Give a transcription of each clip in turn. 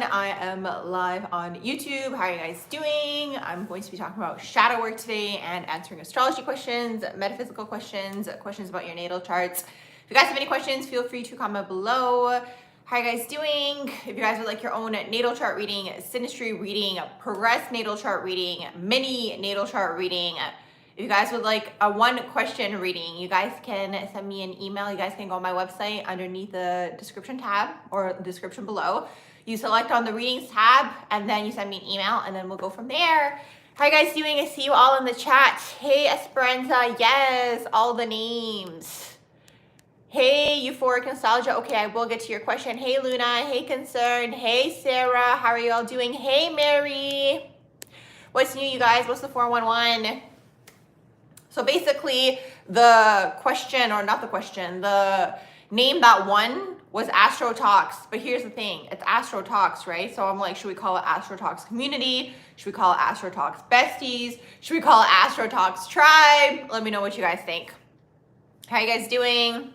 I am live on YouTube. How are you guys doing? I'm going to be talking about shadow work today and answering astrology questions, metaphysical questions, questions about your natal charts. If you guys have any questions, feel free to comment below. How are you guys doing? If you guys would like your own natal chart reading, synastry reading, progress natal chart reading, mini natal chart reading, if you guys would like a one question reading, you guys can send me an email. You guys can go on my website underneath the description tab or the description below. You select on the readings tab and then you send me an email and then we'll go from there. How are you guys doing? I see you all in the chat. Hey Esperanza, yes, all the names. Hey Euphoric Nostalgia, okay, I will get to your question. Hey Luna, hey Concern, hey Sarah, how are you all doing? Hey Mary. What's new, you guys? What's the 411? So basically the question, or not the question, the name that won was Astro Talks. But here's the thing, it's Astro Talks, right? So I'm like, should we call it Astro Talks Community? Should we call it Astro Talks Besties? Should we call it Astro Talks Tribe? Let me know what you guys think. How you guys doing?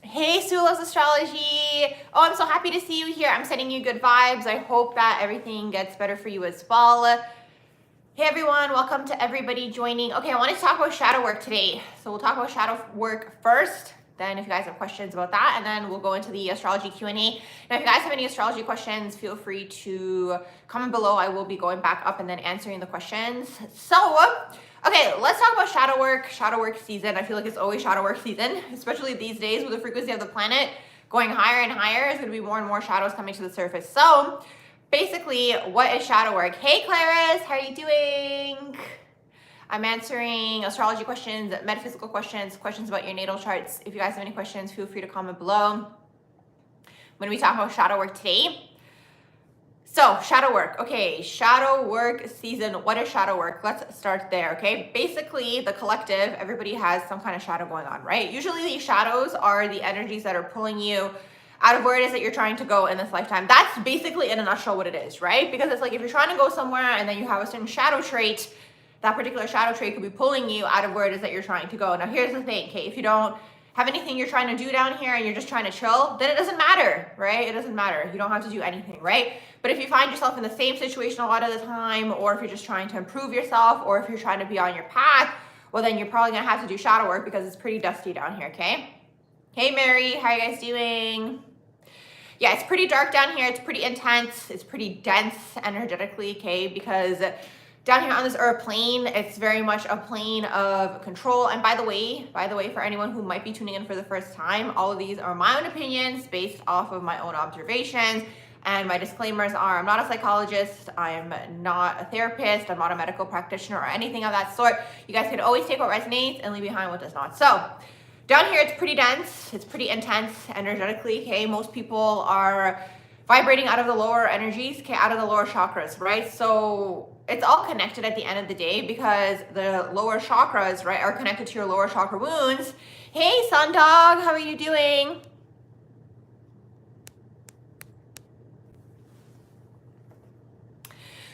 Hey, Sue loves astrology. Oh, I'm so happy to see you here. I'm sending you good vibes. I hope that everything gets better for you as well. Hey everyone, welcome to everybody joining. Okay, I wanted to talk about shadow work today. So we'll talk about shadow work first, then if you guys have questions about that, and then we'll go into the astrology Q&A. Now, if you guys have any astrology questions, feel free to comment below. I will be going back up and then answering the questions. So, okay, let's talk about shadow work season. I feel like it's always shadow work season, especially these days with the frequency of the planet going higher and higher. There's gonna be more and more shadows coming to the surface. So, basically, what is shadow work? Hey Claris, how are you doing? I'm answering astrology questions, metaphysical questions, questions about your natal charts. If you guys have any questions, feel free to comment below. I'm gonna be talking about shadow work today. So, shadow work. Okay, shadow work season. What is shadow work? Let's start there, okay? Basically, the collective, everybody has some kind of shadow going on, right? Usually these shadows are the energies that are pulling you out of where it is that you're trying to go in this lifetime. That's basically in a nutshell what it is, right? Because it's like if you're trying to go somewhere and then you have a certain shadow trait, that particular shadow trait could be pulling you out of where it is that you're trying to go. Now here's the thing, okay? If you don't have anything you're trying to do down here and you're just trying to chill, then it doesn't matter, right? It doesn't matter. You don't have to do anything, right? But if you find yourself in the same situation a lot of the time, or if you're just trying to improve yourself, or if you're trying to be on your path, well then you're probably gonna have to do shadow work because it's pretty dusty down here, okay? Hey Mary, how are you guys doing? Yeah, it's pretty dark down here. It's pretty intense. It's pretty dense energetically, okay? Because down here on this earth plane, it's very much a plane of control. And by the way, for anyone who might be tuning in for the first time, all of these are my own opinions based off of my own observations. And my disclaimers are, I'm not a psychologist, I'm not a therapist, I'm not a medical practitioner or anything of that sort. You guys can always take what resonates and leave behind what does not. So, down here, it's pretty dense, it's pretty intense energetically, okay? Most people are vibrating out of the lower energies, okay, out of the lower chakras, right? So it's all connected at the end of the day because the lower chakras, right, are connected to your lower chakra wounds. Hey, Sundog, how are you doing?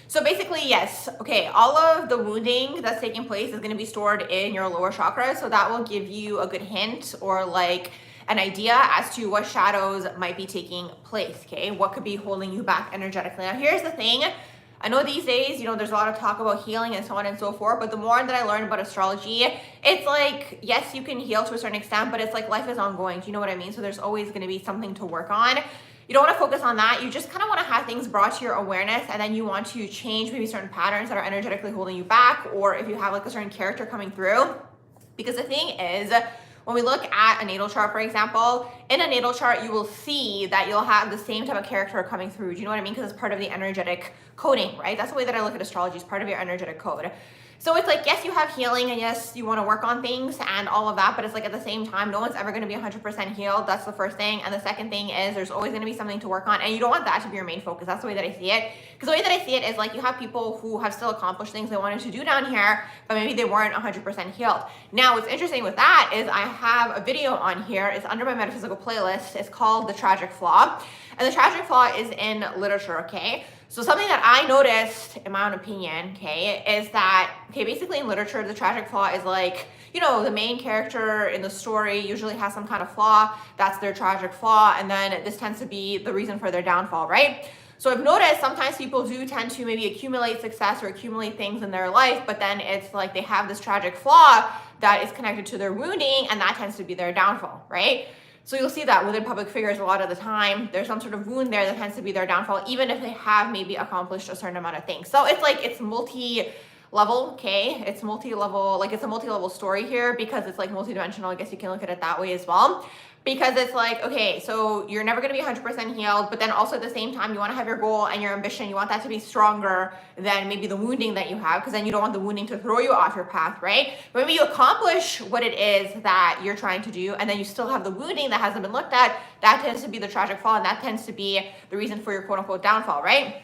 So basically, yes, okay, all of the wounding that's taking place is going to be stored in your lower chakra. So that will give you a good hint or like an idea as to what shadows might be taking place, okay? What could be holding you back energetically. Now, here's the thing. I know these days, you know, there's a lot of talk about healing and so on and so forth, but the more that I learn about astrology, it's like, yes, you can heal to a certain extent, but it's like life is ongoing. Do you know what I mean? So there's always going to be something to work on. You don't want to focus on that. You just kind of want to have things brought to your awareness, and then you want to change maybe certain patterns that are energetically holding you back, or if you have like a certain character coming through. Because the thing is, when we look at a natal chart, for example, in a natal chart, you will see that you'll have the same type of character coming through. Do you know what I mean? Because it's part of the energetic coding, right? That's the way that I look at astrology. It's part of your energetic code. So it's like, yes, you have healing, and yes, you want to work on things and all of that, but it's like at the same time, no one's ever going to be 100% healed. That's the first thing. And the second thing is there's always going to be something to work on, and you don't want that to be your main focus. That's the way that I see it. Because the way that I see it is like you have people who have still accomplished things they wanted to do down here, but maybe they weren't 100% healed. Now, what's interesting with that is I have a video on here. It's under my metaphysical playlist. It's called The Tragic Flaw. And the tragic flaw is in literature, okay? So something that I noticed, in my own opinion, okay, is that, okay, basically in literature, the tragic flaw is like, you know, the main character in the story usually has some kind of flaw. That's their tragic flaw. And then this tends to be the reason for their downfall, right? So I've noticed sometimes people do tend to maybe accumulate success or accumulate things in their life, but then it's like they have this tragic flaw that is connected to their wounding, and that tends to be their downfall, right? So you'll see that within public figures a lot of the time, there's some sort of wound there that tends to be their downfall, even if they have maybe accomplished a certain amount of things. So it's like, it's multi-level, okay? It's multi-level, like it's a multi-level story here because it's like multi-dimensional. I guess you can look at it that way as well. Because it's like, okay, so you're never going to be 100% healed, but then also at the same time, you want to have your goal and your ambition. You want that to be stronger than maybe the wounding that you have, because then you don't want the wounding to throw you off your path, right? But maybe you accomplish what it is that you're trying to do, and then you still have the wounding that hasn't been looked at. That tends to be the tragic fall, and that tends to be the reason for your quote unquote downfall, right?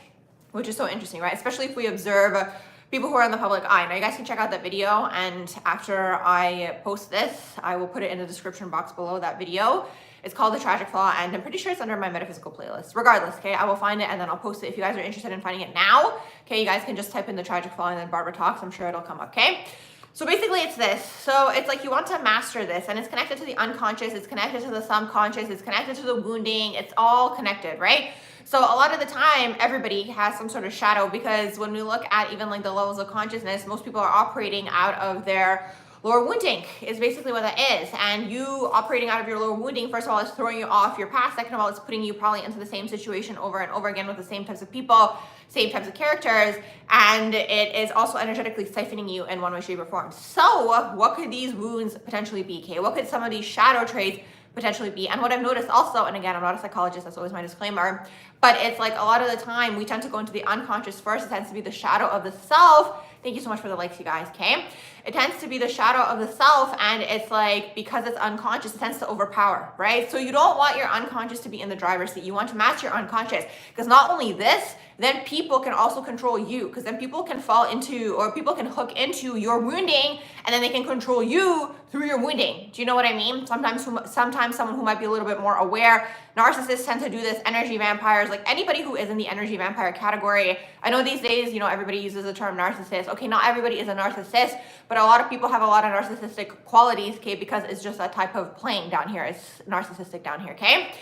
Which is so interesting, right? Especially if we observe people who are in the public eye. Now you guys can check out that video, and after I post this, I will put it in the description box below that video. It's called The Tragic Flaw, and I'm pretty sure it's under my metaphysical playlist. Regardless, okay, I will find it and then I'll post it. If you guys are interested in finding it now, okay, you guys can just type in The Tragic Flaw and then Barbara Talks. I'm sure it'll come up, okay? So basically it's this. So it's like you want to master this, and it's connected to the unconscious, it's connected to the subconscious, it's connected to the wounding, it's all connected, right? So a lot of the time, everybody has some sort of shadow, because when we look at even like the levels of consciousness, most people are operating out of their lower wounding is basically what that is. And you operating out of your lower wounding, first of all, is throwing you off your path. Second of all, it's putting you probably into the same situation over and over again with the same types of people, same types of characters, and it is also energetically siphoning you in one way, shape, or form. So what could these wounds potentially be, Kay? What could some of these shadow traits potentially be? And what I've noticed also, and again, I'm not a psychologist, that's always my disclaimer, but it's like a lot of the time we tend to go into the unconscious first. It tends to be the shadow of the self. Thank you so much for the likes, you guys, okay? It tends to be the shadow of the self, and it's like, because it's unconscious, it tends to overpower, right? So you don't want your unconscious to be in the driver's seat. You want to master your unconscious, because not only this, then people can also control you, because then people can fall into, or people can hook into your wounding, and then they can control you through your wounding. Do you know what I mean? Sometimes someone who might be a little bit more aware. Narcissists tend to do this, energy vampires, like anybody who is in the energy vampire category. I know these days, you know, everybody uses the term narcissist. Okay, not everybody is a narcissist, but a lot of people have a lot of narcissistic qualities, okay, because it's just a type of plane down here. It's narcissistic down here, okay?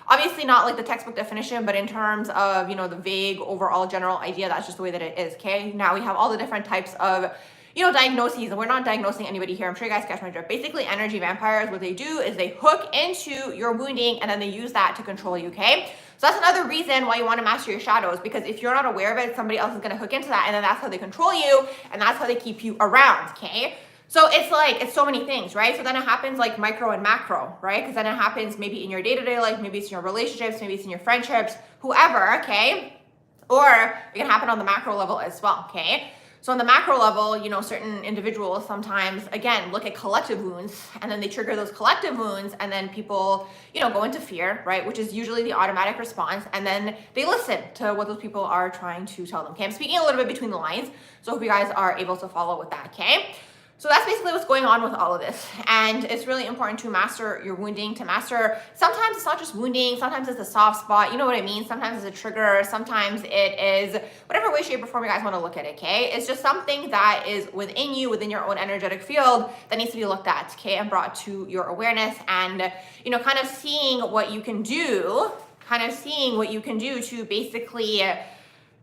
Obviously not like the textbook definition, but in terms of, you know, the vague overall general idea, that's just the way that it is, okay? Now we have all the different types of, you know, diagnoses, and we're not diagnosing anybody here. I'm sure you guys catch my drift. Basically, energy vampires, what they do is they hook into your wounding, and then they use that to control you, okay? So that's another reason why you want to master your shadows, because if you're not aware of it, somebody else is going to hook into that, and then that's how they control you, and that's how they keep you around, okay? So it's like, it's so many things, right? So then it happens like micro and macro, right? Because then it happens maybe in your day-to-day life, maybe it's in your relationships, maybe it's in your friendships, whoever, okay? Or it can happen on the macro level as well, okay? So on the macro level, you know, certain individuals sometimes, again, look at collective wounds, and then they trigger those collective wounds, and then people, you know, go into fear, right? Which is usually the automatic response. And then they listen to what those people are trying to tell them, okay? I'm speaking a little bit between the lines, so I hope you guys are able to follow with that, okay? So that's basically what's going on with all of this. And it's really important to master your wounding, to master, sometimes it's not just wounding, sometimes it's a soft spot, you know what I mean? Sometimes it's a trigger, sometimes it is whatever way, shape, or form you guys want to look at it, okay? It's just something that is within you, within your own energetic field, that needs to be looked at, okay, and brought to your awareness, and, you know, kind of seeing what you can do, to basically,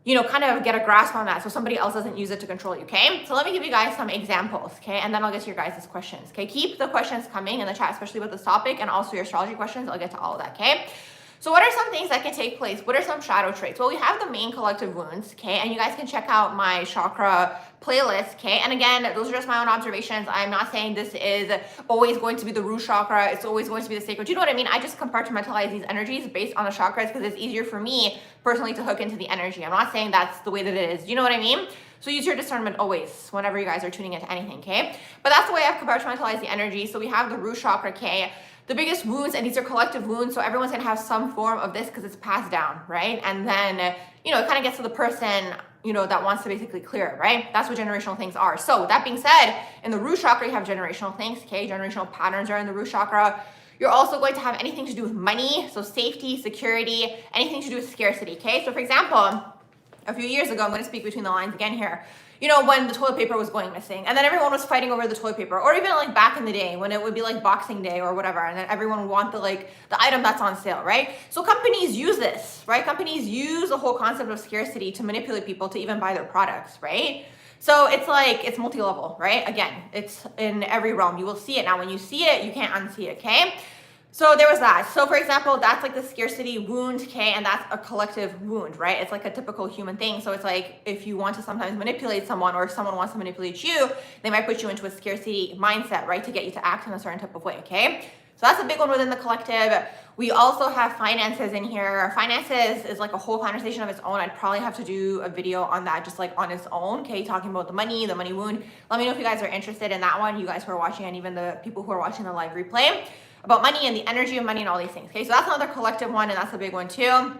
you know, kind of get a grasp on that so somebody else doesn't use it to control you, okay? So let me give you guys some examples, okay? And then I'll get to your guys' questions, okay? Keep the questions coming in the chat, especially with this topic, and also your astrology questions. I'll get to all of that, okay? So what are some things that can take place? What are some shadow traits? Well, we have the main collective wounds, okay? And you guys can check out my chakra playlist, okay? And again, those are just my own observations. I'm not saying this is always going to be the root chakra. It's always going to be the sacred. You know what I mean? I just compartmentalize these energies based on the chakras because it's easier for me personally to hook into the energy. I'm not saying that's the way that it is. You know what I mean? So use your discernment always whenever you guys are tuning into anything, okay? But that's the way I've compartmentalized the energy. So we have the root chakra, okay? The biggest wounds, and these are collective wounds, so everyone's gonna have some form of this because it's passed down, right? And then, you know, it kind of gets to the person, you know, that wants to basically clear it, right? That's what generational things are. So that being said, in the root chakra, you have generational things, okay? Generational patterns are in the root chakra. You're also going to have anything to do with money, so safety, security, anything to do with scarcity, okay? So for example, a few years ago, I'm going to speak between the lines again here, you know, when the toilet paper was going missing and then everyone was fighting over the toilet paper, or even like back in the day when it would be like Boxing Day or whatever, and then everyone would want the item that's on sale, right? So companies use this, right? Companies use the whole concept of scarcity to manipulate people to even buy their products, right? So it's like, it's multi-level, right? Again, it's in every realm. You will see it. Now, when you see it, you can't unsee it, okay? So there was that. So for example, that's like the scarcity wound, okay? And that's a collective wound, right? It's like a typical human thing. So it's like, if you want to sometimes manipulate someone, or if someone wants to manipulate you, they might put you into a scarcity mindset, right? To get you to act in a certain type of way, okay? So that's a big one within the collective. We also have finances in here. Finances is like a whole conversation of its own. I'd probably have to do a video on that just like on its own, okay? Talking about the money wound. Let me know if you guys are interested in that one, you guys who are watching, and even the people who are watching the live replay, about money and the energy of money and all these things, okay? So that's another collective one, and that's a big one too.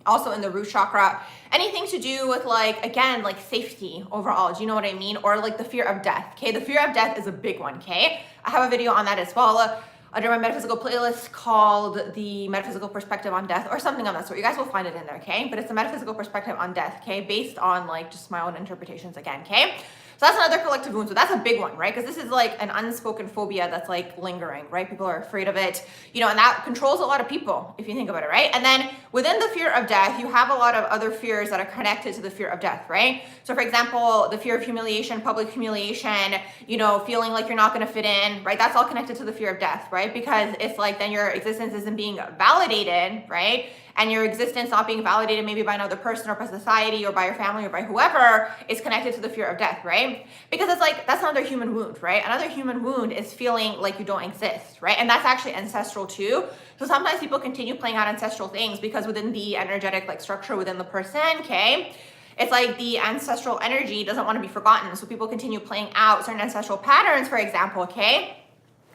Also in the root chakra, anything to do with like, again, like safety overall, do you know what I mean? Or like the fear of death, okay? The fear of death is a big one, okay? I have a video on that as well under my metaphysical playlist called The Metaphysical Perspective on Death, or something on that sort. You guys will find it in there, okay? But it's a metaphysical perspective on death, okay? Based on like just my own interpretations again, okay? So that's another collective wound. So that's a big one, right? Because this is like an unspoken phobia that's like lingering, right? People are afraid of it, you know, and that controls a lot of people if you think about it, right? And then within the fear of death, you have a lot of other fears that are connected to the fear of death, right? So for example, the fear of humiliation, public humiliation, you know, feeling like you're not going to fit in, right? That's all connected to the fear of death, right? Because it's like then your existence isn't being validated, right? And your existence not being validated maybe by another person or by society or by your family or by whoever is connected to the fear of death, right? Because it's like, that's another human wound, right? Another human wound is feeling like you don't exist, right? And that's actually ancestral too. So sometimes people continue playing out ancestral things because within the energetic like structure within the person, okay, it's like the ancestral energy doesn't want to be forgotten. So people continue playing out certain ancestral patterns, for example, okay?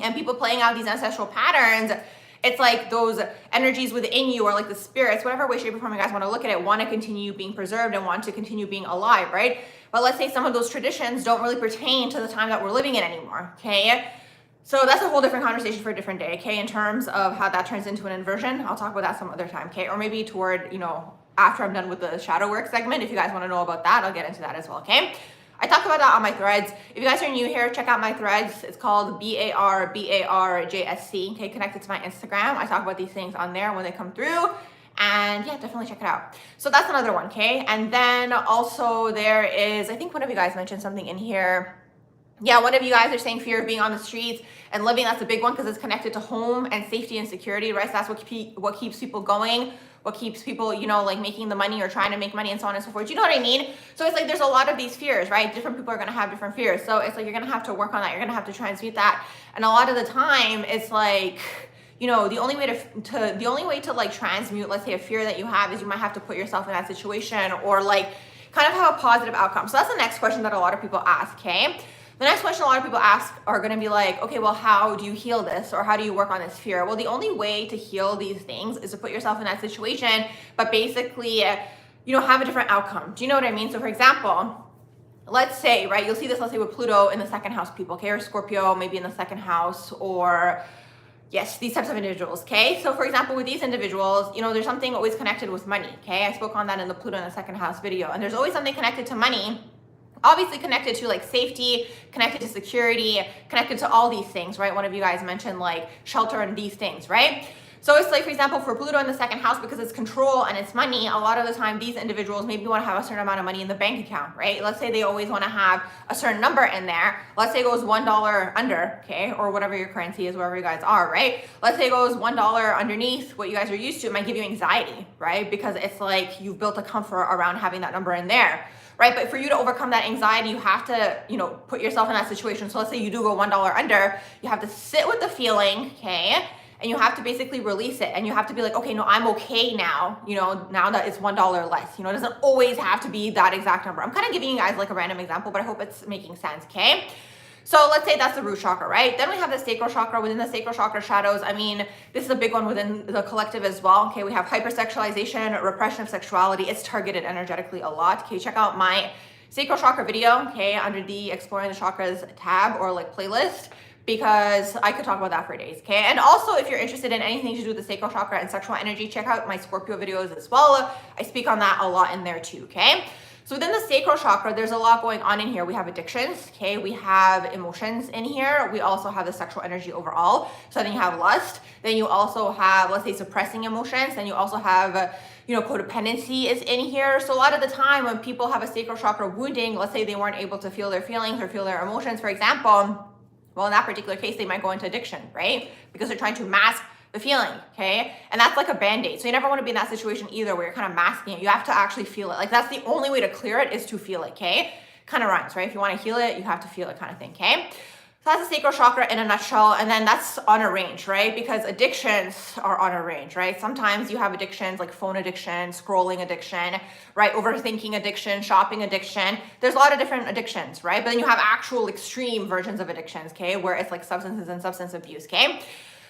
And people playing out these ancestral patterns, it's like those energies within you, or like the spirits, whatever way, shape, or form you guys want to look at it, want to continue being preserved and want to continue being alive, right? But let's say some of those traditions don't really pertain to the time that we're living in anymore, okay? So that's a whole different conversation for a different day, okay? In terms of how that turns into an inversion, I'll talk about that some other time, okay? Or maybe toward, you know, after I'm done with the shadow work segment, if you guys want to know about that, I'll get into that as well, okay? I talk about that on my threads. If you guys are new here, check out my threads. It's called BARJSC, okay, connected to my Instagram. I talk about these things on there when they come through. And yeah, definitely check it out. So that's another one, okay? And then also there is, I think one of you guys mentioned something in here. Yeah, one of you guys are saying fear of being on the streets and living. That's a big one because it's connected to home and safety and security, right? So that's what keeps people going, what keeps people, you know, like making the money or trying to make money and so on and so forth. You know what I mean? So it's like there's a lot of these fears, right? Different people are going to have different fears. So it's like you're going to have to work on that. You're going to have to transmute that. And a lot of the time it's like, you know, the only way to like transmute, let's say, a fear that you have is you might have to put yourself in that situation or like kind of have a positive outcome. So that's the next question that a lot of people ask, okay? The next question a lot of people ask are going to be like, okay, well, how do you heal this? Or how do you work on this fear? Well, the only way to heal these things is to put yourself in that situation, but basically, you know, have a different outcome. Do you know what I mean? So for example, let's say, right, you'll see this, let's say with Pluto in the second house people, okay, or Scorpio maybe in the second house, or yes, these types of individuals, okay? So for example, with these individuals, you know, there's something always connected with money, okay? I spoke on that in the Pluto in the second house video, and there's always something connected to money, obviously connected to like safety, connected to security, connected to all these things, right? One of you guys mentioned like shelter and these things, right? So it's like, for example, for Pluto in the second house, because it's control and it's money, a lot of the time these individuals maybe want to have a certain amount of money in the bank account, right? Let's say they always want to have a certain number in there. Let's say it goes $1 under, okay? Or whatever your currency is, wherever you guys are, right? Let's say it goes $1 underneath what you guys are used to. It might give you anxiety, right? Because it's like you've built a comfort around having that number in there, right? But for you to overcome that anxiety, you have to, you know, put yourself in that situation. So let's say you do go $1 under, you have to sit with the feeling, okay? And you have to basically release it. And you have to be like, okay, no, I'm okay now, you know, now that it's $1 less. You know, it doesn't always have to be that exact number. I'm kind of giving you guys like a random example, but I hope it's making sense, okay? So let's say that's the root chakra, right? Then we have the sacral chakra. Within the sacral chakra shadows, I mean, this is a big one within the collective as well, okay? We have hypersexualization, repression of sexuality. It's targeted energetically a lot, okay? Check out my sacral chakra video, okay, under the Exploring the Chakras tab or like playlist, because I could talk about that for days, okay? And also, if you're interested in anything to do with the sacral chakra and sexual energy, check out my Scorpio videos as well. I speak on that a lot in there too, okay? So within the sacral chakra, there's a lot going on in here. We have addictions, okay? We have emotions in here. We also have the sexual energy overall. So then you have lust. Then you also have, let's say, suppressing emotions. Then you also have, codependency is in here. So a lot of the time when people have a sacral chakra wounding, let's say they weren't able to feel their feelings or feel their emotions, for example, well, in that particular case, they might go into addiction, right? Because they're trying to mask the feeling, okay? And that's like a band-aid. So you never want to be in that situation either where you're kind of masking it. You have to actually feel it. Like that's the only way to clear it is to feel it, okay? Kind of rhymes, right? If you want to heal it, you have to feel it kind of thing, okay? So that's the sacral chakra in a nutshell. And then that's on a range, right? Because addictions are on a range, right? Sometimes you have addictions like phone addiction, scrolling addiction, right? Overthinking addiction, shopping addiction. There's a lot of different addictions, right? But then you have actual extreme versions of addictions, okay? Where it's like substances and substance abuse, okay?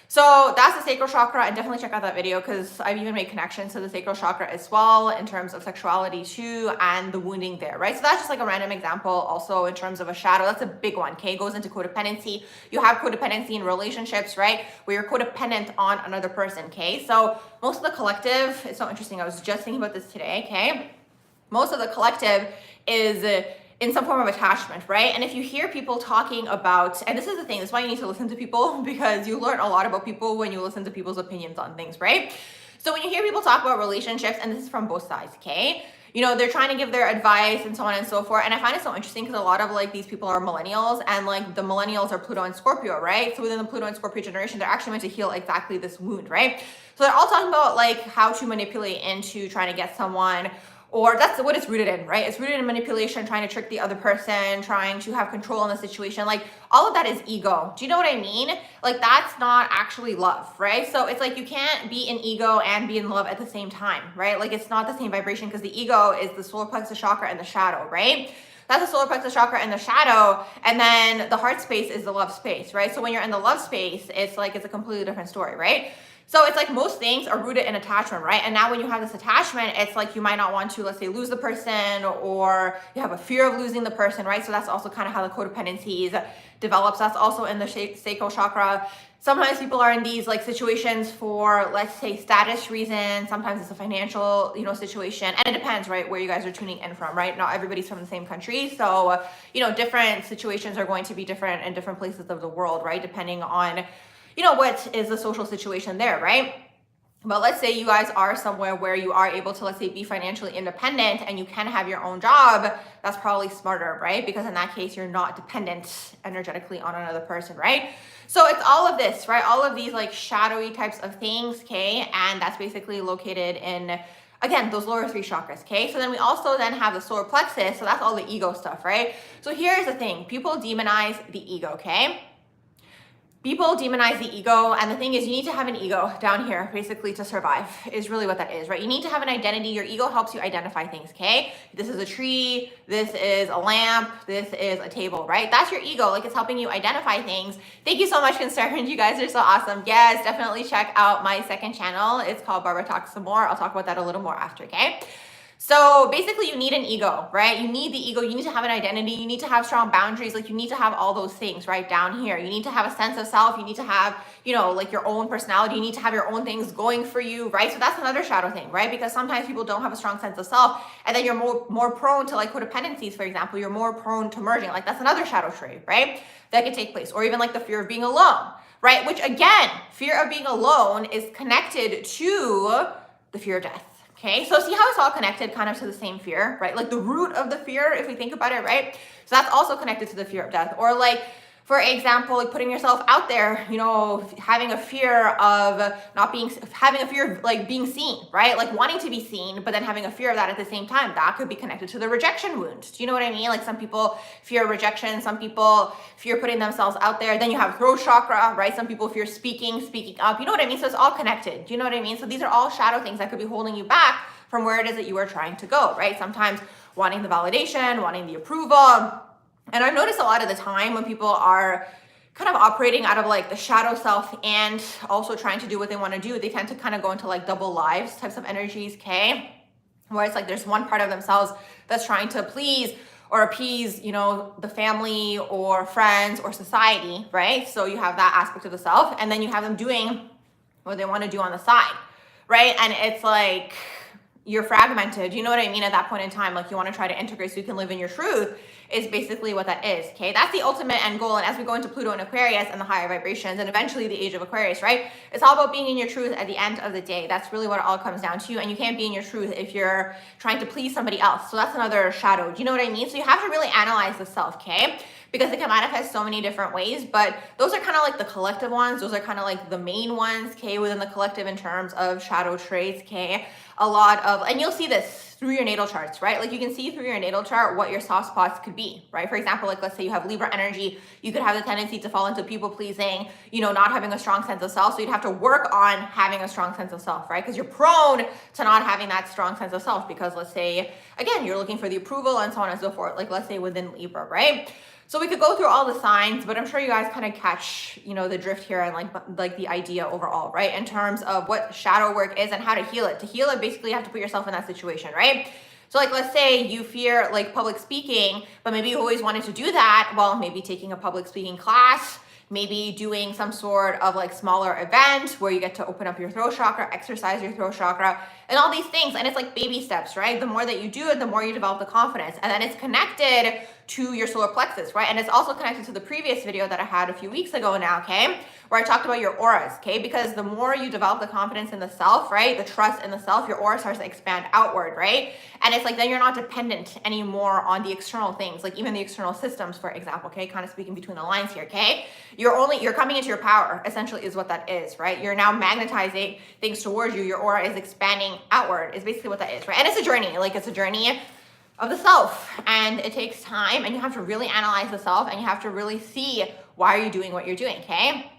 So that's the sacral chakra, and definitely check out that video because I've even made connections to the sacral chakra as well in terms of sexuality too and the wounding there, right? So that's just like a random example. Also in terms of a shadow, that's a big one, okay? It goes into codependency. You have codependency in relationships, right? Where you're codependent on another person, okay? So most of the collective, it's so interesting. I was just thinking about this today, okay? Most of the collective is in some form of attachment, right? And if you hear people talking about, and this is the thing, that's why you need to listen to people because you learn a lot about people when you listen to people's opinions on things, right? So when you hear people talk about relationships, and this is from both sides, okay? They're trying to give their advice and so on and so forth. And I find it so interesting because a lot of like these people are millennials and like the millennials are Pluto and Scorpio, right? So within the Pluto and Scorpio generation, they're actually meant to heal exactly this wound, right? So they're all talking about like how to manipulate into trying to get someone, or that's what it's rooted in, right? It's rooted in manipulation, trying to trick the other person, trying to have control in the situation. Like all of that is ego. Do you know what I mean? Like that's not actually love, right? So it's like you can't be in ego and be in love at the same time, right? Like it's not the same vibration because the ego is the solar plexus chakra and the shadow, right? That's the solar plexus chakra and the shadow. And then the heart space is the love space, right? So when you're in the love space, it's like, it's a completely different story, right? So it's like most things are rooted in attachment, right? And now when you have this attachment, it's like you might not want to, let's say, lose the person, or you have a fear of losing the person, right? So that's also kind of how the codependencies develops. That's also in the sacral chakra. Sometimes people are in these like situations for, let's say, status reasons. Sometimes it's a financial, situation. And it depends, right, where you guys are tuning in from, right? Not everybody's from the same country. So, different situations are going to be different in different places of the world, right? Depending on what is the social situation there, right? But let's say you guys are somewhere where you are able to, let's say, be financially independent and you can have your own job. That's probably smarter, right? Because in that case, you're not dependent energetically on another person, right? So it's all of this, right? All of these like shadowy types of things, okay? And that's basically located in, again, those lower three chakras, okay? So then we also then have the solar plexus. So that's all the ego stuff, right? So here's the thing. People demonize the ego, okay? People demonize the ego, and the thing is you need to have an ego down here basically to survive is really what that is, right? You need to have an identity. Your ego helps you identify things, okay? This is a tree, this is a lamp, this is a table, right? That's your ego, like it's helping you identify things. Thank you so much, Concerned. You guys are so awesome. Yes, definitely check out my second channel. It's called Barbara Talks Some More. I'll talk about that a little more after, okay? So basically you need an ego, right? You need the ego. You need to have an identity. You need to have strong boundaries. Like you need to have all those things right down here. You need to have a sense of self. You need to have, like your own personality. You need to have your own things going for you, right? So that's another shadow thing, right? Because sometimes people don't have a strong sense of self, and then you're more prone to like codependencies, for example. You're more prone to merging. Like that's another shadow trait, right? That can take place. Or even like the fear of being alone, right? Which again, fear of being alone is connected to the fear of death. Okay, so see how it's all connected kind of to the same fear, right? Like the root of the fear, if we think about it, right? So that's also connected to the fear of death. Or like, for example, like putting yourself out there, having a fear of having a fear of like being seen, right? Like wanting to be seen, but then having a fear of that at the same time. That could be connected to the rejection wound. Do you know what I mean? Like some people fear rejection, some people fear putting themselves out there. Then you have throat chakra, right? Some people fear speaking up. You know what I mean? So it's all connected. Do you know what I mean? So these are all shadow things that could be holding you back from where it is that you are trying to go, right? Sometimes wanting the validation, wanting the approval. And I've noticed a lot of the time when people are kind of operating out of like the shadow self and also trying to do what they want to do, they tend to kind of go into like double lives types of energies, okay? Where it's like there's one part of themselves that's trying to please or appease, you know, the family or friends or society, right? So you have that aspect of the self, and then you have them doing what they want to do on the side, right? And it's like you're fragmented, you know what I mean, at that point in time. Like you want to try to integrate so you can live in your truth, is basically what that is. Okay, that's the ultimate end goal. And as we go into Pluto and Aquarius and the higher vibrations and eventually the age of Aquarius, right, it's all about being in your truth at the end of the day. That's really what it all comes down to. And you can't be in your truth if you're trying to please somebody else. So that's another shadow, do you know what I mean? So you have to really analyze the self, okay, because it can manifest so many different ways. But those are kind of like the collective ones. Those are kind of like the main ones, okay, within the collective in terms of shadow traits, okay. A lot of, and you'll see this through your natal charts, right? Like you can see through your natal chart what your soft spots could be, right? For example, like let's say you have Libra energy, you could have the tendency to fall into people pleasing, you know, not having a strong sense of self. So you'd have to work on having a strong sense of self, right? Because you're prone to not having that strong sense of self because let's say, again, you're looking for the approval and so on and so forth. Like let's say within Libra, right? So we could go through all the signs, but I'm sure you guys kind of catch, you know, the drift here and like the idea overall, right? In terms of what shadow work is and how to heal it. To heal it, basically you have to put yourself in that situation, right? So like, let's say you fear like public speaking, but maybe you always wanted to do that. Well, maybe taking a public speaking class, maybe doing some sort of like smaller event where you get to open up your throat chakra, exercise your throat chakra, and all these things. And it's like baby steps, right? The more that you do it, the more you develop the confidence. And then it's connected to your solar plexus, right? And it's also connected to the previous video that I had a few weeks ago now, okay? Where I talked about your auras, okay? Because the more you develop the confidence in the self, right? The trust in the self, your aura starts to expand outward, right? And it's like, then you're not dependent anymore on the external things, like even the external systems, for example, okay? Kind of speaking between the lines here, okay? You're coming into your power, essentially is what that is, right? You're now magnetizing things towards you. Your aura is expanding outward, is basically what that is, right? And it's a journey, like it's a journey of the self, and it takes time, and you have to really analyze the self, and you have to really see why are you doing what you're doing, okay?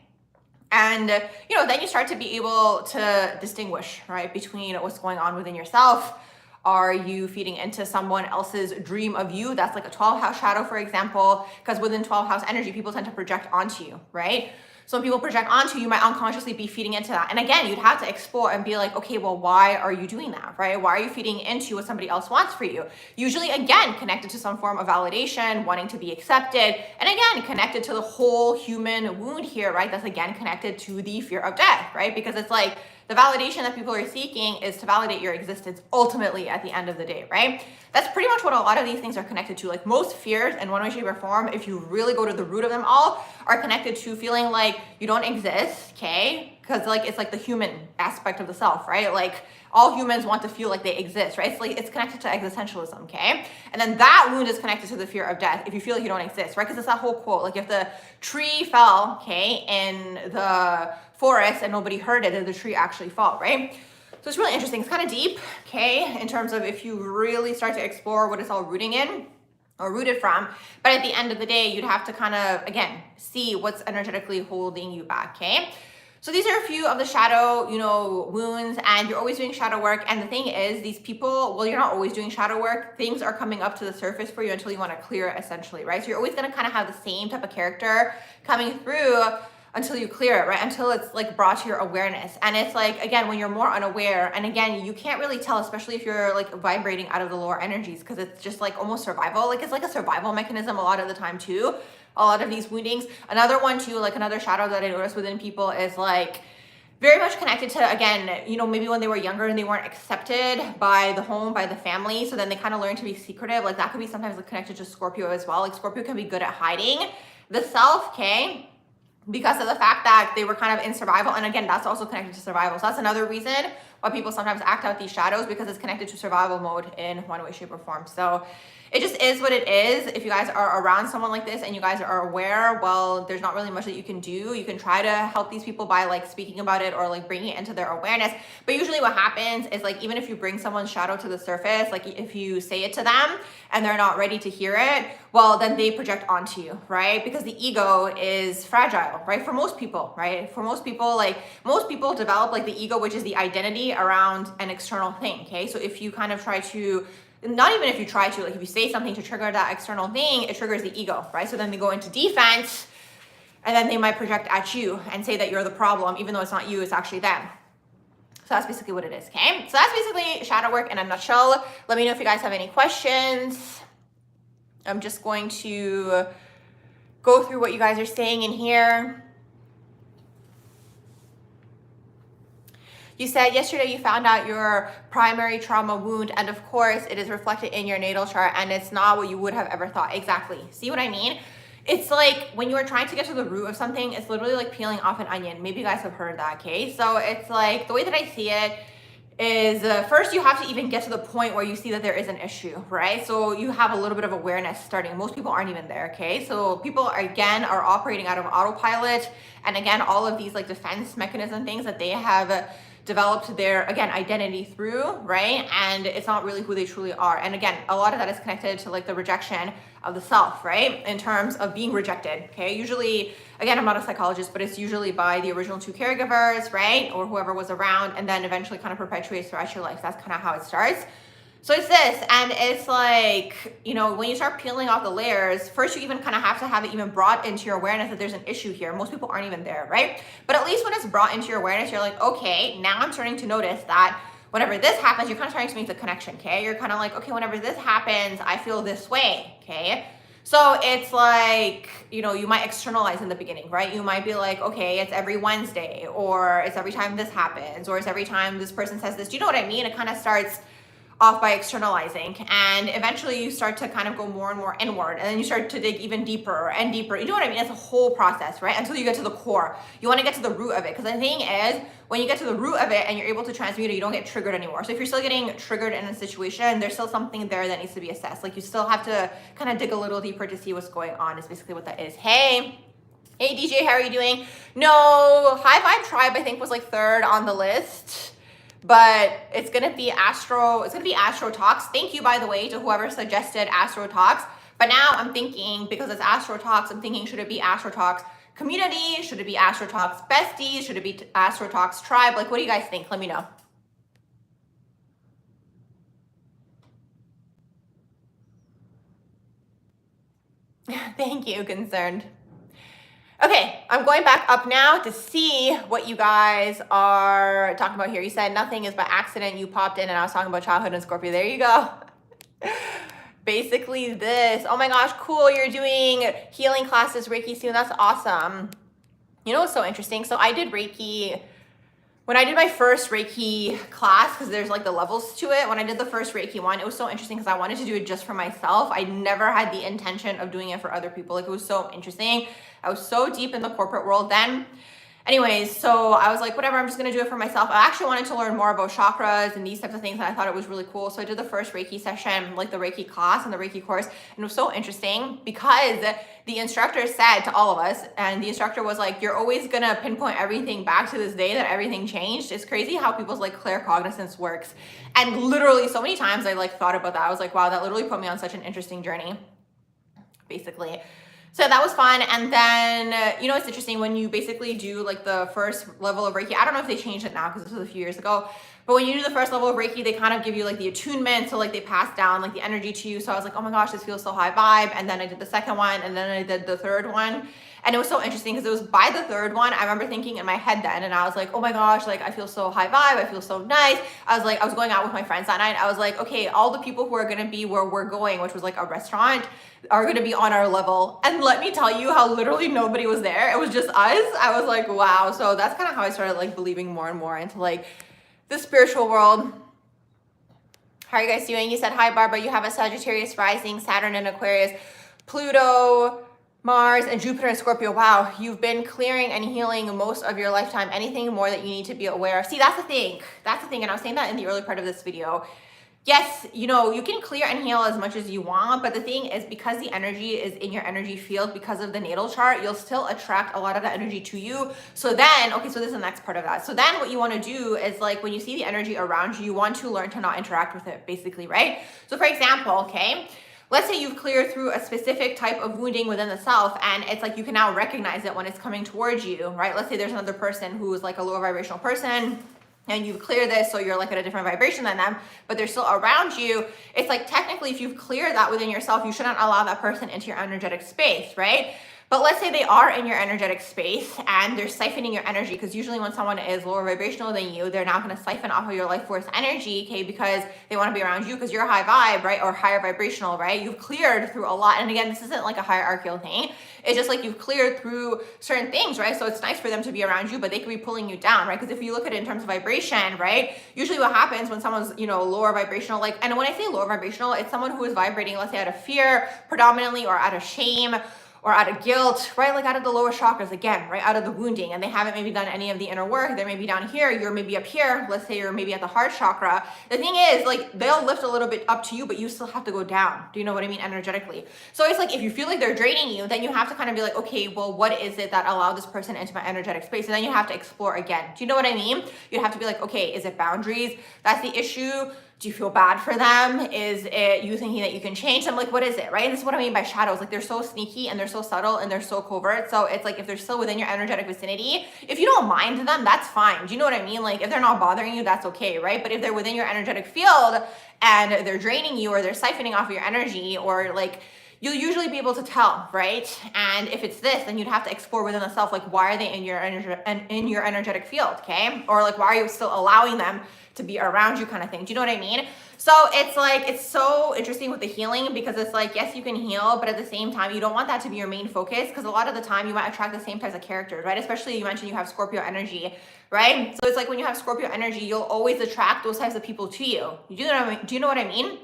And you know, then you start to be able to distinguish, right, between what's going on within yourself. Are you feeding into someone else's dream of you? That's like a 12th house shadow, for example, because within 12th house energy, people tend to project onto you, right? So when people project onto you, you might unconsciously be feeding into that. And again, you'd have to explore and be like, okay, well, why are you doing that, right? Why are you feeding into what somebody else wants for you? Usually, again, connected to some form of validation, wanting to be accepted. And again, connected to the whole human wound here, right? That's again connected to the fear of death, right? Because it's like, the validation that people are seeking is to validate your existence ultimately at the end of the day, right? That's pretty much what a lot of these things are connected to. Like most fears in one way, shape, or form, if you really go to the root of them all, are connected to feeling like you don't exist, okay? Because like it's like the human aspect of the self, right? Like all humans want to feel like they exist, right? It's like it's connected to existentialism, okay? And then that wound is connected to the fear of death if you feel like you don't exist, right? Because it's that whole quote, like if the tree fell, okay, in the forest and nobody heard it, did the tree actually fall, right? So it's really interesting. It's kind of deep, okay, in terms of if you really start to explore what it's all rooting in or rooted from. But at the end of the day, you'd have to kind of, again, see what's energetically holding you back, okay? So these are a few of the shadow, you know, wounds, and you're always doing shadow work. And the thing is, these people, well, you're not always doing shadow work. Things are coming up to the surface for you until you want to clear it, essentially, right? So you're always going to kind of have the same type of character coming through until you clear it, right? Until it's like brought to your awareness. And it's like, again, when you're more unaware, and again, you can't really tell, especially if you're like vibrating out of the lower energies, because it's just like almost survival. Like it's like a survival mechanism a lot of the time too. A lot of these woundings. Another one too, like another shadow that I noticed within people is like very much connected to, again, you know, maybe when they were younger and they weren't accepted by the home, by the family. So then they kind of learn to be secretive. Like that could be sometimes connected to Scorpio as well. Like Scorpio can be good at hiding the self, okay? Because of the fact that they were kind of in survival. And again, that's also connected to survival. So that's another reason why people sometimes act out these shadows, because it's connected to survival mode in one way, shape, or form. So it just is what it is. If you guys are around someone like this and you guys are aware, well, there's not really much that you can do. You can try to help these people by like speaking about it or like bringing it into their awareness. But usually what happens is like, even if you bring someone's shadow to the surface, like if you say it to them and they're not ready to hear it, well, then they project onto you, right? Because the ego is fragile, right? For most people, right? For most people, like most people develop like the ego, which is the identity around an external thing, okay? So if you kind of try to, not even if you try to, like if you say something to trigger that external thing, it triggers the ego, right? So then they go into defense and then they might project at you and say that you're the problem, even though it's not you, it's actually them. So that's basically what it is, okay? So that's basically shadow work in a nutshell. Let me know if you guys have any questions. I'm just going to go through what you guys are saying in here. You said yesterday you found out your primary trauma wound, and of course it is reflected in your natal chart, and it's not what you would have ever thought. Exactly. See what I mean? It's like when you are trying to get to the root of something, it's literally like peeling off an onion. Maybe you guys have heard that, okay? So it's like, the way that I see it is first you have to even get to the point where you see that there is an issue, right? So you have a little bit of awareness starting. Most people aren't even there, okay? So people again are operating out of autopilot, and again all of these like defense mechanism things that they have developed their, again, identity through, right? And it's not really who they truly are. And again, a lot of that is connected to like the rejection of the self, right? In terms of being rejected, okay? Usually, again, I'm not a psychologist, but it's usually by the original two caregivers, right? Or whoever was around, and then eventually kind of perpetuates throughout your life. That's kind of how it starts. So it's this, and it's like, you know, when you start peeling off the layers, first you even kind of have to have it even brought into your awareness that there's an issue here. Most people aren't even there, right? But at least when it's brought into your awareness, you're like, okay, now I'm starting to notice that whenever this happens, you're kind of starting to make the connection, okay? You're kind of like, okay, whenever this happens, I feel this way, okay? So it's like, you know, you might externalize in the beginning, right? You might be like, okay, it's every Wednesday, or it's every time this happens, or it's every time this person says this. Do you know what I mean? It kind of starts off by externalizing, and eventually you start to kind of go more and more inward, and then you start to dig even deeper and deeper. You know what I mean? It's a whole process, right? Until you get to the core. You want to get to the root of it, because the thing is, when you get to the root of it and you're able to transmute it, you don't get triggered anymore. So if you're still getting triggered in a situation, there's still something there that needs to be assessed. Like you still have to kind of dig a little deeper to see what's going on, is basically what that is. Hey DJ, how are you doing? No, High Vibe Tribe I think was like third on the list, but it's gonna be Astro Talks. Thank you, by the way, to whoever suggested Astro Talks. But now I'm thinking, because it's Astro Talks, I'm thinking, should it be Astro Talks Community? Should it be Astro Talks Besties? Should it be Astro Talks Tribe? Like, what do you guys think? Let me know. Thank you, Concerned. Okay, I'm going back up now to see what you guys are talking about here. You said nothing is by accident. You popped in and I was talking about childhood and Scorpio. There you go. Basically this. Oh my gosh, cool. You're doing healing classes, Reiki soon. That's awesome. You know what's so interesting? So I did Reiki when I did my first Reiki class, because there's like the levels to it. When I did the first Reiki one, it was so interesting because I wanted to do it just for myself. I never had the intention of doing it for other people. Like, it was so interesting. I was so deep in the corporate world then. Anyways, so I was like, whatever, I'm just gonna do it for myself. I actually wanted to learn more about chakras and these types of things, and I thought it was really cool. So I did the first Reiki session, like the Reiki class and the Reiki course, and it was so interesting because the instructor said to all of us, and the instructor was like, you're always gonna pinpoint everything back to this day that everything changed. It's crazy how people's like claircognizance works. And literally so many times I like thought about that. I was like, wow, that literally put me on such an interesting journey, basically. So that was fun. And then, you know, it's interesting when you basically do like the first level of Reiki. I don't know if they changed it now because this was a few years ago, but when you do the first level of Reiki, they kind of give you like the attunement. So like they pass down like the energy to you. So I was like, oh my gosh, this feels so high vibe. And then I did the second one, and then I did the third one. And it was so interesting because it was by the third one, I remember thinking in my head then, and I was like, oh my gosh, like I feel so high vibe. I feel so nice. I was going out with my friends that night. I was like, okay, all the people who are going to be where we're going, which was like a restaurant, are going to be on our level. And let me tell you how literally nobody was there. It was just us. I was like, wow. So that's kind of how I started like believing more and more into like the spiritual world. How are you guys doing? You said, hi, Barbara. You have a Sagittarius rising, Saturn and Aquarius, Pluto, Mars, and Jupiter and Scorpio. Wow, you've been clearing and healing most of your lifetime. Anything more that you need to be aware of? See, that's the thing. That's the thing. And I was saying that in the early part of this video. Yes, you know, you can clear and heal as much as you want, but the thing is, because the energy is in your energy field, because of the natal chart, you'll still attract a lot of that energy to you. So then, okay, so this is the next part of that. So then what you want to do is like, when you see the energy around you, you want to learn to not interact with it, basically, right? So for example, okay, let's say you've cleared through a specific type of wounding within the self, and it's like you can now recognize it when it's coming towards you, right? Let's say there's another person who is like a lower vibrational person, and you've cleared this, so you're like at a different vibration than them, but they're still around you. It's like technically if you've cleared that within yourself, you shouldn't allow that person into your energetic space, right? But let's say they are in your energetic space and they're siphoning your energy, because usually when someone is lower vibrational than you, they're not going to siphon off of your life force energy, okay, because they want to be around you because you're high vibe, right, or higher vibrational, right? You've cleared through a lot. And again, this isn't like a hierarchical thing. It's just like you've cleared through certain things, right? So it's nice for them to be around you, but they could be pulling you down, right? Because if you look at it in terms of vibration, right, usually what happens when someone's, you know, lower vibrational, like, and when I say lower vibrational, it's someone who is vibrating, let's say out of fear predominantly, or out of shame, or out of guilt, right? Like out of the lower chakras again, right? Out of the wounding, and they haven't maybe done any of the inner work. They're maybe down here, you're maybe up here. Let's say you're maybe at the heart chakra. The thing is, like, they'll lift a little bit up to you, but you still have to go down. Do you know what I mean? Energetically. So it's like, if you feel like they're draining you, then you have to kind of be like, okay, well, what is it that allowed this person into my energetic space? And then you have to explore again. Do you know what I mean? You have to be like, okay, is it boundaries? That's the issue. Do you feel bad for them? Is it you thinking that you can change them? Like, what is it, right? And this is what I mean by shadows. Like, they're so sneaky and they're so subtle and they're so covert. So it's like, if they're still within your energetic vicinity, if you don't mind them, that's fine. Do you know what I mean? Like, if they're not bothering you, that's okay, right? But if they're within your energetic field and they're draining you, or they're siphoning off your energy, or like, you'll usually be able to tell, right? And if it's this, then you'd have to explore within the self, like, why are they in your energetic field, okay? Or like, why are you still allowing them to be around you, kind of thing? Do you know what I mean? So it's like, it's so interesting with the healing, because it's like, yes, you can heal, but at the same time, you don't want that to be your main focus, because a lot of the time you might attract the same types of characters, right? Especially, you mentioned you have Scorpio energy, right? So it's like, when you have Scorpio energy, you'll always attract those types of people to you. Do you know what I mean?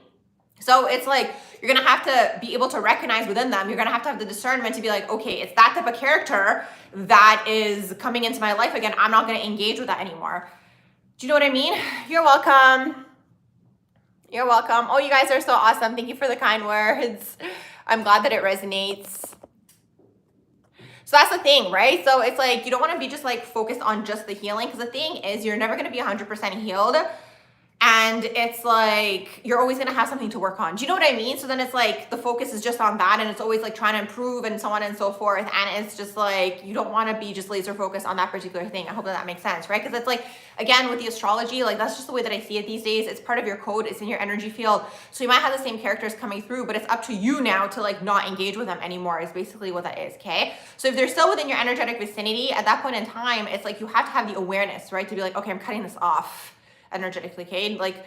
So it's like, you're going to have to be able to recognize within them. You're going to have the discernment to be like, okay, it's that type of character that is coming into my life again. I'm not going to engage with that anymore. Do you know what I mean? You're welcome. You're welcome. Oh, you guys are so awesome. Thank you for the kind words. I'm glad that it resonates. So that's the thing, right? So it's like, you don't want to be just like focused on just the healing, because the thing is, you're never going to be 100% healed. And it's like, you're always going to have something to work on. Do you know what I mean? So then it's like, the focus is just on that, and it's always like trying to improve and so on and so forth. And it's just like, you don't want to be just laser focused on that particular thing. I hope that makes sense, right? Because it's like, again, with the astrology, like, that's just the way that I see it these days. It's part of your code. It's in your energy field. So you might have the same characters coming through, but it's up to you now to like not engage with them anymore, is basically what that is. Okay. So if they're still within your energetic vicinity at that point in time, it's like, you have to have the awareness, right? To be like, okay, I'm cutting this off energetically, okay? Like,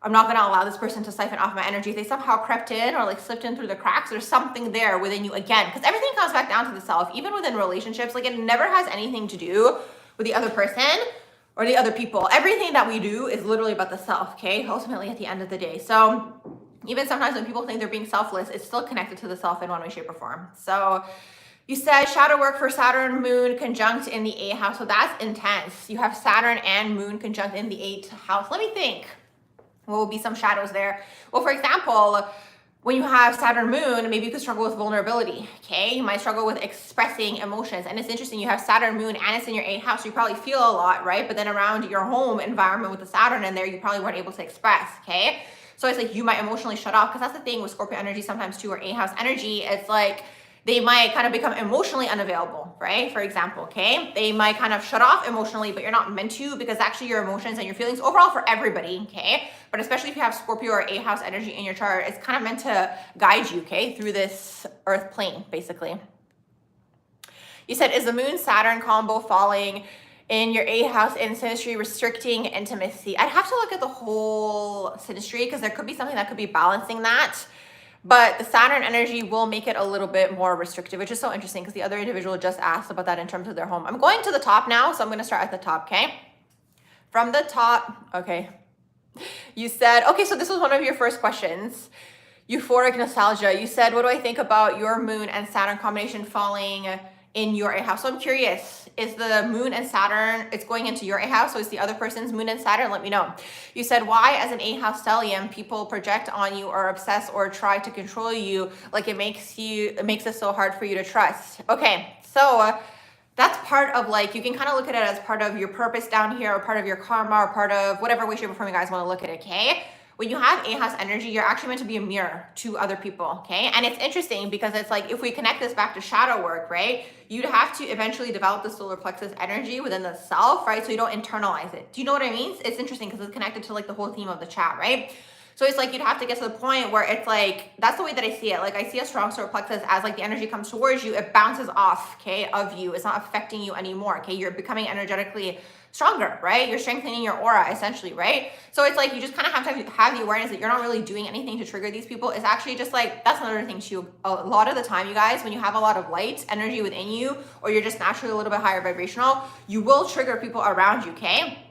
I'm not going to allow this person to siphon off my energy. If they somehow crept in or like slipped in through the cracks, there's something there within you again, because everything comes back down to the self. Even within relationships, like, it never has anything to do with the other person or the other people. Everything that we do is literally about the self, okay? Ultimately, at the end of the day. So even sometimes when people think they're being selfless, it's still connected to the self in one way, shape, or form. So you said shadow work for Saturn, Moon conjunct in the 8th house. So that's intense. You have Saturn and Moon conjunct in the 8th house. Let me think. What will be some shadows there? Well, for example, when you have Saturn, Moon, maybe you could struggle with vulnerability, okay? You might struggle with expressing emotions. And it's interesting, you have Saturn, Moon, and it's in your 8th house, so you probably feel a lot, right? But then around your home environment with the Saturn in there, you probably weren't able to express, okay? So it's like, you might emotionally shut off, because that's the thing with Scorpio energy sometimes too, or 8th house energy. It's like, they might kind of become emotionally unavailable, right? For example, okay? They might kind of shut off emotionally, but you're not meant to, because actually your emotions and your feelings overall for everybody, okay? But especially if you have Scorpio or 8th house energy in your chart, it's kind of meant to guide you, okay? Through this earth plane, basically. You said, is the Moon Saturn combo falling in your 8th house in synastry restricting intimacy? I'd have to look at the whole synastry, because there could be something that could be balancing that. But the Saturn energy will make it a little bit more restrictive, which is so interesting, because the other individual just asked about that in terms of their home. I'm going to the top now, so I'm going to start at the top, okay? From the top, okay. You said, okay, so this was one of your first questions. Euphoric nostalgia. You said, what do I think about your Moon and Saturn combination falling in your 8th house? So I'm curious, is the Moon and Saturn, it's going into your 8th house, so is the other person's Moon and Saturn? Let me know. You said, why as an 8th house stellium, people project on you or obsess or try to control you, like it makes it so hard for you to trust. Okay, so that's part of, like, you can kind of look at it as part of your purpose down here, or part of your karma, or part of whatever way, shape, or form you guys want to look at it, okay? When you have 8th house energy, you're actually meant to be a mirror to other people, okay? And it's interesting, because it's like, if we connect this back to shadow work, right? You'd have to eventually develop the solar plexus energy within the self, right? So you don't internalize it. Do you know what I mean? It's interesting, because it's connected to like the whole theme of the chat, right? So it's like you'd have to get to the point where it's like, that's the way that I see it. Like I see a strong solar plexus as like the energy comes towards you, it bounces off, okay, of you. It's not affecting you anymore, okay? You're becoming energetically stronger, right? You're strengthening your aura essentially, right? So it's like you just kind of have to have the awareness that you're not really doing anything to trigger these people. It's actually just like, that's another thing too. A lot of the time, you guys, when you have a lot of light energy within you, or you're just naturally a little bit higher vibrational, you will trigger people around you, okay?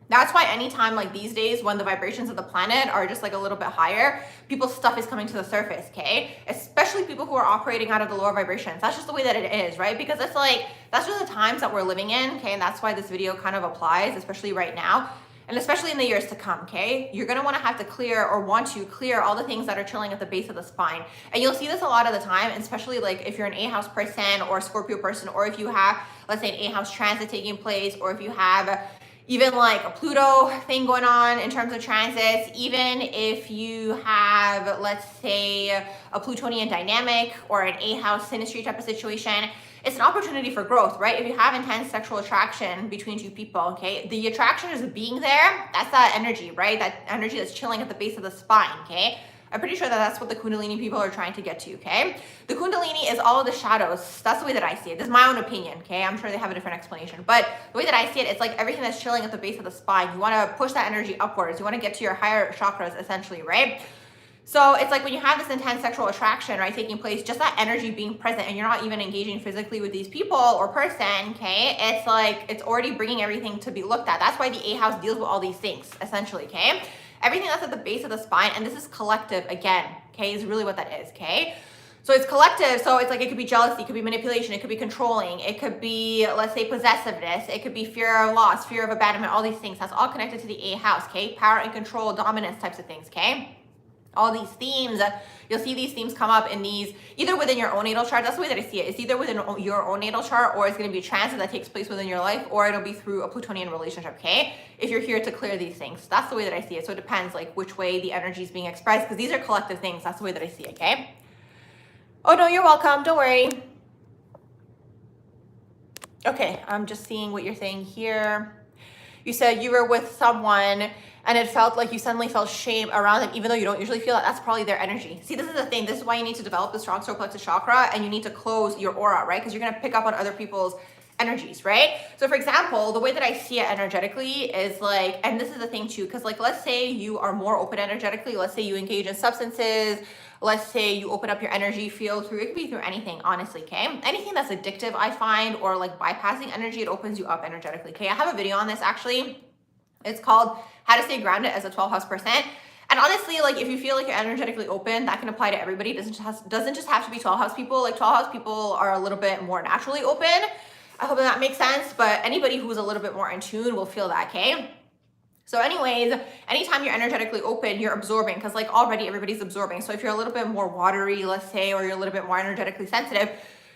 That's why anytime like these days when the vibrations of the planet are just like a little bit higher, people's stuff is coming to the surface, okay? Especially people who are operating out of the lower vibrations. That's just the way that it is, right? Because it's like, that's just the times that we're living in, okay? And that's why this video kind of applies, especially right now. And especially in the years to come, okay? You're gonna wanna have to clear or want to clear all the things that are chilling at the base of the spine. And you'll see this a lot of the time, especially like if you're an A-house person or a Scorpio person, or if you have, let's say, an A-house transit taking place, or if you have even like a Pluto thing going on in terms of transits, even if you have, let's say, a Plutonian dynamic or an A-house synastry type of situation, it's an opportunity for growth, right? If you have intense sexual attraction between two people, okay, the attraction is being there. That's that energy, right? That energy that's chilling at the base of the spine, okay? I'm pretty sure that that's what the Kundalini people are trying to get to, okay? The Kundalini is all of the shadows. That's the way that I see it. This is my own opinion, okay? I'm sure they have a different explanation. But the way that I see it, it's like everything that's chilling at the base of the spine. You want to push that energy upwards. You want to get to your higher chakras, essentially, right? So it's like when you have this intense sexual attraction, right, taking place, just that energy being present, and you're not even engaging physically with these people or person, okay? It's like, it's already bringing everything to be looked at. That's why the A-house deals with all these things, essentially, okay? Everything that's at the base of the spine, and this is collective again, okay, is really what that is, okay? So it's collective, so it's like it could be jealousy, it could be manipulation, it could be controlling, it could be, let's say, possessiveness, it could be fear of loss, fear of abandonment, all these things. That's all connected to the A-house, okay? Power and control, dominance types of things, okay? All these themes, you'll see these themes come up in these, either within your own natal chart. That's the way that I see it. It's either within your own natal chart, or it's going to be a transit that takes place within your life, or it'll be through a Plutonian relationship, okay? If you're here to clear these things. That's the way that I see it. So it depends like which way the energy is being expressed, because these are collective things. That's the way that I see it, okay? Oh no, you're welcome. Don't worry. Okay, I'm just seeing what you're saying here. You said you were with someone and it felt like you suddenly felt shame around them, even though you don't usually feel that. That's probably their energy. See, this is the thing. This is why you need to develop the strong solar plexus chakra, and you need to close your aura, right? Because you're going to pick up on other people's energies, right? So for example, the way that I see it energetically is like, and this is the thing too, because like, let's say you are more open energetically. Let's say you engage in substances. Let's say you open up your energy field through, it could be through anything, honestly, okay? Anything that's addictive, I find, or like bypassing energy, it opens you up energetically, okay? I have a video on this actually. It's called How to Stay Grounded as a 12 House Person. And honestly, like if you feel like you're energetically open, that can apply to everybody. It doesn't just have to be 12 house people. Like 12 house people are a little bit more naturally open. I hope that makes sense. But anybody who's a little bit more in tune will feel that, okay? So anyways, anytime you're energetically open, you're absorbing, because like already everybody's absorbing. So if you're a little bit more watery, let's say, or you're a little bit more energetically sensitive,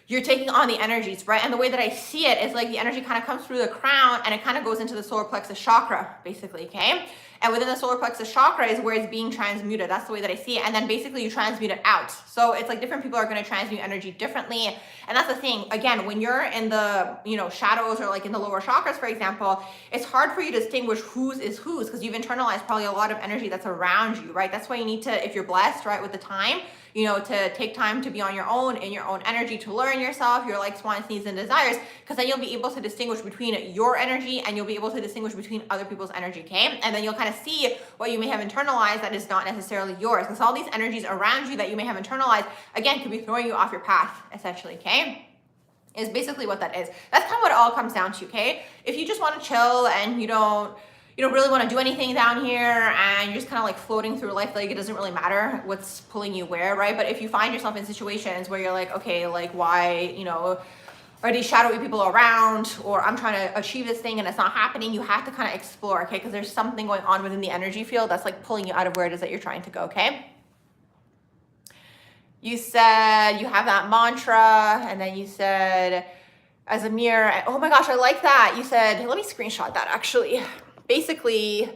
you're taking on the energies, right? And the way that I see it is like the energy kind of comes through the crown and it kind of goes into the solar plexus chakra, basically, okay? And within the solar plexus chakra is where it's being transmuted. That's the way that I see it. And then basically you transmute it out. So it's like different people are going to transmute energy differently. And that's the thing. Again, when you're in the, shadows or like in the lower chakras, for example, it's hard for you to distinguish whose is whose, because you've internalized probably a lot of energy that's around you, right? That's why you need to, if you're blessed, right, with the time, to take time to be on your own, in your own energy, to learn yourself, your likes, wants, needs, and desires, because then you'll be able to distinguish between your energy and you'll be able to distinguish between other people's energy, okay? And then you'll kind of see what you may have internalized that is not necessarily yours, because all these energies around you that you may have internalized, again, could be throwing you off your path, essentially, okay? Is basically what that is. That's kind of what it all comes down to, okay? If you just want to chill and you don't really want to do anything down here and you're just kind of like floating through life, like it doesn't really matter what's pulling you where, right? But if you find yourself in situations where you're like, okay, like why, are these shadowy people around, or I'm trying to achieve this thing and it's not happening, you have to kind of explore, okay? Because there's something going on within the energy field that's like pulling you out of where it is that you're trying to go, okay? You said you have that mantra, and then you said as a mirror. Oh my gosh, I like that. You said, let me screenshot that actually. Basically,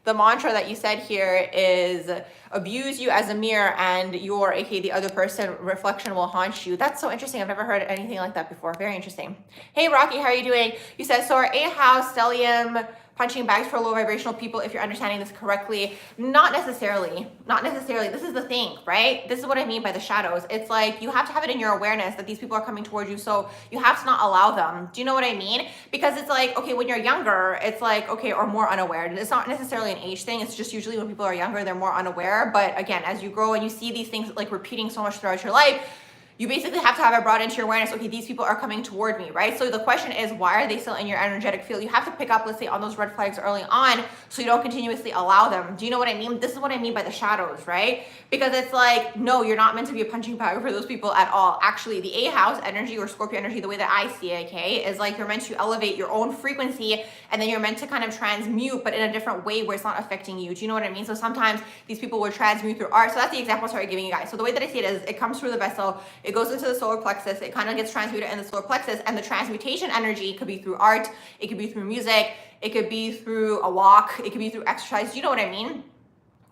the mantra that you said here is abuse you as a mirror and your, aka the other person, reflection will haunt you. That's so interesting. I've never heard anything like that before. Very interesting. Hey, Rocky, how are you doing? You said, so our A house, stellium, punching bags for low vibrational people, if you're understanding this correctly. Not necessarily. This is the thing, right? This is what I mean by the shadows. It's like you have to have it in your awareness that these people are coming towards you, so you have to not allow them. Do you know what I mean? Because it's like, okay, when you're younger, it's like, okay, or more unaware. It's not necessarily an age thing. It's just usually when people are younger, they're more unaware. But again, as you grow and you see these things like repeating so much throughout your life, you basically have to have it brought into your awareness. Okay, these people are coming toward me, right? So the question is, why are they still in your energetic field? You have to pick up, let's say, on those red flags early on so you don't continuously allow them. Do you know what I mean? This is what I mean by the shadows, right? Because it's like, no, you're not meant to be a punching bag for those people at all. Actually, the A house energy or Scorpio energy, the way that I see it, okay, is like you're meant to elevate your own frequency, and then you're meant to kind of transmute, but in a different way where it's not affecting you. Do you know what I mean? So sometimes these people will transmute through art. So that's the example I started giving you guys. So the way that I see it is, it comes through the vessel, it goes into the solar plexus, it kind of gets transmuted in the solar plexus, and the transmutation energy could be through art, it could be through music, it could be through a walk, it could be through exercise. Do you know what I mean?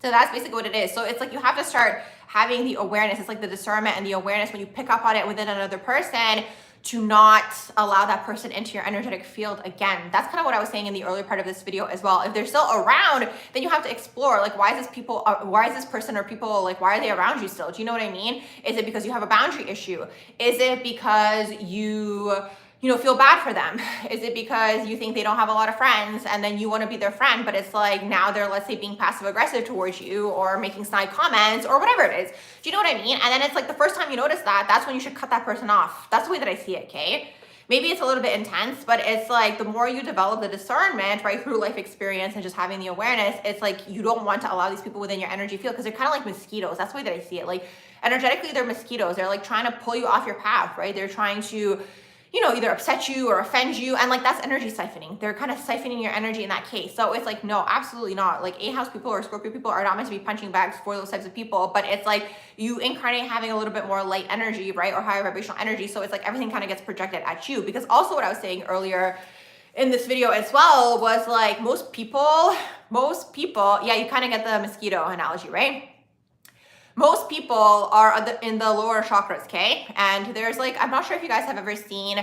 So that's basically what it is. So it's like you have to start having the awareness. It's like the discernment and the awareness when you pick up on it within another person, to not allow that person into your energetic field again. That's kind of what I was saying in the earlier part of this video as well. If they're still around, then you have to explore, like, why is this person or people, like, why are they around you still? Do you know what I mean? Is it because you have a boundary issue? Is it because you feel bad for them? Is it because you think they don't have a lot of friends and then you want to be their friend, but it's like now they're, let's say, being passive aggressive towards you or making snide comments or whatever it is. Do you know what I mean? And then it's like the first time you notice that, that's when you should cut that person off. That's the way that I see it, okay? Maybe it's a little bit intense, but it's like the more you develop the discernment, right, through life experience and just having the awareness, it's like you don't want to allow these people within your energy field because they're kind of like mosquitoes. That's the way that I see it. Like energetically, they're mosquitoes. They're like trying to pull you off your path, right? They're trying to either upset you or offend you. And like, that's energy siphoning. They're kind of siphoning your energy in that case. So it's like, no, absolutely not. Like A house people or Scorpio people are not meant to be punching bags for those types of people, but it's like you incarnate having a little bit more light energy, right? Or higher vibrational energy. So it's like everything kind of gets projected at you. Because also what I was saying earlier in this video as well was like most people, yeah, you kind of get the mosquito analogy, right? Most people are in the lower chakras, okay? And there's like, I'm not sure if you guys have ever seen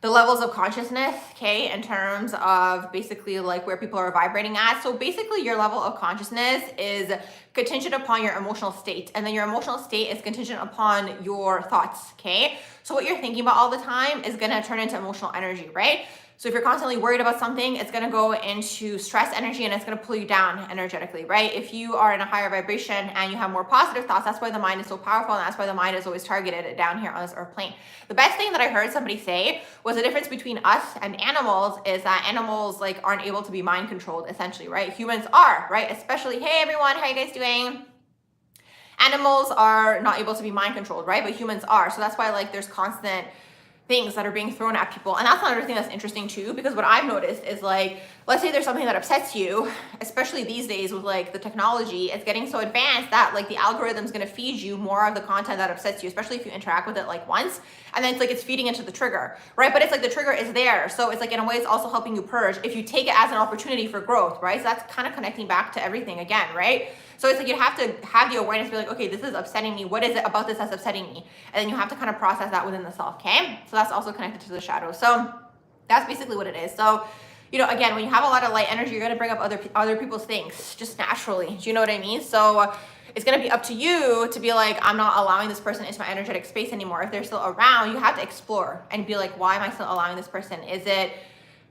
the levels of consciousness, okay, in terms of basically like where people are vibrating at. So basically your level of consciousness is contingent upon your emotional state, and then your emotional state is contingent upon your thoughts, okay? So what you're thinking about all the time is gonna turn into emotional energy, right? So if you're constantly worried about something, it's gonna go into stress energy and it's gonna pull you down energetically, right? If you are in a higher vibration and you have more positive thoughts, that's why the mind is so powerful, and that's why the mind is always targeted down here on this earth plane. The best thing that I heard somebody say was the difference between us and animals is that animals like aren't able to be mind controlled essentially, right? Humans are, right? Especially, hey everyone, how you guys doing? Animals are not able to be mind controlled, right? But humans are. So that's why like there's constant things that are being thrown at people. And that's another thing that's interesting too, because what I've noticed is like, let's say there's something that upsets you, especially these days with like the technology, it's getting so advanced that like the algorithm's gonna feed you more of the content that upsets you, especially if you interact with it like once, and then it's like it's feeding into the trigger, right? But it's like the trigger is there. So it's like in a way it's also helping you purge if you take it as an opportunity for growth, right? So that's kind of connecting back to everything again, right? So it's like you have to have the awareness, be like, okay, this is upsetting me. What is it about this that's upsetting me? And then you have to kind of process that within the self, okay? So that's also connected to the shadow. So that's basically what it is. So, again, when you have a lot of light energy, you're gonna bring up other people's things just naturally. Do you know what I mean? So it's gonna be up to you to be like, I'm not allowing this person into my energetic space anymore. If they're still around, you have to explore and be like, why am I still allowing this person? Is it,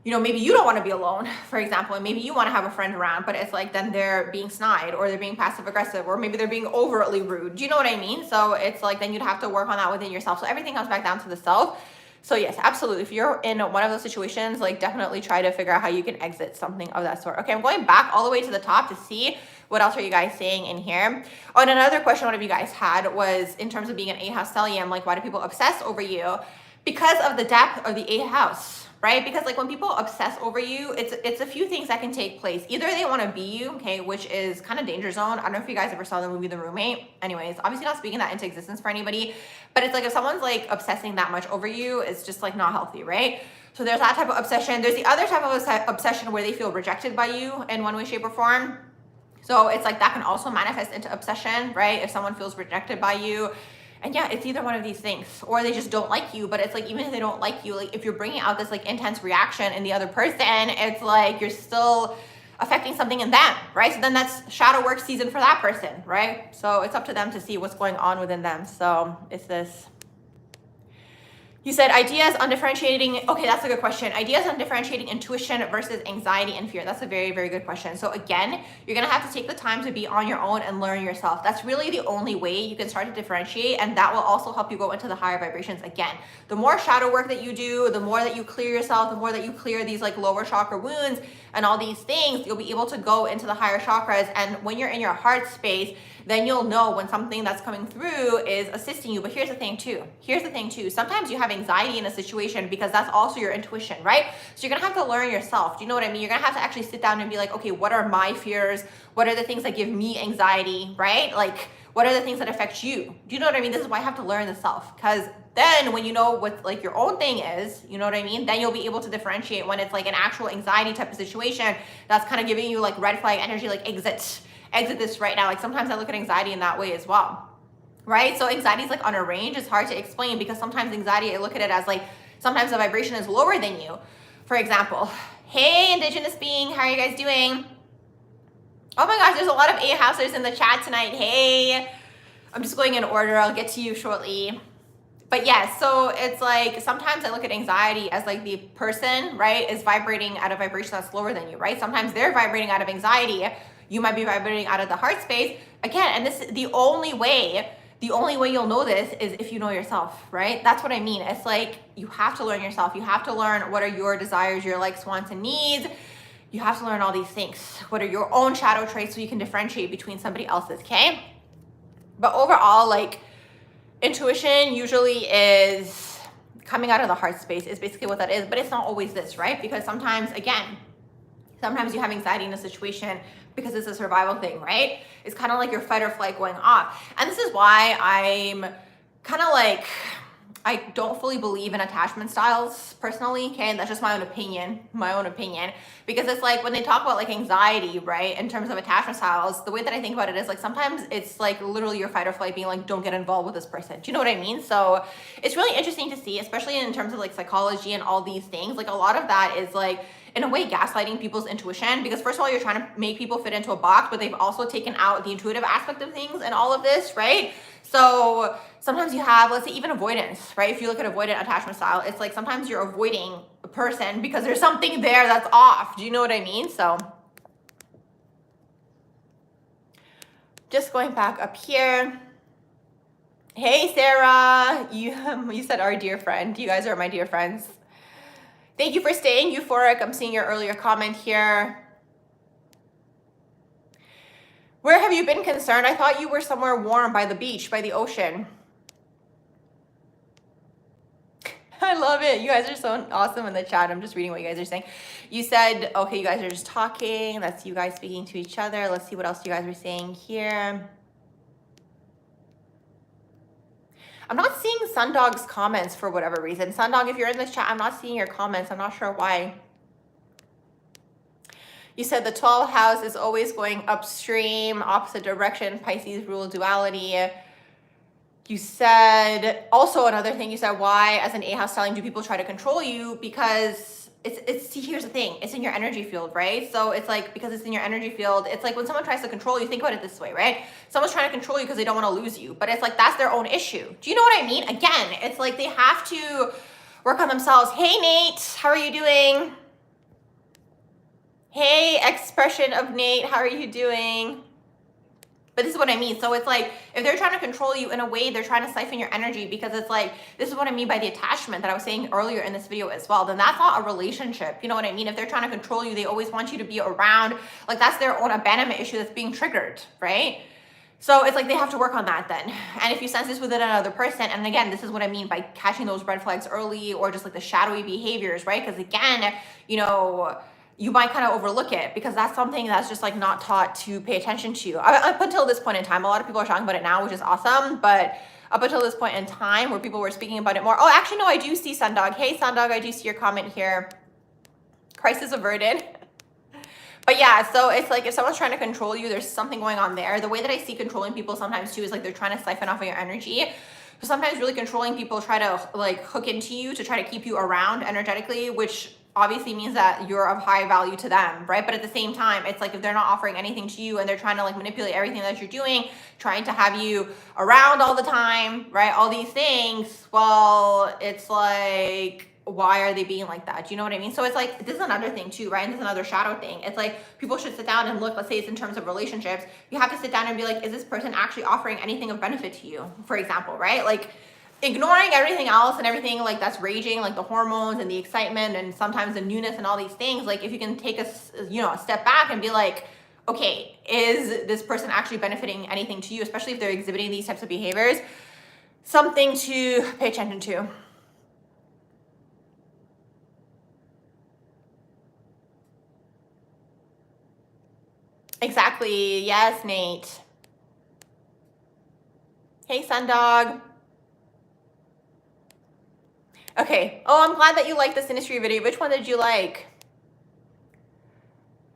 maybe you don't want to be alone, for example, and maybe you want to have a friend around, but it's like then they're being snide or they're being passive aggressive or maybe they're being overtly rude. Do you know what I mean? So it's like then you'd have to work on that within yourself. So everything comes back down to the self. So yes, absolutely. If you're in one of those situations, like definitely try to figure out how you can exit something of that sort. Okay, I'm going back all the way to the top to see what else are you guys saying in here. Oh, and another question one of you guys had was in terms of being an A house stellium, like why do people obsess over you? Because of the depth of the A house. Right? Because like when people obsess over you, it's a few things that can take place. Either they want to be you, okay, which is kind of danger zone. I don't know if you guys ever saw the movie The Roommate. Anyways, obviously not speaking that into existence for anybody, but it's like if someone's like obsessing that much over you, it's just like not healthy, right? So there's that type of obsession. There's the other type of obsession where they feel rejected by you in one way, shape, or form. So it's like that can also manifest into obsession, right? If someone feels rejected by you, And yeah, it's either one of these things, or they just don't like you. But it's like, even if they don't like you, like if you're bringing out this like intense reaction in the other person, it's like you're still affecting something in them, right? So then that's shadow work season for that person, right? So it's up to them to see what's going on within them. So it's this. You said ideas on differentiating. Okay, that's a good question. Ideas on differentiating intuition versus anxiety and fear. That's a very, very good question. So again, you're gonna have to take the time to be on your own and learn yourself. That's really the only way you can start to differentiate, and that will also help you go into the higher vibrations. Again, the more shadow work that you do, the more that you clear yourself, the more that you clear these like lower chakra wounds and all these things, you'll be able to go into the higher chakras. And when you're in your heart space, then you'll know when something that's coming through is assisting you. But here's the thing too. Sometimes you have anxiety in a situation because that's also your intuition, right? So you're gonna have to learn yourself. Do you know what I mean? You're gonna have to actually sit down and be like, okay, what are my fears? What are the things that give me anxiety, right? Like, what are the things that affect you? Do you know what I mean? This is why I have to learn the self, because then when you know what like your own thing is, you know what I mean? Then you'll be able to differentiate when it's like an actual anxiety type of situation that's kind of giving you like red flag energy, like exit this right now. Like sometimes I look at anxiety in that way as well, right? So anxiety is like on a range. It's hard to explain because sometimes anxiety, I look at it as like, sometimes the vibration is lower than you. For example, hey, indigenous being, how are you guys doing? Oh my gosh, there's a lot of A-housers in the chat tonight. Hey, I'm just going in order. I'll get to you shortly. But yeah, so it's like, sometimes I look at anxiety as like the person, right, is vibrating at a vibration that's lower than you, right? Sometimes they're vibrating out of anxiety. You might be vibrating out of the heart space. Again, and this, the only way you'll know this is if you know yourself, right? That's what I mean. It's like, you have to learn yourself. You have to learn what are your desires, your likes, wants, and needs. You have to learn all these things. What are your own shadow traits so you can differentiate between somebody else's, okay? But overall, like, intuition usually is coming out of the heart space is basically what that is, but it's not always this, right? Because sometimes, again, sometimes you have anxiety in a situation because it's a survival thing, right? It's kind of like your fight or flight going off. And this is why I'm kind of like, I don't fully believe in attachment styles personally, okay? And that's just my own opinion, because it's like when they talk about like anxiety, right? In terms of attachment styles, the way that I think about it is like, sometimes it's like literally your fight or flight being like, don't get involved with this person. Do you know what I mean? So it's really interesting to see, especially in terms of like psychology and all these things. Like a lot of that is like, in a way, gaslighting people's intuition, because first of all, you're trying to make people fit into a box, but they've also taken out the intuitive aspect of things and all of this, right? So sometimes you have, let's say, even avoidance, right? If you look at avoidant attachment style, it's like sometimes you're avoiding a person because there's something there that's off. Do you know what I mean? So just going back up here. Hey, Sarah, you said our dear friend. You guys are my dear friends. Thank you for staying, Euphoric. I'm seeing your earlier comment here. Where have you been concerned? I thought you were somewhere warm by the beach, by the ocean. I love it. You guys are so awesome in the chat. I'm just reading what you guys are saying. You said, okay, you guys are just talking. That's you guys speaking to each other. Let's see what else you guys were saying here. I'm not seeing Sundog's comments for whatever reason. Sundog, if you're in this chat, I'm not seeing your comments. I'm not sure why. You said the 12th house is always going upstream, opposite direction. Pisces rule duality. You said, also another thing, you said, why as an A-house styling do people try to control you? Because see, here's the thing, it's in your energy field, right? So it's like, because it's in your energy field, it's like when someone tries to control you, think about it this way, right? Someone's trying to control you because they don't want to lose you, but it's like, that's their own issue. Do you know what I mean? Again, it's like they have to work on themselves. Hey, Nate, how are you doing? Hey, expression of Nate, how are you doing? But this is what I mean. So it's like, if they're trying to control you in a way, they're trying to siphon your energy, because it's like, this is what I mean by the attachment that I was saying earlier in this video as well. Then that's not a relationship. You know what I mean? If they're trying to control you, they always want you to be around. Like that's their own abandonment issue that's being triggered, right? So it's like they have to work on that then. And if you sense this within another person, and again, this is what I mean by catching those red flags early, or just like the shadowy behaviors, right? Because again, you know, you might kind of overlook it because that's something that's just like not taught to pay attention to. Up until this point in time, a lot of people are talking about it now, which is awesome. But up until this point in time where people were speaking about it more. Oh, actually, no, I do see Sundog. Hey, Sundog, I do see your comment here. Crisis averted. But yeah, so it's like if someone's trying to control you, there's something going on there. The way that I see controlling people sometimes too is like they're trying to siphon off of your energy. So sometimes really controlling people try to like hook into you to try to keep you around energetically, which obviously means that you're of high value to them, right? But at the same time, it's like if they're not offering anything to you and they're trying to like manipulate everything that you're doing, trying to have you around all the time, right? All these things, well, it's like, why are they being like that? Do you know what I mean? So it's like, this is another thing too, right? And this is another shadow thing. It's like people should sit down and look, let's say it's in terms of relationships, you have to sit down and be like, is this person actually offering anything of benefit to you, for example, right? Like ignoring everything else and everything like that's raging, like the hormones and the excitement and sometimes the newness and all these things, like if you can take a step back and be like, okay, is this person actually benefiting anything to you, especially if they're exhibiting these types of behaviors? Something to pay attention to. Exactly. Yes, Nate. Hey, Sundog. Okay. Oh, I'm glad that you liked this industry video. Which one did you like?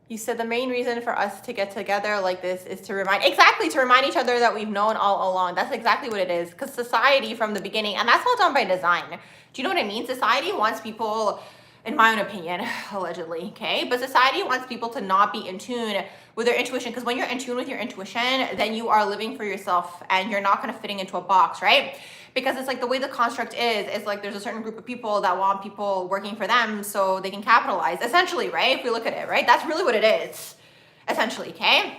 You said the main reason for us to get together like this is to remind each other that we've known all along. That's exactly what it is. Because society from the beginning, and that's all done by design. Do you know what I mean? Society wants people, in my own opinion, allegedly, okay? But society wants people to not be in tune with their intuition, because when you're in tune with your intuition, then you are living for yourself and you're not kind of fitting into a box, right? Because it's like the way the construct is like there's a certain group of people that want people working for them so they can capitalize, essentially, right? If we look at it, right? That's really what it is, essentially, okay?